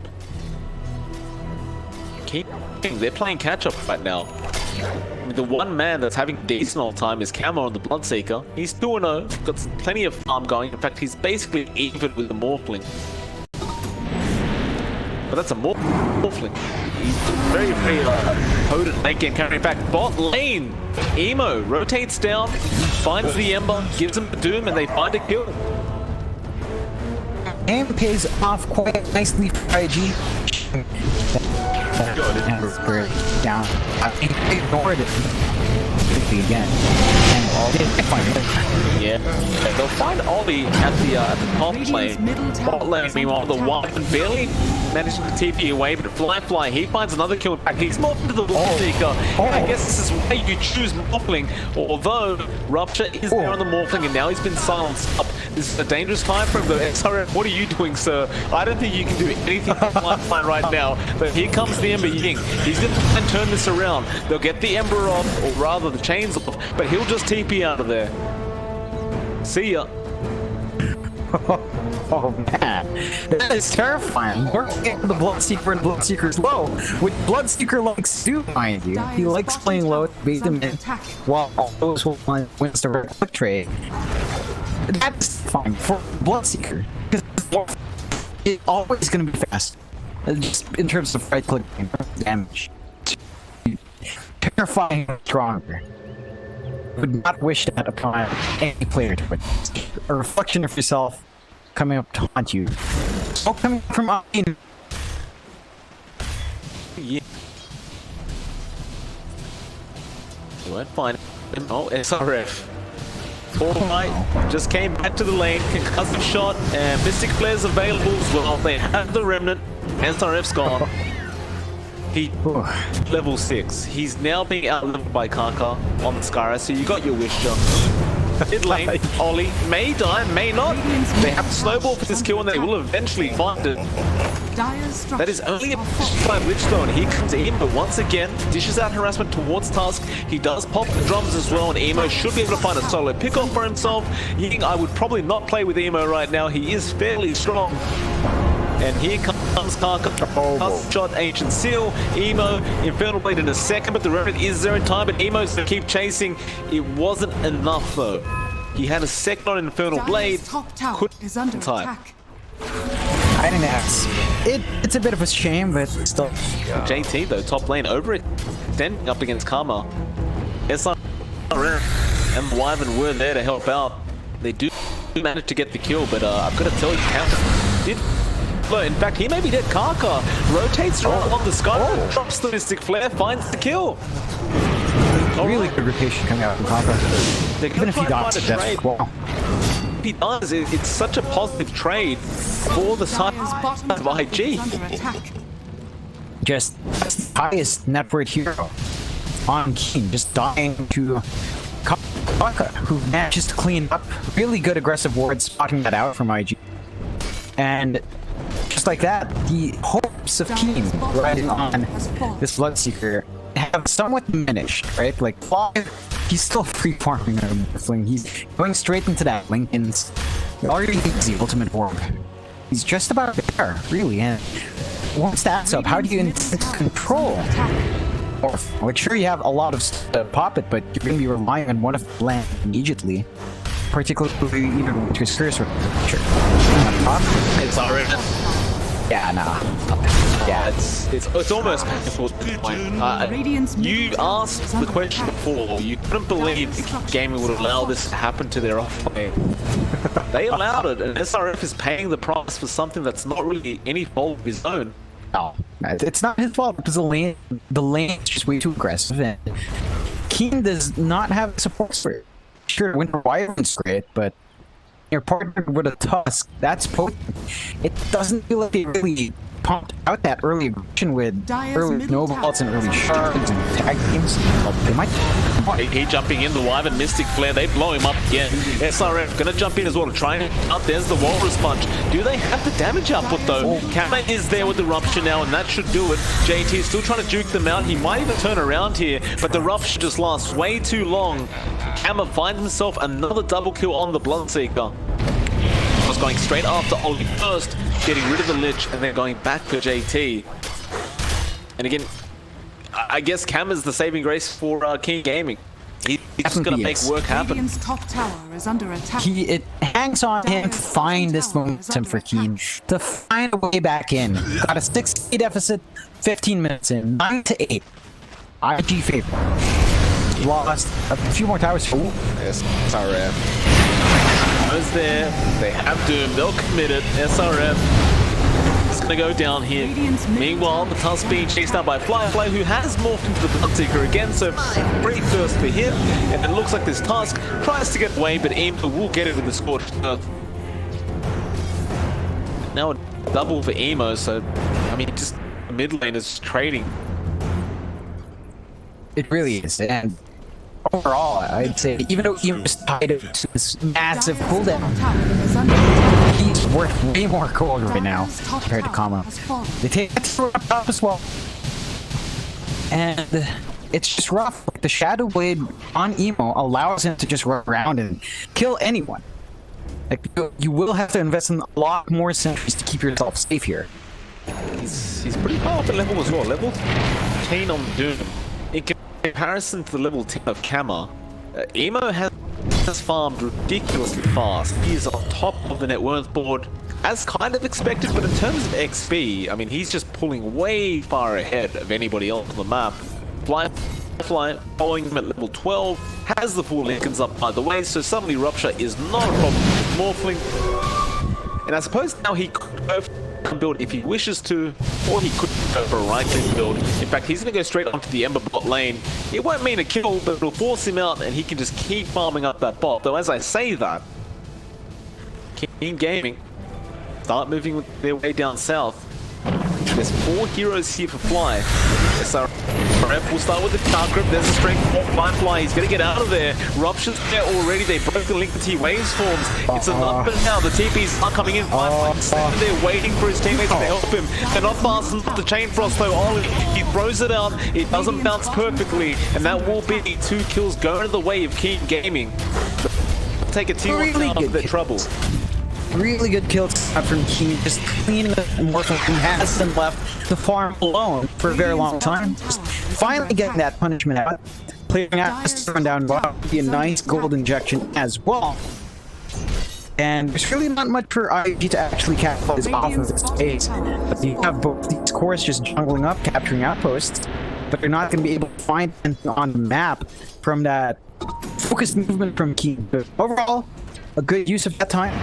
They're playing catch-up right now. I mean, the one man that's having decent all time is Camo on the Bloodseeker. He's 2-0, got plenty of farm going. In fact, he's basically even with the Morphling. But that's a Morphling. He's very, very potent late game counter. In fact, bot lane, Emo rotates down, finds the Ember, gives him the Doom, and they find a kill. And pays off quite nicely for IG. Down. I ignored it again. Yeah, they'll find Ollie at the top lane. Bot lane, meanwhile, the one barely managing to TP away, but Fly, he finds another kill. In fact, he's morphed to the Bloodseeker. I guess this is why you choose Morphling, although Rupture is there on the Morphling, and now he's been silenced up. This is a dangerous time for him, though. SRF, what are you doing, sir? I don't think you can do anything to Fly right now, but here comes the Ember Ying. He's going to try and turn this around. They'll get the Ember off, or rather the chains off, but he'll just TP out of there. See ya. Oh man, that is terrifying. We're getting the Bloodseeker and Bloodseeker's low. With Bloodseeker likes to, mind you. He likes playing low, bait him in, while all those who wins the red click trade. That's fine for Bloodseeker, because it's always going to be fast. Just in terms of right click damage. Terrifying stronger. Would not wish that upon any player to witness. A reflection of yourself coming up to haunt you. Oh, coming from Avengrerls. Yeah. You won't find him. Oh, SRF. Alright, just came back to the lane, concussive shot, and Mystic Flare's available as well. They have the Remnant. SRF's gone. He level 6. He's now being outleveled by Karka on the Skyra, so you got your wish, John. Mid lane, Ollie may die, may not. They have to snowball for this kill and they will eventually find it. That is only a push by Lichdom. Here comes Emo once again, dishes out harassment towards Tusk. He does pop the drums as well, and Emo should be able to find a solo pick-off for himself. Ying, I would probably not play with Emo right now. He is fairly strong. And here comes Karka, Tusk shot, Ancient Seal, Emo, Infernal Blade in a second, but the Remnant is there in time, but Emo's to keep chasing. It wasn't enough though. He had a second on Infernal Blade, couldn't in time. I think it's a bit of a shame, but still. JT though, top lane, overextending up against Karma. SRF and Wyvern were there to help out. They do manage to get the kill, but I've got to tell you, Counter did. In fact, he may be dead. Karka rotates around on the sky, drops the Mystic Flare, finds the kill. Really good rotation coming out from Karka. Even if he dies, that's well. If he does, it's such a positive trade for the side of IG. Just highest net worth hero on Keen, just dying to Karka, who manages to clean up. Really good aggressive ward, spotting that out from IG. And just like that, the hopes of Keen riding on this Bloodseeker have somewhat diminished, right? Like, he's still free farming Morphling. He's going straight into that Lincoln's already the ultimate orb. He's just about there, really, and once that's up, how do you control? Well, sure, you have a lot of pop it, but you're going to be relying on one of the land immediately. Particularly even with his cursor. Sure. It's already. Yeah, nah. Yeah, it's almost painful at this point. You asked the question before. You couldn't believe the gaming would allow this to happen to their offlane. They allowed it, and SRF is paying the price for something that's not really any fault of his own. No, It's not his fault because the lane is just way too aggressive, and Keen does not have support for it. Sure, Winter Wyvern's great, but you're partnered with a Tusk, that's potent. It doesn't feel like they really pumped out that early aggression with early snowballs and early shards and tag teams. They might. He jumping in, the Wyvern Mystic Flare, they blow him up again. SRF gonna jump in as well to try and up. There's the Walrus Punch. Do they have the damage output though? Kama is there with the Rupture now, and that should do it. JT is still trying to juke them out. He might even turn around here, but the Rupture just lasts way too long. Kama finds himself another double kill on the Bloodseeker. Was going straight after Ollie first, getting rid of the Lich, and then going back for JT. And again, I guess Cam is the saving grace for King Gaming. He's just gonna make work happen. Radiant's top tower is under attack. It hangs on him to find this momentum for Keen, to find a way back in. Got a 6-8 deficit, 15 minutes in, 9-8. IG favor. Lost a few more towers. Ooh, yes, SRF. Was there. They have Doom. They'll commit it. SRF is going to go down here. Meanwhile, the Tusk being chased down by Firefly, who has morphed into the Bloodseeker again, so pretty first for him. And it looks like this Tusk tries to get away, but Emo will get it with the Scorched Earth. Now a double for Emo, so, I mean, just mid lane is trading. It really is, and overall, I'd say, even though he was tied to this massive cooldown, he's worth way more gold right now compared to Kama. They take it up top as well. And it's just rough. Like, the Shadow Blade on Emo allows him to just run around and kill anyone. Like, you will have to invest in a lot more sentries to keep yourself safe here. He's pretty high up in level as well. Level 10 on Doom. In comparison to the level 10 of Kama, Emo has farmed ridiculously fast. He is on top of the net worth board, as kind of expected, but in terms of XP, I mean, he's just pulling way far ahead of anybody else on the map. Firefly following him at level 12, has the full Lincolns up by the way, so suddenly Rupture is not a problem with Morphling. And I suppose now he could go for build if he wishes to, or he could go for a right-click build. In fact, he's going to go straight onto the Ember bot lane. It won't mean a kill, but it'll force him out, and he can just keep farming up that bot. Though, as I say that, King Gaming start moving their way down south. There's 4 heroes here for Fly. SRF will start with the Dark Grip. There's a strength for Firefly. He's going to get out of there. Rupture's there already. They broke the link to T waves forms. It's a number now. The TPs are coming in. Firefly's standing there waiting for his teammates to help him. They're not fast enough. The Chain Frost though. Ollie, he throws it out. It doesn't bounce perfectly. And that will be 2 kills going to the way of King Gaming. Take a T1 out of their trouble. Really good kills from Keen, just cleaning up and working. He has been left to farm alone for a very long time. Just finally getting that punishment out. Playing out to run down would be a nice gold injection as well. And there's really not much for IG to actually capitalize off of this space. But you have both these cores just jungling up, capturing outposts, but they're not going to be able to find anything on the map from that focused movement from Keen. But overall, a good use of that time.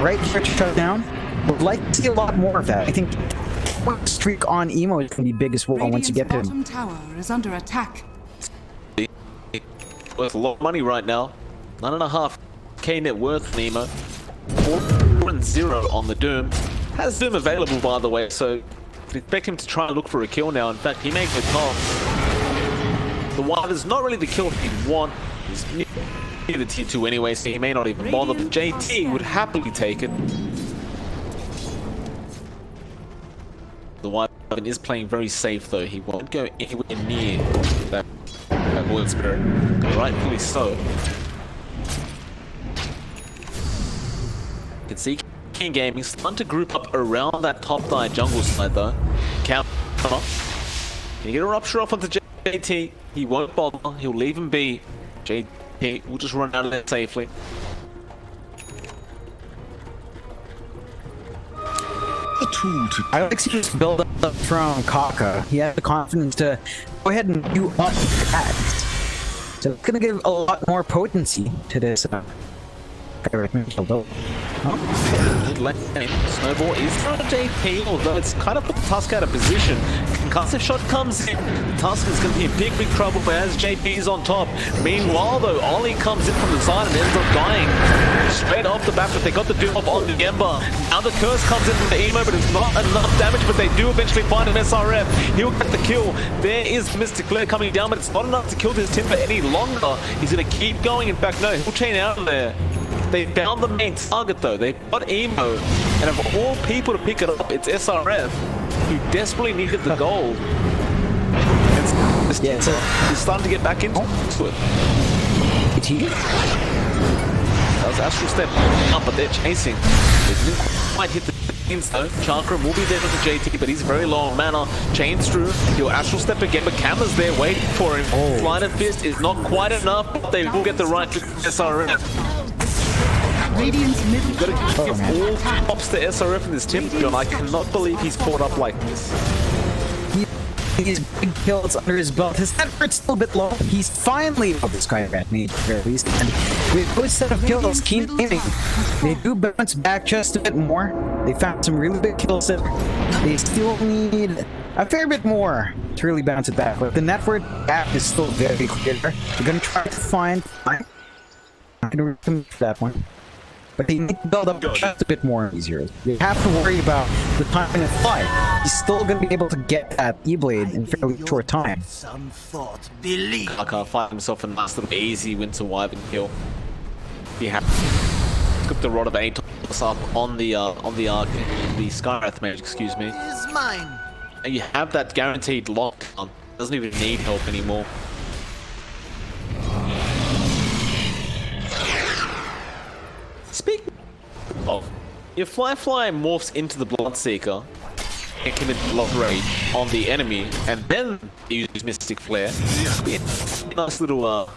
Right here to shut down. Would like to see a lot more of that. I think one streak on Emo is going to be big as well once you get to him. Tower is under attack. Worth a lot of money right now. 9.5k net worth on Emo. 4-0 on the Doom. Has Doom available, by the way, so expect him to try and look for a kill now. In fact, he makes a call. The Wild is not really the kill he'd want. He's near the tier 2 anyway, so he may not even bother, but JT would happily take it. The Wyvern is playing very safe though. He won't go anywhere near that Void Spirit. Rightfully so. You can see King Gaming starting to group up around that top side jungle side though. Count up. Can you get a Rupture off onto JT? He won't bother. He'll leave him be. JT will just run out of there safely. I like to just build up from Kaka. He has the confidence to go ahead and do up that. So it's going to give a lot more potency to this Snowball is throwing a JP, although it's kind of put Tusk out of position. Concussive shot comes in. Tusk is going to be in big trouble, but as JP is on top. Meanwhile, though, Ollie comes in from the side and ends up dying straight off the bat, but they got the do-up on the Ember. Now the curse comes in from the emo, but it's not enough damage, but they do eventually find an SRF. He'll get the kill. There is Mystic Flare coming down, but it's not enough to kill this Timber any longer. He's going to keep going. In fact, no, he'll chain out of there. They found the main target though. They got emo, and of all people to pick it up, it's SRF, who desperately needed the gold. He's starting to get back into it. That was Astral Step up, but they're chasing. They didn't quite hit the chains though. Chakram will be there with the JT, but he's very low on mana. Chains through. He'll Astral Step again, but Kamma's there waiting for him. Line of Fist is not quite enough, but they will get the right to SRF. Radiant's middle Gotta give all props to SRF in this Timber. I cannot believe he's caught up like this. His big kills under his belt. His net worth's still a bit low. He's finally this kind of at me, at the very least. And with a good set of kills, Keen Gaming, they do bounce back just a bit more. They found some really big kills that they still need a fair bit more to really bounce it back. But the net worth gap is still very clear. They're gonna try to find. I'm not gonna recommend that one. But they need to build up just a bit more easier. They have to worry about the time in the fight. He's still going to be able to get that E-Blade in a fairly short time. Kaka find himself a nice little easy Winter Wyvern kill. He has got the Rod of Atos up on the Skywrath Mage, excuse me. And you have that guaranteed lockdown. Doesn't even need help anymore. Speaking of, your Fly morphs into the Bloodseeker and commit Blood Rage on the enemy, and then use Mystic Flare. Be a nice little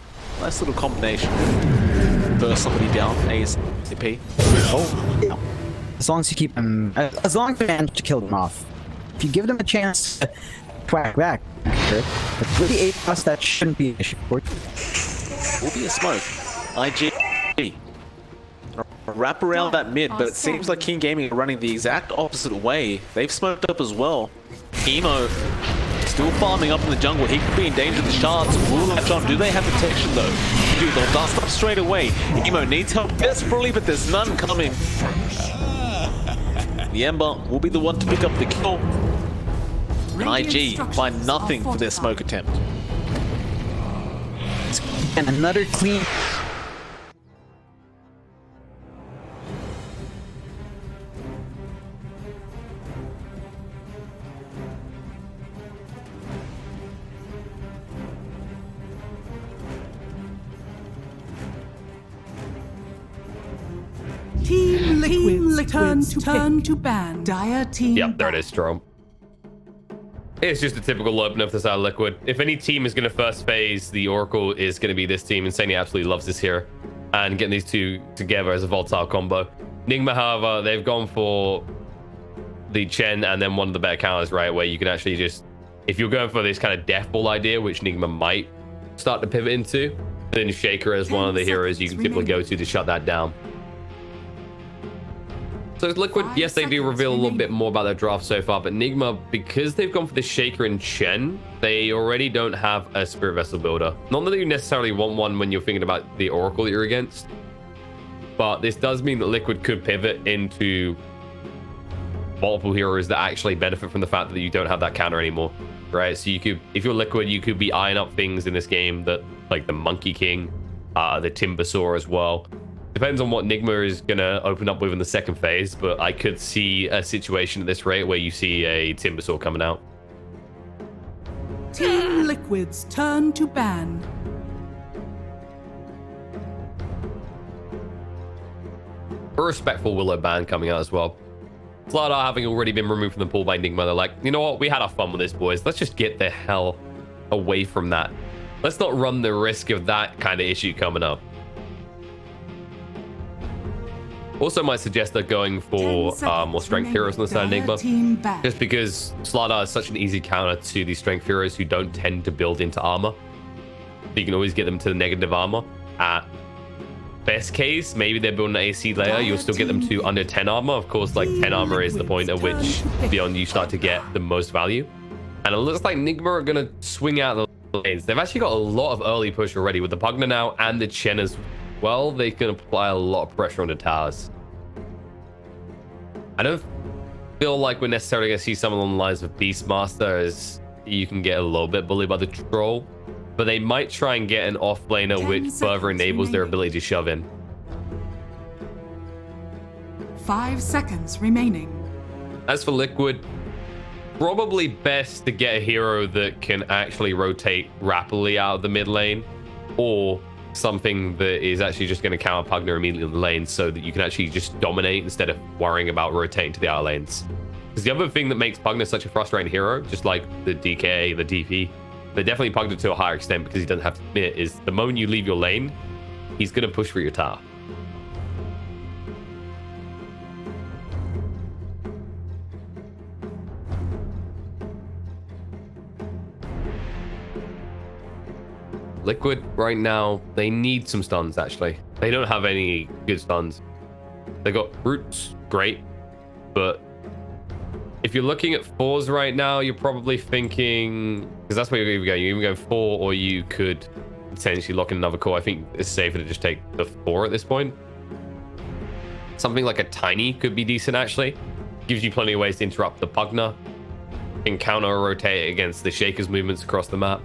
combination. Burst somebody down ASAP. Oh, yeah. As long as you keep them, as long as you manage to kill them off. If you give them a chance to whack back, sure. But with the 8+, that shouldn't be an issue. Will be a smoke. IG. Wrap around that mid, but it seems like King Gaming are running the exact opposite way. They've smoked up as well. Emo still farming up in the jungle. He could be in danger of the shards. Will latch on. Do they have protection though? Dude, they'll dust up straight away. Emo needs help desperately, but there's none coming. The Ember will be the one to pick up the kill. And IG find nothing for their smoke attempt. And another clean. Team Liquid's turn to ban. Dire team. Yep, there it is, Strom. It's just a typical opener for the side of Liquid. If any team is going to first phase, the Oracle is going to be this team. Insanely absolutely loves this here. And getting these two together as a volatile combo. NIGMA, however, they've gone for the Chen and then one of the better counters, right? Where you can actually just, if you're going for this kind of death ball idea, which NIGMA might start to pivot into, then Shaker is one of the heroes you can typically go to shut that down. So Liquid, yes, they do reveal a little bit more about their draft so far, but NIGMA, because they've gone for the Shaker and Chen, they already don't have a Spirit Vessel builder. Not that you necessarily want one when you're thinking about the Oracle that you're against, but this does mean that Liquid could pivot into multiple heroes that actually benefit from the fact that you don't have that counter anymore, right? So you could, if you're Liquid, you could be eyeing up things in this game that, like the Monkey King, the Timbersaw as well. Depends on what NIGMA is going to open up with in the second phase, but I could see a situation at this rate where you see a Timbersaw coming out. Team Liquid's turn to ban. A respectful Willow ban coming out as well. StarLadder having already been removed from the pool by NIGMA, they're like, you know what, we had our fun with this, boys. Let's just get the hell away from that. Let's not run the risk of that kind of issue coming up. Also might suggest they're going for more strength heroes on the side of NIGMA, just because StarLadder is such an easy counter to these strength heroes who don't tend to build into armor. So you can always get them to the negative armor at best case, maybe they're building an AC layer. You'll still get them to under 10 armor. Of course, like 10 armor is the point at which beyond you start to get the most value. And it looks like NIGMA are going to swing out the lanes. They've actually got a lot of early push already with the Pugna now and the Chen as well. They can apply a lot of pressure on the towers. I don't feel like we're necessarily going to see someone on the lines of Beastmaster, as you can get a little bit bullied by the troll. But they might try and get an offlaner which further enables their ability to shove in. 5 seconds remaining. As for Liquid, probably best to get a hero that can actually rotate rapidly out of the mid lane, or something that is actually just going to counter Pugna immediately in the lane, so that you can actually just dominate instead of worrying about rotating to the outer lanes. Because the other thing that makes Pugna such a frustrating hero, just like the DK, the DP, but definitely Pugna to a higher extent because he doesn't have to commit, is the moment you leave your lane, he's going to push for your tower. Liquid right now, they need some stuns actually. They don't have any good stuns. They got roots, great, but if you're looking at 4s right now, you're probably thinking, because that's where you're going. You even go 4, or you could potentially lock in another core. I think it's safer to just take the 4 at this point. Something like a Tiny could be decent actually. Gives you plenty of ways to interrupt the Pugna, can counter or rotate against the Shaker's movements across the map.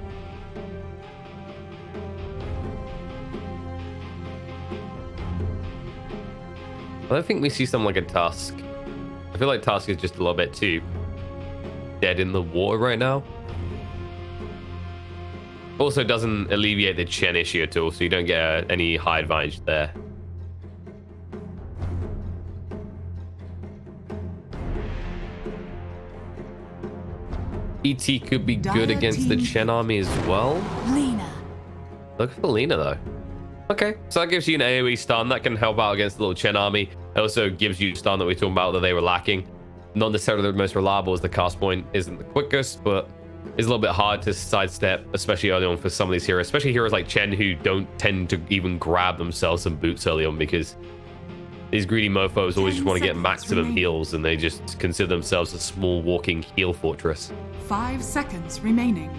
I don't think we see something like a Tusk. I feel like Tusk is just a little bit too dead in the water right now. Also doesn't alleviate the Chen issue at all, so you don't get any high advantage there. ET could be good against the Chen army as well. Lina. Look for Lina though. Okay, so that gives you an AoE stun that can help out against the little Chen army. It also gives you stun that we're talking about that they were lacking. Not necessarily the most reliable, as the cast point isn't the quickest, but is a little bit hard to sidestep, especially early on for some of these heroes, especially heroes like Chen, who don't tend to even grab themselves some boots early on, because these greedy mofos always just want to get maximum heals, and they just consider themselves a small walking heal fortress. 5 seconds remaining.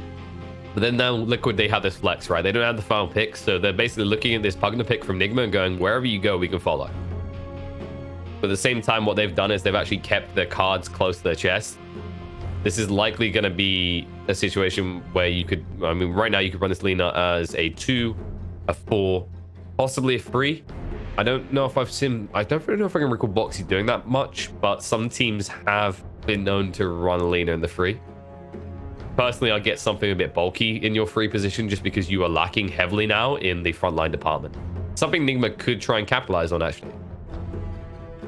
But then now Liquid, they have this flex, right? They don't have the final pick, so they're basically looking at this Pugna pick from NIGMA and going, wherever you go, we can follow. But at the same time, what they've done is they've actually kept their cards close to their chest. This is likely going to be a situation where you could, I mean, right now you could run this Lina as a 2, a 4, possibly a 3. I don't know if I've seen, I don't really know if I can recall Boxy doing that much, but some teams have been known to run a Lina in the 3. Personally, I'll get something a bit bulky in your 3 position just because you are lacking heavily now in the frontline department. Something NIGMA could try and capitalize on, actually.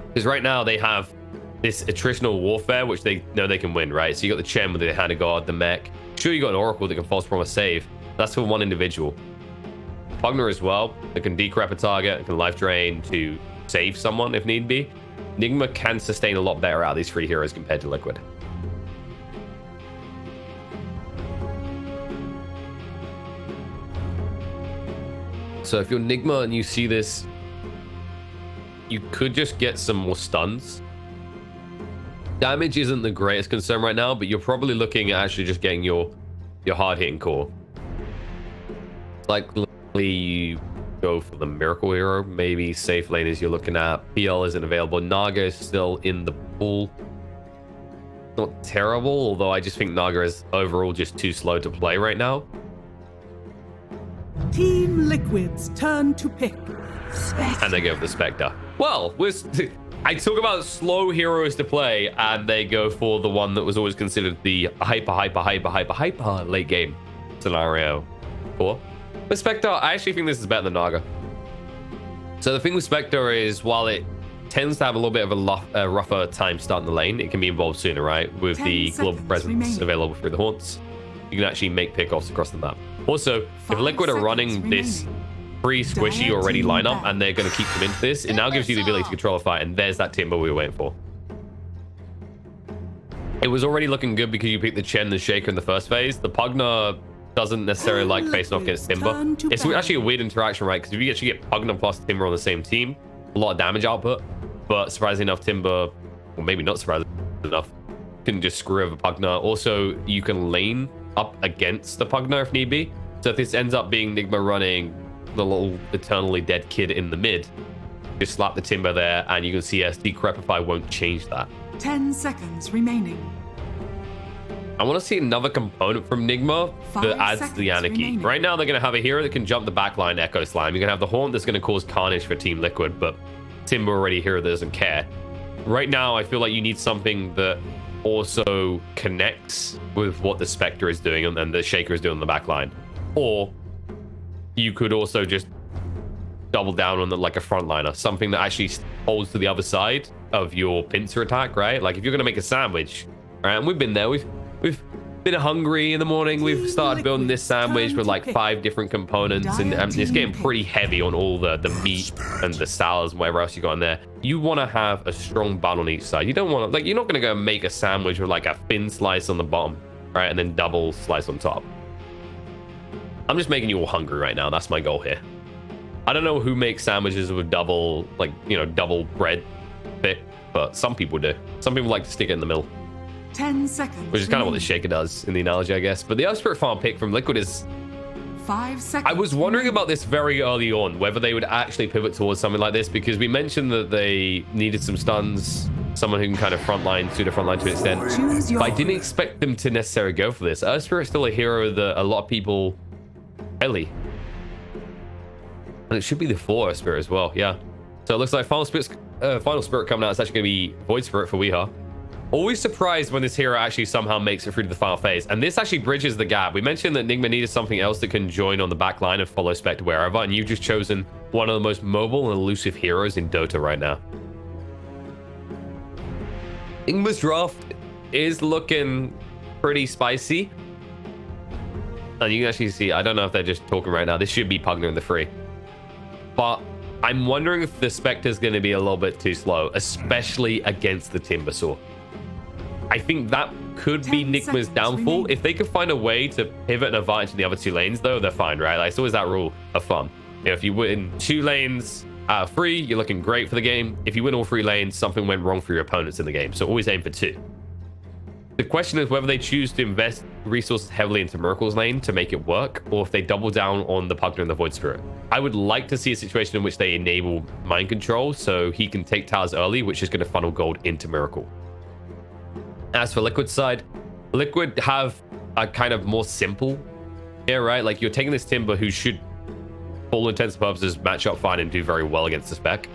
Because right now they have this attritional warfare, which they know they can win, right? So you got the Chen with the hand of God, the mech. Sure, you got an Oracle that can false promise save. That's for one individual. Pugna as well, that can decrep a target, can life drain to save someone if need be. NIGMA can sustain a lot better out of these 3 heroes compared to Liquid. So if you're NIGMA and you see this, you could just get some more stuns. Damage isn't the greatest concern right now, but you're probably looking at actually just getting your hard-hitting core. Likely you go for the Miracle Hero. Maybe safe laners you're looking at. PL isn't available. Naga is still in the pool. Not terrible, although I just think Naga is overall just too slow to play right now. Team Liquid's turn to pick. And they go for the Spectre. Well, I talk about slow heroes to play, and they go for the one that was always considered the hyper late game scenario. Cool. With Spectre, I actually think this is better than Naga. So the thing with Spectre is, while it tends to have a little bit of a rougher time starting the lane, it can be involved sooner, right? With the global presence available through the haunts, you can actually make pickoffs across the map. Also, if Liquid are running this pre-squishy or ready lineup and they're going to keep them into this, it now gives you the ability to control a fight, and there's that timber we were waiting for. It was already looking good because you picked the Chen and the Shaker in the first phase. The Pugna doesn't necessarily like facing off against Timber. It's actually a weird interaction, right? Because if you actually get Pugna plus Timber on the same team, a lot of damage output. But surprisingly enough, Timber, or maybe not surprisingly enough, can just screw over Pugna. Also, you can lane up against the Pugna if need be. So if this ends up being NIGMA running the little eternally dead kid in the mid, just slap the Timber there, and you can see Decrepify won't change that. 10 seconds remaining. I want to see another component from NIGMA that adds to the anarchy. Remaining. Right now, they're going to have a hero that can jump the backline Echo Slime. You're going to have the Haunt that's going to cause carnage for Team Liquid, but Timber already a hero that doesn't care. Right now, I feel like you need something that also connects with what the Spectre is doing and the Shaker is doing on the backline. Or you could also just double down on like a frontliner, something that actually holds to the other side of your pincer attack, right? Like if you're going to make a sandwich, right? And we've been there. We've been hungry in the morning. We've started building this sandwich with like 5 different components, and it's getting pretty heavy on all the meat and the salads and whatever else you got in there. You want to have a strong bun on each side. You don't want to, like, you're not going to go make a sandwich with like a thin slice on the bottom, right? And then double slice on top. I'm just making you all hungry right now. That's my goal here. I don't know who makes sandwiches with double, like, you know, double bread bit, but some people do. Some people like to stick it in the middle. 10 seconds. Which is kind of what the Shaker does in the analogy, I guess. But the Earth Spirit farm pick from Liquid is... 5 seconds. I was wondering about this very early on, whether they would actually pivot towards something like this, because we mentioned that they needed some stuns, someone who can kind of frontline, pseudo frontline to an extent. But I didn't expect them to necessarily go for this. Earth Spirit's still a hero that a lot of people... Ellie. And it should be the 4 Earth Spirit as well, yeah. So it looks like Final Spirit coming out. It's actually going to be Void Spirit for Weeha. Always surprised when this hero actually somehow makes it through to the final phase. And this actually bridges the gap. We mentioned that NIGMA needed something else that can join on the back line and follow Spectre wherever. And you've just chosen one of the most mobile and elusive heroes in Dota right now. NIGMA's draft is looking pretty spicy. And you can actually see, I don't know if they're just talking right now. This should be Pugna in the free. But I'm wondering if the Spectre's going to be a little bit too slow, especially against the Timbersaw. I think that could be NIGMA's downfall. If they could find a way to pivot and advantage in the other 2 lanes, though, they're fine, right? Like, it's always that rule of thumb. You know, if you win 2 lanes out of 3, you're looking great for the game. If you win all 3 lanes, something went wrong for your opponents in the game. So always aim for 2. The question is whether they choose to invest resources heavily into Miracle's lane to make it work, or if they double down on the Pugna and the Void Spirit. I would like to see a situation in which they enable mind control so he can take towers early, which is going to funnel gold into Miracle. As for Liquid's side, Liquid have a kind of more simple here, right? Like, you're taking this Timber who should, for all intents and purposes, match up fine and do very well against the spec.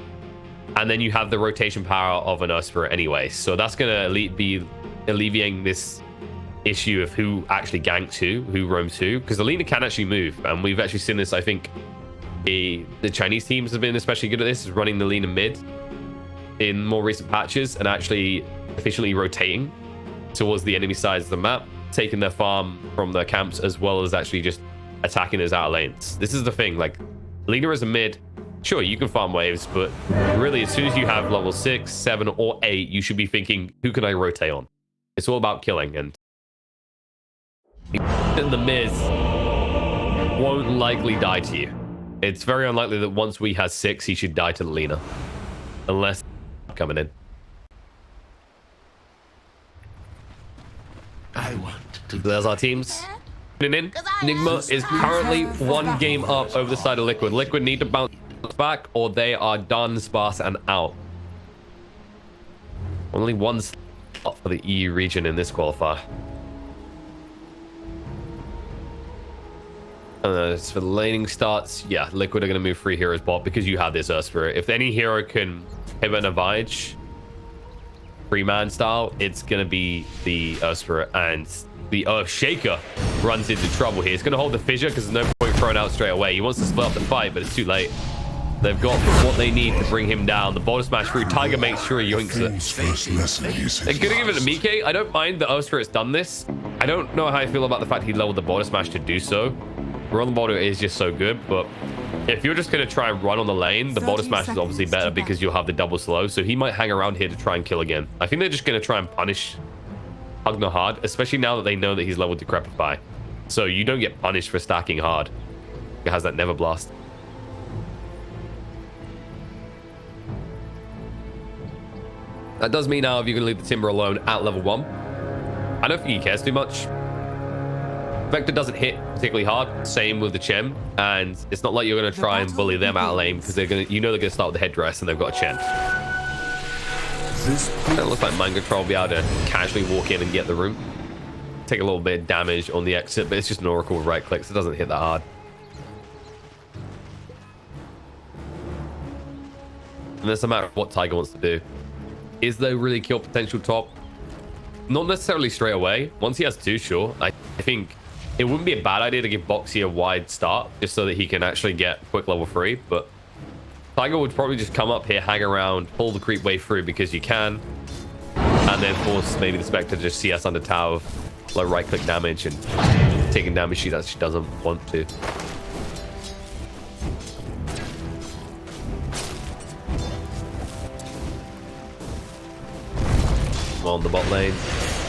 And then you have the rotation power of an Earth Spirit anyway. So that's going to be alleviating this issue of who actually ganks who roams who. Because the Lina can actually move. And we've actually seen this, I think, the Chinese teams have been especially good at this, is running the Lina mid in more recent patches and actually efficiently rotating towards the enemy sides of the map, taking their farm from their camps, as well as actually just attacking those outer lanes. This is the thing, like, Lina as a mid, sure, you can farm waves, but really, as soon as you have level 6, 7, or 8, you should be thinking, who can I rotate on? It's all about killing, and the Miz won't likely die to you. It's very unlikely that once we has 6, he should die to the Lina. Unless coming in. There's our teams. In. NIGMA is currently 1 game up over the side of Liquid. Liquid need to bounce back or they are done, sparse, and out. Only 1 slot for the EU region in this qualifier. As for the laning starts, yeah, Liquid are going to move 3 heroes bot because you have this Earth Spirit. If any hero can pivot and advantage, 3-man style, it's going to be the Earth Spirit, and the Earth Shaker runs into trouble here. It's going to hold the fissure because there's no point throwing out straight away. He wants to split up the fight, but it's too late. They've got what they need to bring him down. The border smash through. Tiger makes sure he yoinks it. They're going to give it to Mike. I don't mind that Earth Spirit's done this. I don't know how I feel about the fact he leveled the border smash to do so. Run the border is just so good, but if you're just going to try and run on the lane, the border smash is obviously better because you'll have the double slow, so he might hang around here to try and kill again. I think they're just going to try and punish Pugna hard, especially now that they know that he's leveled Decrepify. So you don't get punished for stacking hard. It has that never blast. That does mean now if you're going to leave the Timber alone at level 1, I don't think he cares too much. Vector doesn't hit particularly hard. Same with the Chen. And it's not like you're going to try and bully them out of lane because they're going to, you know, they're going to start with the headdress and they've got a Chen. It looks like Mind Control will be able to casually walk in and get the room. Take a little bit of damage on the exit, but it's just an Oracle with right clicks. It doesn't hit that hard. And it's a matter of what Tiger wants to do. Is there really kill potential top? Not necessarily straight away. Once he has 2, sure. I think it wouldn't be a bad idea to give Boxy a wide start just so that he can actually get quick level 3. But Tiger would probably just come up here, hang around, pull the creep way through because you can. And then force maybe the Spectre to just CS under tower, like right click damage and taking damage she actually doesn't want to. On the bot lane,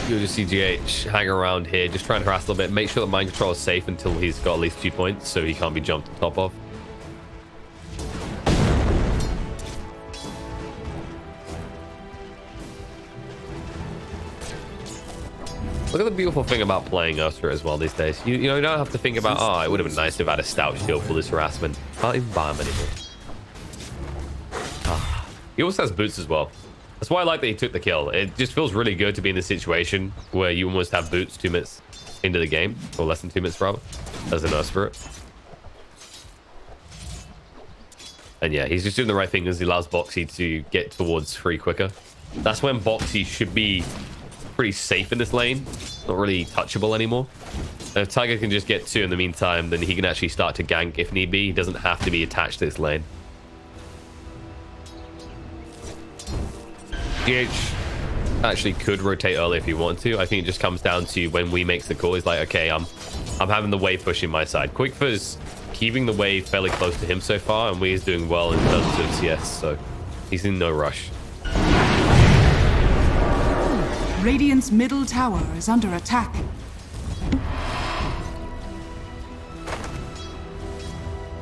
you'll just see GH hang around here, just trying to harass a little bit, make sure that Mind Control is safe until he's got at least 2 points so he can't be jumped on top of. Look at the beautiful thing about playing Aster as well these days. You know, you don't have to think about, oh, it would have been nice to have had a stout shield for this harassment. Can't even buy him anymore. He also has boots as well. That's why I like that he took the kill. It just feels really good to be in this situation where you almost have boots 2 minutes into the game, or less than 2 minutes rather, as an Earth Spirit. And yeah, he's just doing the right thing as he allows Boxy to get towards 3 quicker. That's when Boxy should be pretty safe in this lane, not really touchable anymore. And if Tiger can just get 2 in the meantime, then he can actually start to gank if need be. He doesn't have to be attached to this lane. GH actually could rotate early if he wanted to. I think it just comes down to when we makes the call. He's like, okay, I'm having the wave pushing my side. Quickfur's keeping the wave fairly close to him so far, and Wee's doing well in terms of CS, so he's in no rush. Radiant's middle tower is under attack.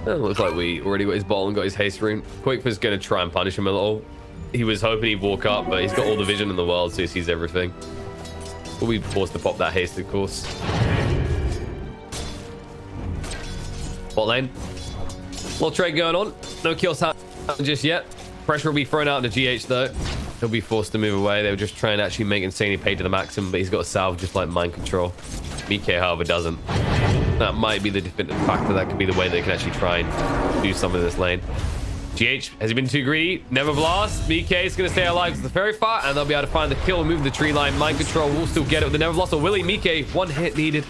It looks like we already got his ball and got his haste rune. Quickfur's going to try and punish him a little. He was hoping he'd walk up, but he's got all the vision in the world, so he sees everything. We'll be forced to pop that haste, of course. Bot lane. Little trade going on. No kills happening just yet. Pressure will be thrown out into GH, though. He'll be forced to move away. They were just trying to actually make Insanely paid to the maximum, but he's got a salve just like Mind Control. BK, however, doesn't. That might be the definitive factor. That could be the way they can actually try and do something in this lane. GH, has he been too greedy? Never blast. BK is going to stay alive to the very far, and they'll be able to find the kill and move the tree line. Mind Control will still get it with the never blast. Or Willie, Mike, 1 hit needed.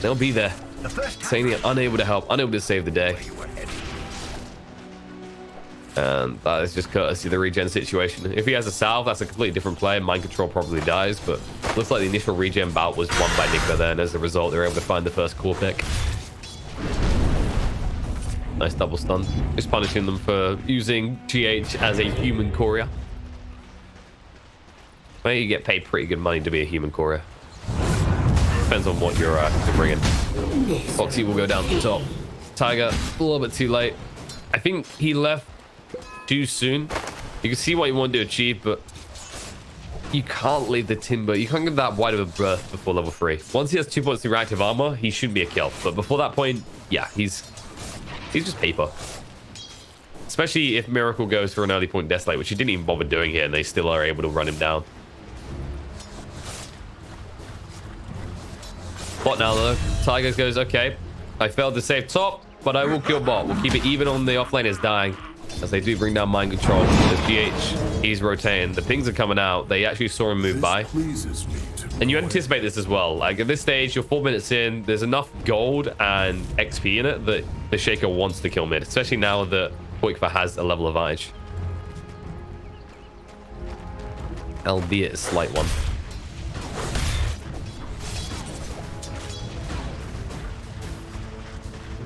They'll be there. Insanely unable to help, unable to save the day. And that is just courtesy of the regen situation. If he has a salve, that's a completely different play. Mind Control probably dies, but looks like the initial regen bout was won by NIGMA there, and as a result, they're able to find the first core pick. Nice double stun. Just punishing them for using GH as a human courier. Well, you get paid pretty good money to be a human courier. Depends on what you're bringing. Boxy will go down to the top. Tiger, a little bit too late. I think he left too soon. You can see what you want to achieve, but you can't leave the Timber. You can't get that wide of a berth before level 3. Once he has 2 points of reactive armor, he should be a kill. But before that point, yeah, he's just paper. Especially if Miracle goes for an early point Desolate, which he didn't even bother doing here, and they still are able to run him down. Bot now, though. Tigers goes, okay, I failed to save top, but I will kill bot. We'll keep it even on the offlane is dying, as they do bring down Mind Control. As GH, he's rotating. The pings are coming out. They actually saw him move by. And you anticipate this as well. Like, at this stage, you're 4 minutes in. There's enough gold and XP in it that the Shaker wants to kill mid, especially now that Quickfur has a level advantage. Albeit a slight one.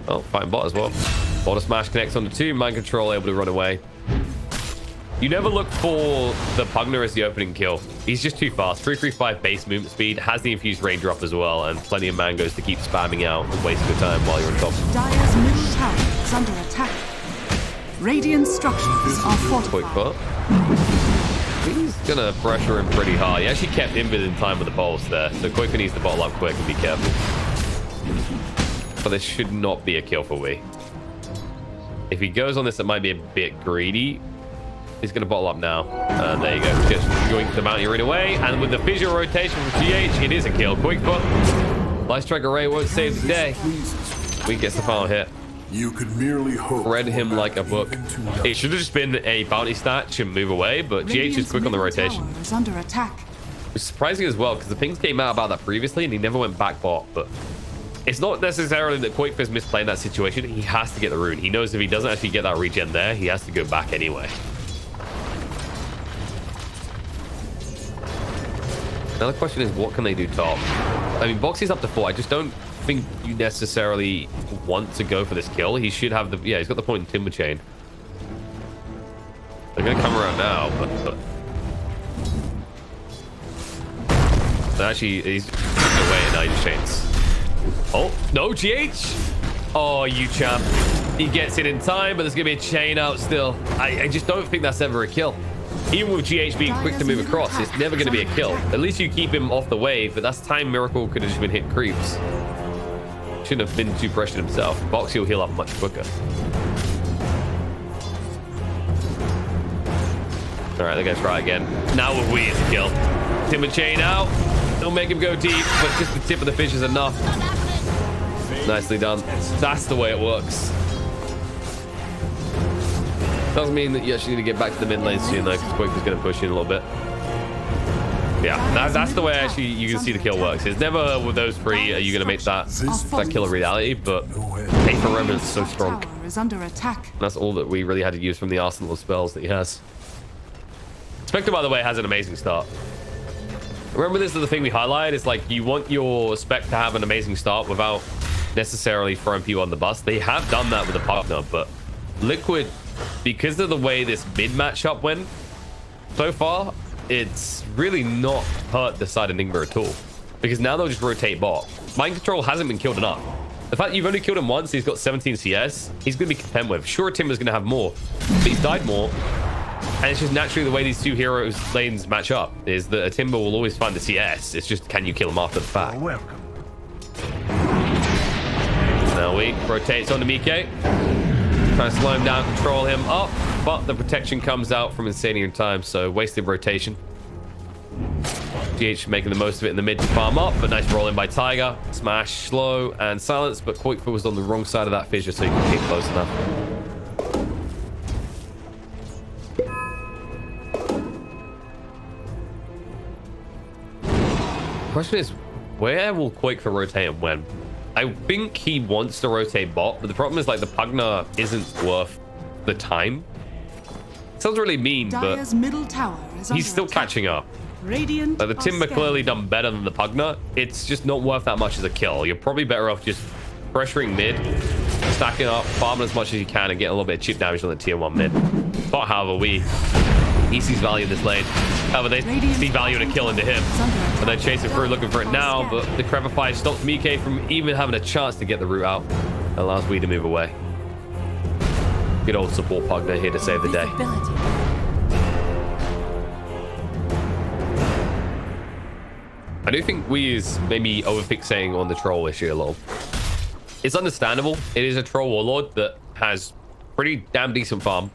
Oh, fighting bot as well. Bot smash connects on the 2. Mind Control able to run away. You never look for the Pugner as the opening kill. He's just too fast. 335 base movement speed, has the infused rain drop as well, and plenty of mangoes to keep spamming out and wasting your time while you're on top. Dire's middle tower is under attack. Radiant structures are Quick fortified. foot. He's gonna pressure him pretty hard. He actually kept him within time with the pulse there, so Quickfoot needs to bottle up quick and be careful. But this should not be a kill for Wii. If he goes on this, it might be a bit greedy. He's going to bottle up now. And there you go. Just going the Mount Arena away. And with the visual rotation from GH, it is a kill. Quickfoot. Light Strike Array won't save the day. We gets the final hit. You could merely hope. Read him like a book. It should have just been a bounty snatch and move away, but GH is quick on the rotation. Is under attack. It's surprising as well, because the pings came out about that previously, and he never went back bot, but it's not necessarily that Quickfoot's misplaying that situation. He has to get the rune. He knows if he doesn't actually get that regen there, he has to go back anyway. Another question is, what can they do top? I mean, Boxy's up to 4. I just don't think you necessarily want to go for this kill. He should have the... Yeah, he's got the point in Timber Chain. They're going to come around now, but actually, he's away and now he just chains. Oh, no, GH! Oh, you champ. He gets it in time, but there's going to be a chain out still. I just don't think that's ever a kill. Even with GH being quick to move across, it's never going to be a kill. At least you keep him off the wave, but that's time Miracle could have just been hit creeps. Shouldn't have been too pressured himself. Boxy will heal up much quicker. All right, they're going to try again. Now with Wii, it's a kill. Timber Chain out. Don't make him go deep, but just the tip of the fish is enough. Nicely done. That's the way it works. Doesn't mean that you actually need to get back to the mid lane soon, though, because Quick is going to push in a little bit. Yeah, that's the way actually you can see the kill works. It's never with those three are you going to make that kill a reality, but Ace for Remnant's so strong. Is under attack. That's all that we really had to use from the arsenal of spells that he has. Spectre, by the way, has an amazing start. Remember, this is the thing we highlight. It's like you want your spec to have an amazing start without necessarily throwing people on the bus. They have done that with the partner, but Liquid, because of the way this mid matchup went so far, it's really not hurt the side of NIGMA at all, because now they'll just rotate bot. Mind Control hasn't been killed enough. The fact you've only killed him once, he's got 17 CS, he's going to be content with. Sure, Timber's going to have more, but he's died more. And it's just naturally the way these two heroes lanes match up, is that a Timber will always find the CS. It's just, can you kill him after the fact? Welcome. Now we rotates onto Mike. Trying to slow him down, control him up, but the protection comes out from Insania in time, so wasted rotation. GH making the most of it in the mid to farm up, but nice roll in by Tiger. Smash, slow, and silence, but Quickfoot was on the wrong side of that fissure, so he can get close enough. Question is, where will Quickfoot rotate and when? I think he wants to rotate bot, but the problem is, like, the Pugner isn't worth the time. Sounds really mean, but he's still catching up. Radiant the Timber clearly done better than the Pugner. It's just not worth that much as a kill. You're probably better off just pressuring mid, stacking up, farming as much as you can, and getting a little bit of chip damage on the tier 1 mid. But however, he sees value in this lane. However, they see value in a kill into him. And they're chasing through, looking for it now, but the Crevify stops Mike from even having a chance to get the route out. Allows Wii to move away. Good old support Pugner here to save the day. I do think Wii is maybe overfixating on the troll issue a little. It's understandable. It is a troll warlord that has pretty damn decent farm.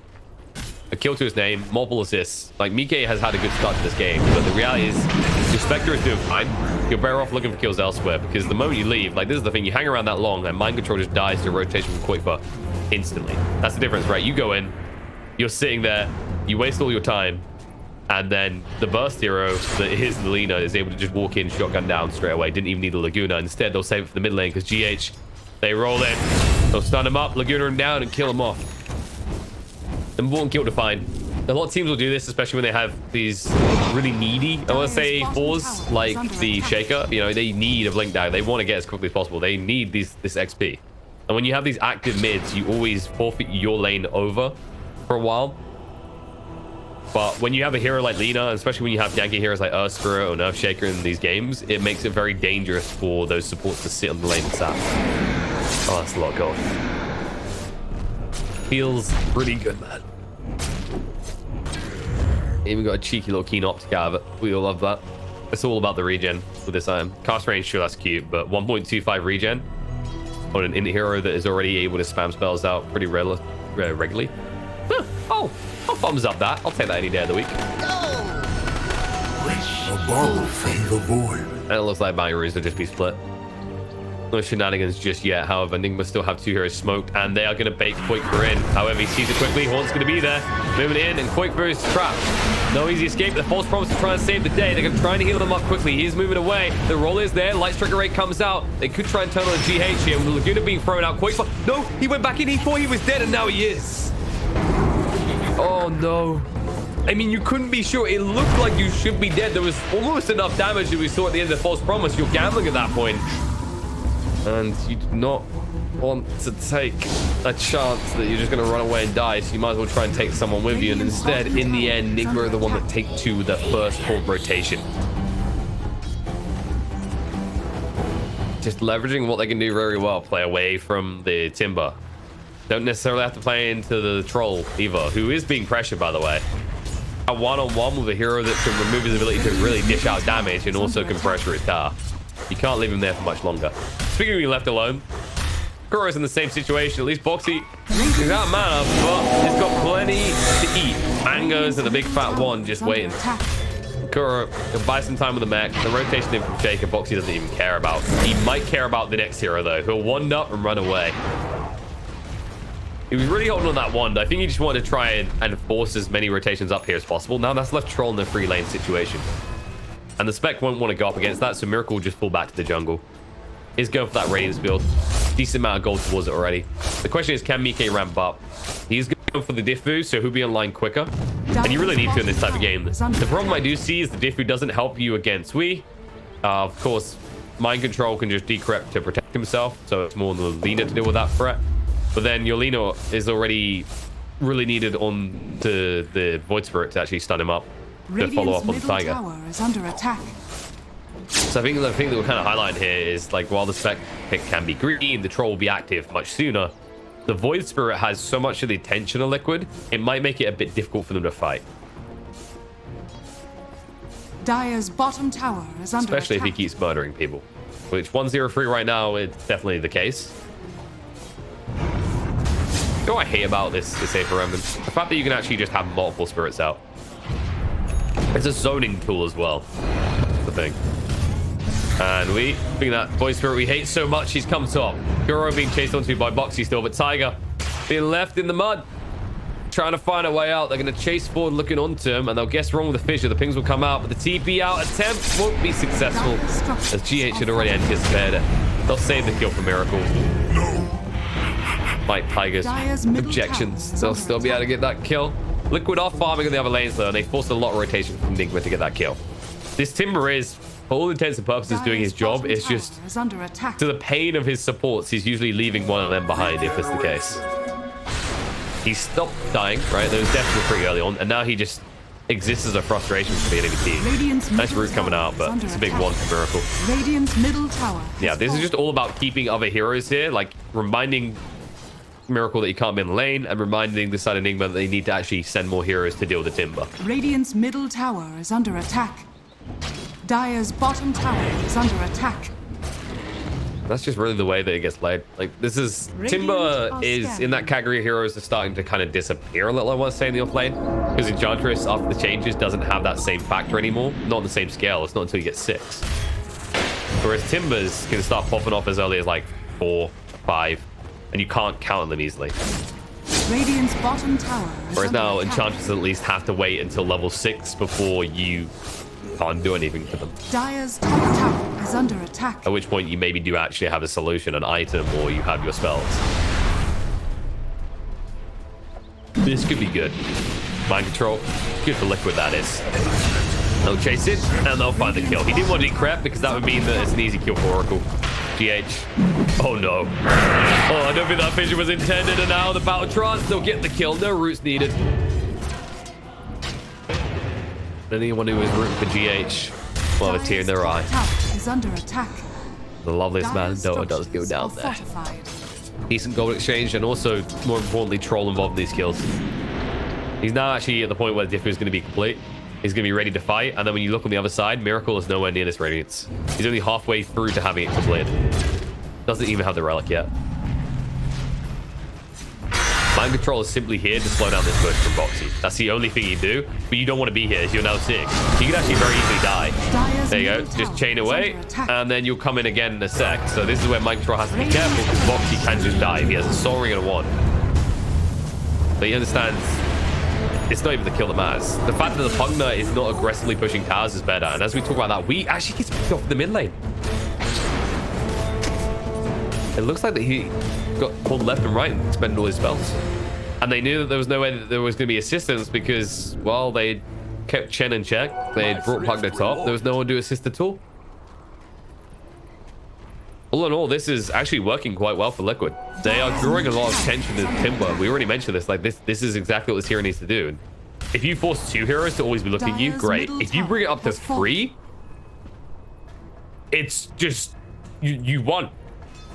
A kill to his name, multiple assists. Like, Mike has had a good start to this game, but the reality is, your Spectre is doing fine. You're better off looking for kills elsewhere, because the moment you leave, like, this is the thing, you hang around that long, and Mind Control just dies to rotation from Quickfoot instantly. That's the difference, right? You go in, you're sitting there, you waste all your time, and then the burst hero that is the Lina is able to just walk in, shotgun down straight away. Didn't even need the Laguna. Instead, they'll save it for the mid lane, because GH, they roll in, they'll stun him up, Laguna him down, and kill him off. Important kill to find. A lot of teams will do this, especially when they have these really needy, I want to say, fours like the Shaker. You know, they need a blink dagger. They want to get as quickly as possible. They need this XP. And when you have these active mids, you always forfeit your lane over for a while. But when you have a hero like Lina, especially when you have ganking heroes like Aster or Nerfshaker in these games, it makes it very dangerous for those supports to sit on the lane and sap. Oh, that's a lot of gold. Feels pretty good, man. Even got a cheeky little keen optic out of it. We all love that. It's all about the regen with this item. Cast range, sure, that's cute, but 1.25 regen on an indie hero that is already able to spam spells out pretty regularly. Huh. Oh, I'll thumbs up that. I'll take that any day of the week. And it looks like Bangaroos will just be split. No shenanigans just yet. However, NIGMA still have 2 heroes smoked, and they are going to bait Quakefer in. However, he sees it quickly. Haunt's going to be there. Moving in, and Quakefer is trapped. No easy escape. The false promise to try and save the day. They're going to try and heal them up quickly. He is moving away. The roll is there. Light Striker rate comes out. They could try and turn on a GH here. With the Laguna being thrown out. Quakefer. No, he went back in. He thought he was dead, and now he is. Oh, no. I mean, you couldn't be sure. It looked like you should be dead. There was almost enough damage that we saw at the end of the false promise. You're gambling at that point. And you do not want to take a chance that you're just going to run away and die, so you might as well try and take someone with you. And instead, in the end, NIGMA are the one that take 2 with that first full rotation. Just leveraging what they can do very well. Play away from the Timber. Don't necessarily have to play into the Troll either, who is being pressured, by the way. A one-on-one with a hero that can remove his ability to really dish out damage and also can pressure his tower. You can't leave him there for much longer. Speaking of being left alone, Kuro's in the same situation. At least Boxy is out of mana, but he's got plenty to eat. Mangoes and a big fat one just waiting. Kuro can buy some time with the mech. The rotation in from Shaker, Boxy doesn't even care about. He might care about the next hero, though. He'll wand up and run away. He was really holding on that wand. I think he just wanted to try and force as many rotations up here as possible. Now that's left Troll in the free lane situation. And the spec won't want to go up against that, so Miracle will just fall back to the jungle. He's going for that Radiance build. Decent amount of gold towards it already. The question is, can Mike ramp up? He's going for the Diffu, so he'll be online quicker. And you really need to in this type of game. The problem I do see is the Diffu doesn't help you against Wii. Of course, Mind Control can just decrypt to protect himself, so it's more than Lina to deal with that threat. But then your Lina is already really needed on the Void Spirit to actually stun him up. To follow up on the Tiger. Is under attack. So I think the thing that we're kind of highlighting here is, like, while the spec pick can be green, the Troll will be active much sooner. The Void Spirit has so much of the attention of Liquid, it might make it a bit difficult for them to fight. Dire's bottom tower is under Especially attack. if he keeps murdering people. Which 1-0-3 right now, it's definitely the case. What do I hate about this Aether Remnant? The fact that you can actually just have multiple spirits out. It's a zoning tool as well. That's the thing. And being that Void Spirit we hate so much, he's come top. Kuro being chased onto by Boxy still, but Tiger being left in the mud. Trying to find a way out. They're going to chase forward looking onto him, and they'll guess wrong with the fissure. The pings will come out, but the TP out attempt won't be successful, as GH had already anticipated it. They'll save the kill for Miracle. Fight Tiger's objections. They'll still be able to get that kill. Liquid are farming in the other lanes, though, and they forced a lot of rotation from NIGMA to get that kill. This Timber is, for all intents and purposes, doing his job. It's just, to the pain of his supports, he's usually leaving one of them behind if it's the case. He stopped dying, right? Those deaths were pretty early on, and now he just exists as a frustration for the enemy team. Nice root coming out, but it's a big one for Miracle. Radiant's middle tower. Yeah, this is just all about keeping other heroes here, like reminding Miracle that he can't be in the lane, and reminding the side of NIGMA that they need to actually send more heroes to deal with the Timber. Radiant's middle tower is under attack. Dire's bottom tower is under attack. That's just really the way that it gets played. Like, this is... Timber is in that category of heroes that's starting to kind of disappear a little, I want to say, in the off-lane. Because Enchantress, after the changes, doesn't have that same factor anymore. Not on the same scale. It's not until you get 6. Whereas Timbers can start popping off as early as, like, 4, 5. And you can't count on them easily. Radiant's bottom tower is Whereas under now, attack. Enchantresses at least have to wait until level 6 before you can't do anything for them. Dire's top tower is under attack. At which point you maybe do actually have a solution, an item, or you have your spells. This could be good. Mind Control, good for Liquid, that is. They'll chase it, and they'll find the kill. He didn't want to decrep because that would mean that it's an easy kill for Oracle. GH. Oh no. Oh, I don't think that vision was intended, and now the Battle Trance, they'll get the kill. No roots needed. Anyone who is rooting for GH will have a tear in their eye. Is under attack. The loveliest man in Dota does go down there. Decent gold exchange, and also, more importantly, troll involved in these kills. He's now actually at the point where the differ is going to be complete. He's going to be ready to fight, and then when you look on the other side, Miracle is nowhere near this Radiance. He's only halfway through to having it complete. Doesn't even have the relic yet. Mind control is simply here to slow down this push from Boxy. That's the only thing you do, but you don't want to be here as you're now 6. You can actually very easily die. There you go. Just chain away, and then you'll come in again in a sec. So this is where mind control has to be careful, because Boxy can just die if he has a Soul Ring and a 1. But he understands it's not even the kill that matters. The fact that the Pugner is not aggressively pushing towers is better. And as we talk about that, we actually gets picked off the mid lane. It looks like that he got pulled left and right and spent all his spells. And they knew that there was no way that there was going to be assistance because, well, they kept Chen in check. They had brought Pugner top. There was no one to assist at all. All in all, this is actually working quite well for Liquid. They are drawing a lot of attention to Timber. We already mentioned this. Like, this is exactly what this hero needs to do. And if you force 2 heroes to always be looking at you, great. If you bring it up to 3, it's just, you won.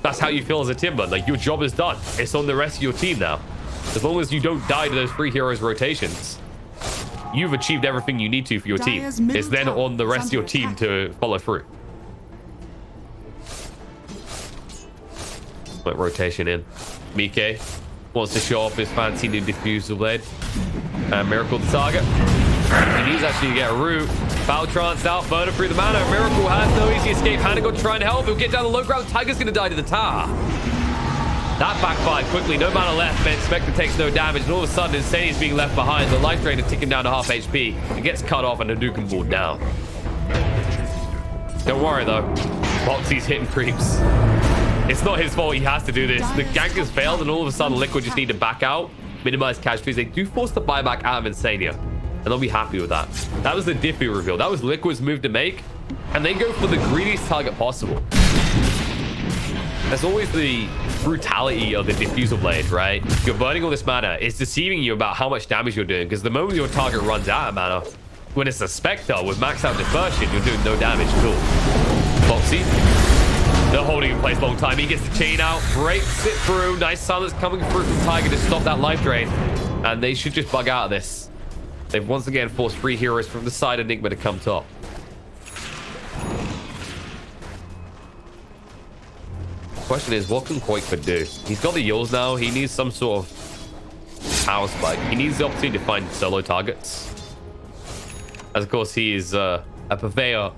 That's how you feel as a Timber. Like, your job is done. It's on the rest of your team now. As long as you don't die to those 3 heroes rotations, you've achieved everything you need to for your team. It's then on the rest of your team to follow through. Went rotation in. Mike wants to show off his fancy new diffusal blade. And Miracle the target. He needs actually to get a root. Foul trance out, burner through the mana. Miracle has no easy escape. Hanago trying to help. He'll get down the low ground. Tiger's going to die to the tower. That backfired quickly. No mana left. Man, Spectre takes no damage. And all of a sudden, Insane is being left behind. The life drain is ticking down to half HP. It gets cut off and Hadouken ball down. Don't worry, though. Boxy's hitting creeps. It's not his fault. He has to do this. The gank has failed, and all of a sudden, Liquid just need to back out, minimize casualties. They do force the buyback out of Insania, and they'll be happy with that. That was the Diffie reveal. That was Liquid's move to make, and they go for the greediest target possible. That's always the brutality of the Diffusal Blade, right? You're burning all this mana. It's deceiving you about how much damage you're doing, because the moment your target runs out of mana, when it's a Spectre with maxed out dispersion, you're doing no damage at all. Boxy. They're holding in place a long time. He gets the chain out. Breaks it through. Nice silence coming through from Tiger to stop that life drain. And they should just bug out of this. They've once again forced 3 heroes from the side of Enigma to come top. Question is, what can Quakeford do? He's got the Yules now. He needs some sort of power spike. He needs the opportunity to find solo targets. As of course, he is a purveyor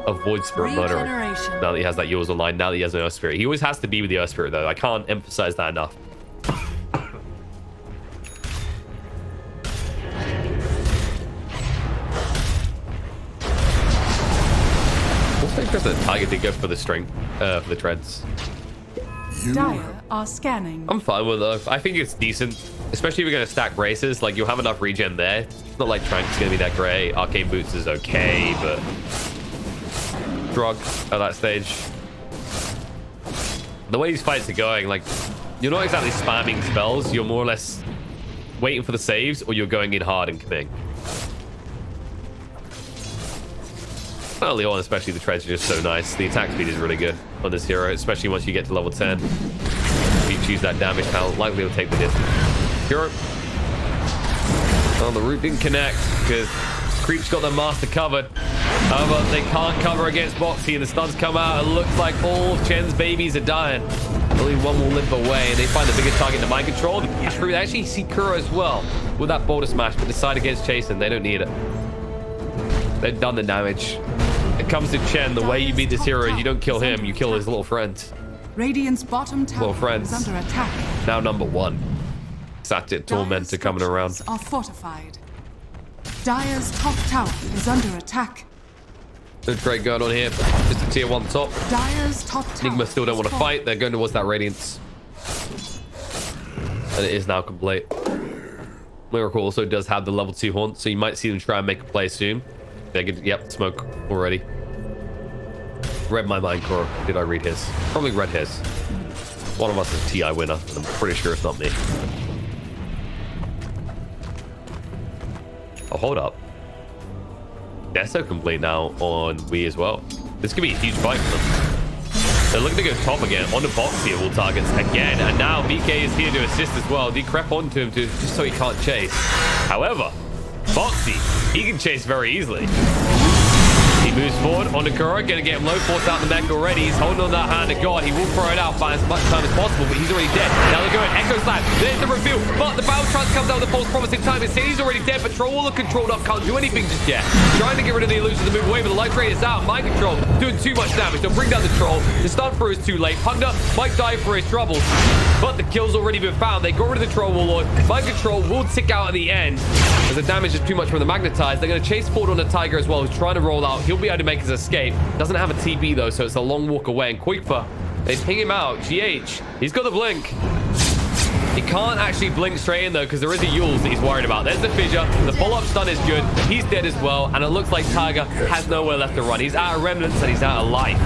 of Void Spirit murdering. Now that he has that Yules online, now that he has an Earth Spirit. He always has to be with the Earth Spirit, though. I can't emphasize that enough. Also interested that Tiger did go for the strength, for the treads. Dire are scanning. I'm fine with it. I think it's decent, especially if you're going to stack braces. Like, you'll have enough regen there. It's not like Trank's going to be that great. Arcane Boots is okay, but drug at that stage. The way these fights are going, like, you're not exactly spamming spells. You're more or less waiting for the saves, or you're going in hard and committing. Early on, especially, the treads are just so nice. The attack speed is really good on this hero, especially once you get to level 10. If you choose that damage talent, likely will take the distance. Hero. Oh, the root didn't connect because Creep's got their master covered. However, they can't cover against Boxy, and the stuns come out. It looks like all of Chen's babies are dying. Only one will limp away, and they find the biggest target in the mind control. The push through. They actually see Kuro as well with that boulder smash, but decide against chasing. They don't need it. They've done the damage. It comes to Chen. The way you beat this hero is you don't kill him, you kill his little friend. Radiant's bottom tower is under attack. Now number 1. Satyr Tormentor coming around. Are fortified. Dire's top tower is under attack. Good trade going on here. Just a tier 1 top. Dire's top tower. Nigma still don't want to fight. They're going towards that Radiance. And it is now complete. Miracle also does have the level 2 haunt, so you might see them try and make a play soon. They get, yep, smoke already. Read my mind, Kuro. Did I read his? Probably read his. One of us is a TI winner, and I'm pretty sure it's not me. Oh, hold up. Deso complete now on Wii as well. This could be a huge fight for them. They're looking to go top again. On the Boxy of all targets again. And now BK is here to assist as well. They creep onto him just so he can't chase. However, Boxy, he can chase very easily. He moves forward on the Kuro, gonna get him low force out the mech already. He's holding on that hand of God. He will throw it out by as much time as possible, but he's already dead. Now they're going Echo Slam. There's the reveal, but the Battle Trance comes out with the false promising time. It's he's already dead, but Troll the controlled up can't do anything just yet. Trying to get rid of the illusion to move away, but the light rate is out. Mind Control doing too much damage. They'll bring down the Troll. The stun through is too late. Punda might die for his troubles, but the kill's already been found. They got rid of the Troll Warlord. Mind Control will tick out at the end as the damage is too much from the Magnetize. They're going to chase forward on the Tiger as well, who's trying to roll out. He'll be able to make his escape. Doesn't have a TB though, so it's a long walk away. And Quickpa, they ping him out. GH, he's got the blink. He can't actually blink straight in though, because there is a Yules that he's worried about. There's the fissure. The follow-up stun is good. He's dead as well, and it looks like Tiger has nowhere left to run. He's out of remnants and he's out of life.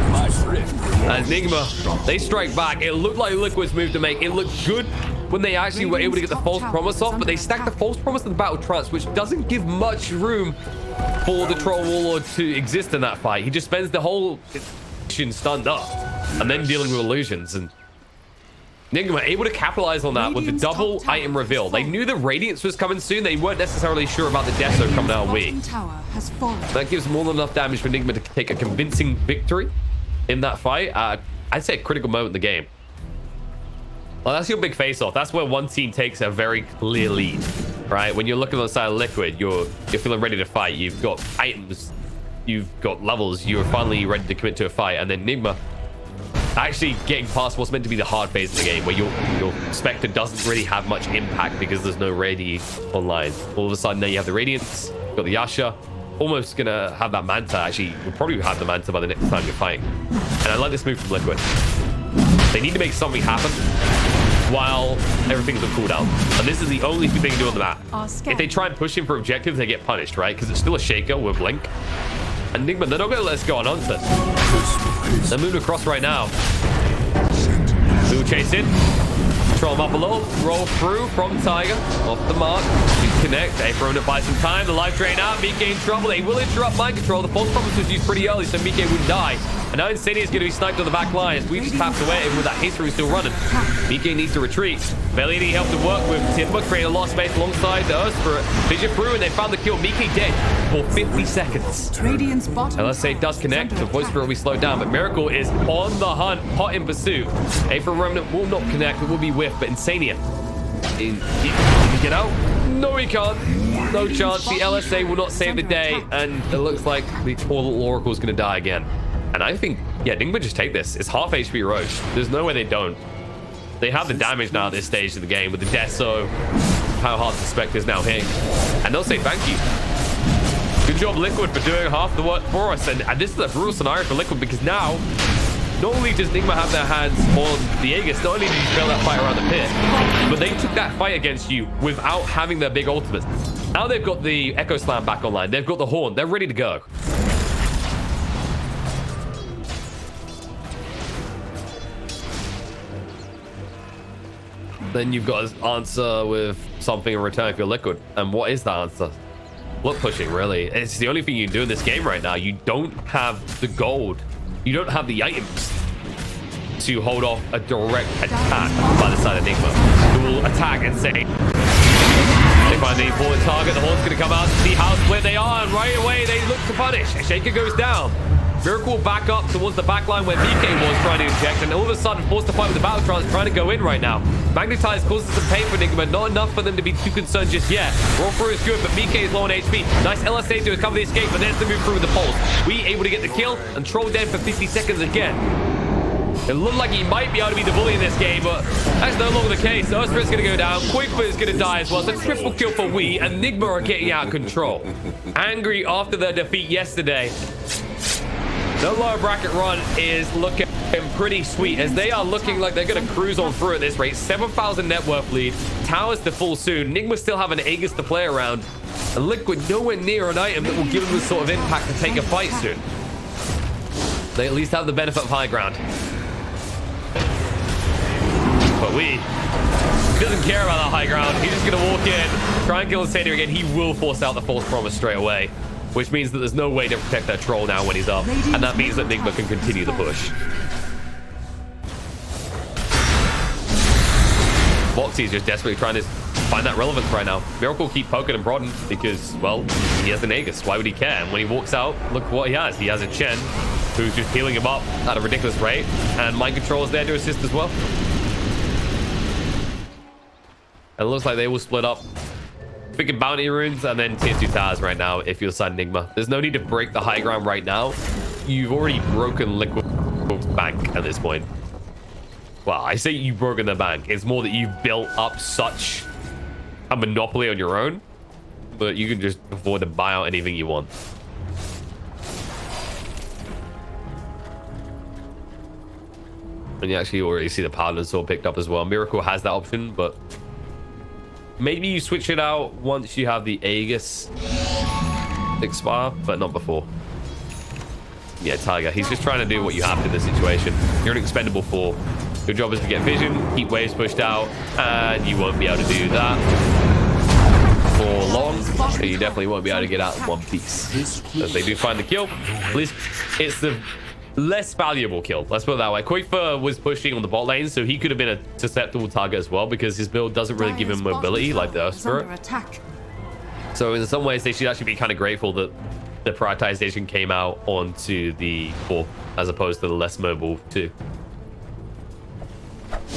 As NIGMA, they strike back. It looked like Liquid's move to make. It looked good when they actually were able to get the false promise off, but they stacked the false promise to the Battle Trance, which doesn't give much room for the Troll Warlord to exist in that fight. He just spends the whole mission stunned up and then dealing with illusions. And NIGMA able to capitalize on that with the double item reveal. They knew the Radiance was coming soon. They weren't necessarily sure about the Deso coming out of Wii. That gives more than enough damage for NIGMA to take a convincing victory in that fight. I'd say a critical moment in the game. Well, that's your big face-off. That's where one team takes a very clear lead, right? When you're looking on the side of Liquid, you're feeling ready to fight. You've got items, you've got levels, you're finally ready to commit to a fight. And then NIGMA actually getting past what's meant to be the hard phase of the game, where your Spectre doesn't really have much impact because there's no Radi online. All of a sudden, now you have the Radiance, you've got the Yasha, almost gonna have that Manta. Actually, you'll probably have the Manta by the next time you're fighting. And I like this move from Liquid. They need to make something happen while everything's on cooldown. And this is the only thing they can do on the map. If they try and push him for objectives, they get punished, right? Because it's still a Shaker with Blink. And NIGMA, they're not going to let us go unanswered. They're moving across right now. We will chase in. Control him up a little. Roll through from Tiger. Off the mark. Connect. They throw it by some time. The life drain out. Mike in trouble. They will interrupt Mind Control. The false promise was used pretty early, so Mike wouldn't die. And now Insania is going to be sniped on the back line as we just tapped away at him with that history still running. Mike needs to retreat. Bellini helped to work with Timber, create a lot of space alongside the Earth. Vision through, and they found the kill. Mike dead for 50 seconds. LSA does connect. The voice will be slowed down, but Miracle is on the hunt, hot in pursuit. Aether Remnant will not connect. It will be whiffed, but Insania. Can he get out? No, he can't. No chance. The LSA will not save the day, and it looks like the poor little Oracle is going to die again. And I think, yeah, NIGMA just take this. It's half HP Roche. There's no way they don't. They have the damage now at this stage of the game with the Deso, how hard the Spectre is now hitting. And they'll say thank you. Good job, Liquid, for doing half the work for us. And this is a brutal scenario for Liquid because now, not only does NIGMA have their hands on the Aegis, not only did you fail that fight around the pit, but they took that fight against you without having their big ultimates. Now they've got the Echo Slam back online. They've got the Horn. They're ready to go. Then you've got to answer with something in return for your Liquid. And what is that answer? Look pushing, really. It's the only thing you can do in this game right now. You don't have the gold. You don't have the items to hold off a direct attack by the side of NIGMA, who will attack and say, they find the important target. The Horn's going to come out to see how split they are. And right away, they look to punish. Shaker goes down. Miracle back up towards the back line where BK was trying to inject, and all of a sudden forced to fight with the Battle Trance trying to go in right now. Magnetize causes some pain for NIGMA, not enough for them to be too concerned just yet. Roll through is good, but BK is low on HP. Nice LSA to cover the escape, but there's the move through with the pulse. We able to get the kill and troll down for 50 seconds again. It looked like he might be able to be the bully in this game, but that's no longer the case. Ursprit's going to go down. Quickfoot is going to die as well. It's a triple kill for Wii, and NIGMA are getting out of control. Angry after their defeat yesterday. The lower bracket run is looking pretty sweet as they are looking like they're going to cruise on through at this rate. 7,000 net worth lead. Towers to full soon. NIGMA still have an Aegis to play around. And Liquid nowhere near an item that will give them the sort of impact to take a fight soon. They at least have the benefit of high ground. But he doesn't care about that high ground. He's just going to walk in, try and kill Insania again. He will force out the false promise straight away. which means that there's no way to protect that troll now when he's up, and that means that NIGMA can continue the push. Boxy is just desperately trying to find that relevance right now. Miracle keep poking and prodding because, well, he has an Aegis. Why would he care? And when he walks out, look what he has. He has a Chen who's just healing him up at a ridiculous rate, and Mind Control is there to assist as well. And it looks like they will split up. Picking bounty runes and then tier 2 towers right now if you're side NIGMA. There's no need to break the high ground right now. You've already broken Liquid's bank at this point. Well, I say you've broken the bank. It's more that you've built up such a monopoly on your own that you can just afford to buy out anything you want. And you actually already see the Paladin Sword picked up as well. Miracle has that option, but maybe you switch it out once you have the Aegis expire, but not before. Yeah, Tiger, he's just trying to do what you have to in this situation. You're an expendable 4. Your job is to get vision, keep waves pushed out, and you won't be able to do that for long. So you definitely won't be able to get out in one piece. So if they do find the kill, at least it's the less valuable kill. Let's put it that way. Quickfur was pushing on the bot lane, so he could have been a susceptible target as well because his build doesn't really give him mobility like the Earth Spirit. So in some ways, they should actually be kind of grateful that the prioritization came out onto the 4 as opposed to the less mobile 2.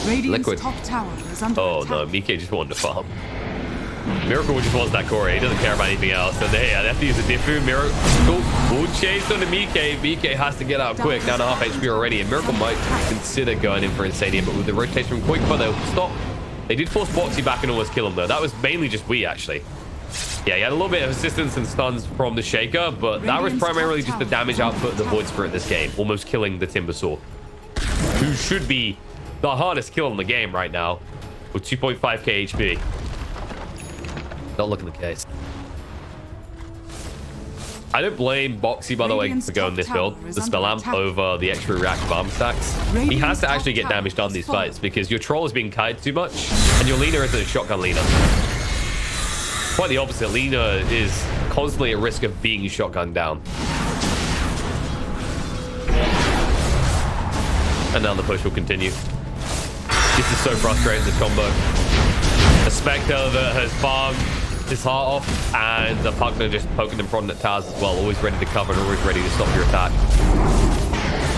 Liquid. Oh no, Mike just wanted to farm. Miracle just wants that core. He doesn't care about anything else. So they have to use a Diffu. Miracle will chase on the Mike. Mike has to get out quick. Down to half HP already. And Miracle might consider going in for Insanium, but with the rotation from Quickfur, they'll stop. They did force Boxy back and almost kill him though. That was mainly just we actually. Yeah, he had a little bit of assistance and stuns from the Shaker, but that was primarily just the damage output of the Void Spirit this game, almost killing the Timbersaw, who should be the hardest kill in the game right now with 2.5k HP. Not looking the case. I don't blame Boxy, by the way, for going this build, the Spell Amp over the extra reactive armor stacks. He has to actually get damaged on these fights because your troll is being kited too much and your Lina isn't a shotgun Lina. Quite the opposite. Lina is constantly at risk of being shotgunned down. And now the push will continue. This is so frustrating, this combo. A Spectre that has farmed his heart off, and the Pugner just poking and prodding at towers as well, always ready to cover and always ready to stop your attack.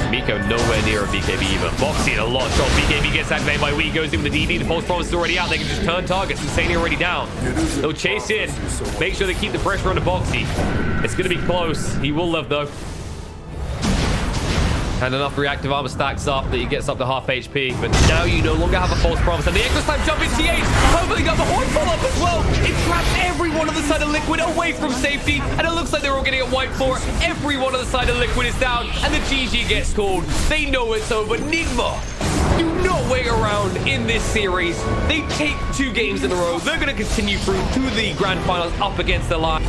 Miko nowhere near a BKB even. Boxy in a lot of trouble. BKB gets activated by Wee, goes in with the DD. The false promise is already out. They can just turn targets. Insane already down. They'll chase in. Make sure they keep the pressure on the Boxy. It's going to be close. He will live though. And enough reactive armor stacks up that he gets up to half HP. But now you no longer have a false promise. And the Echo Slam jump into T8. Hopefully got the horn pull up as well. It traps everyone on the side of Liquid away from safety. And it looks like they're all getting a wipe for it. Everyone on the side of Liquid is down. And the GG gets called. They know it's over. NIGMA do not wait around in this series. They take 2 games in a row. They're going to continue through to the grand finals up against the line.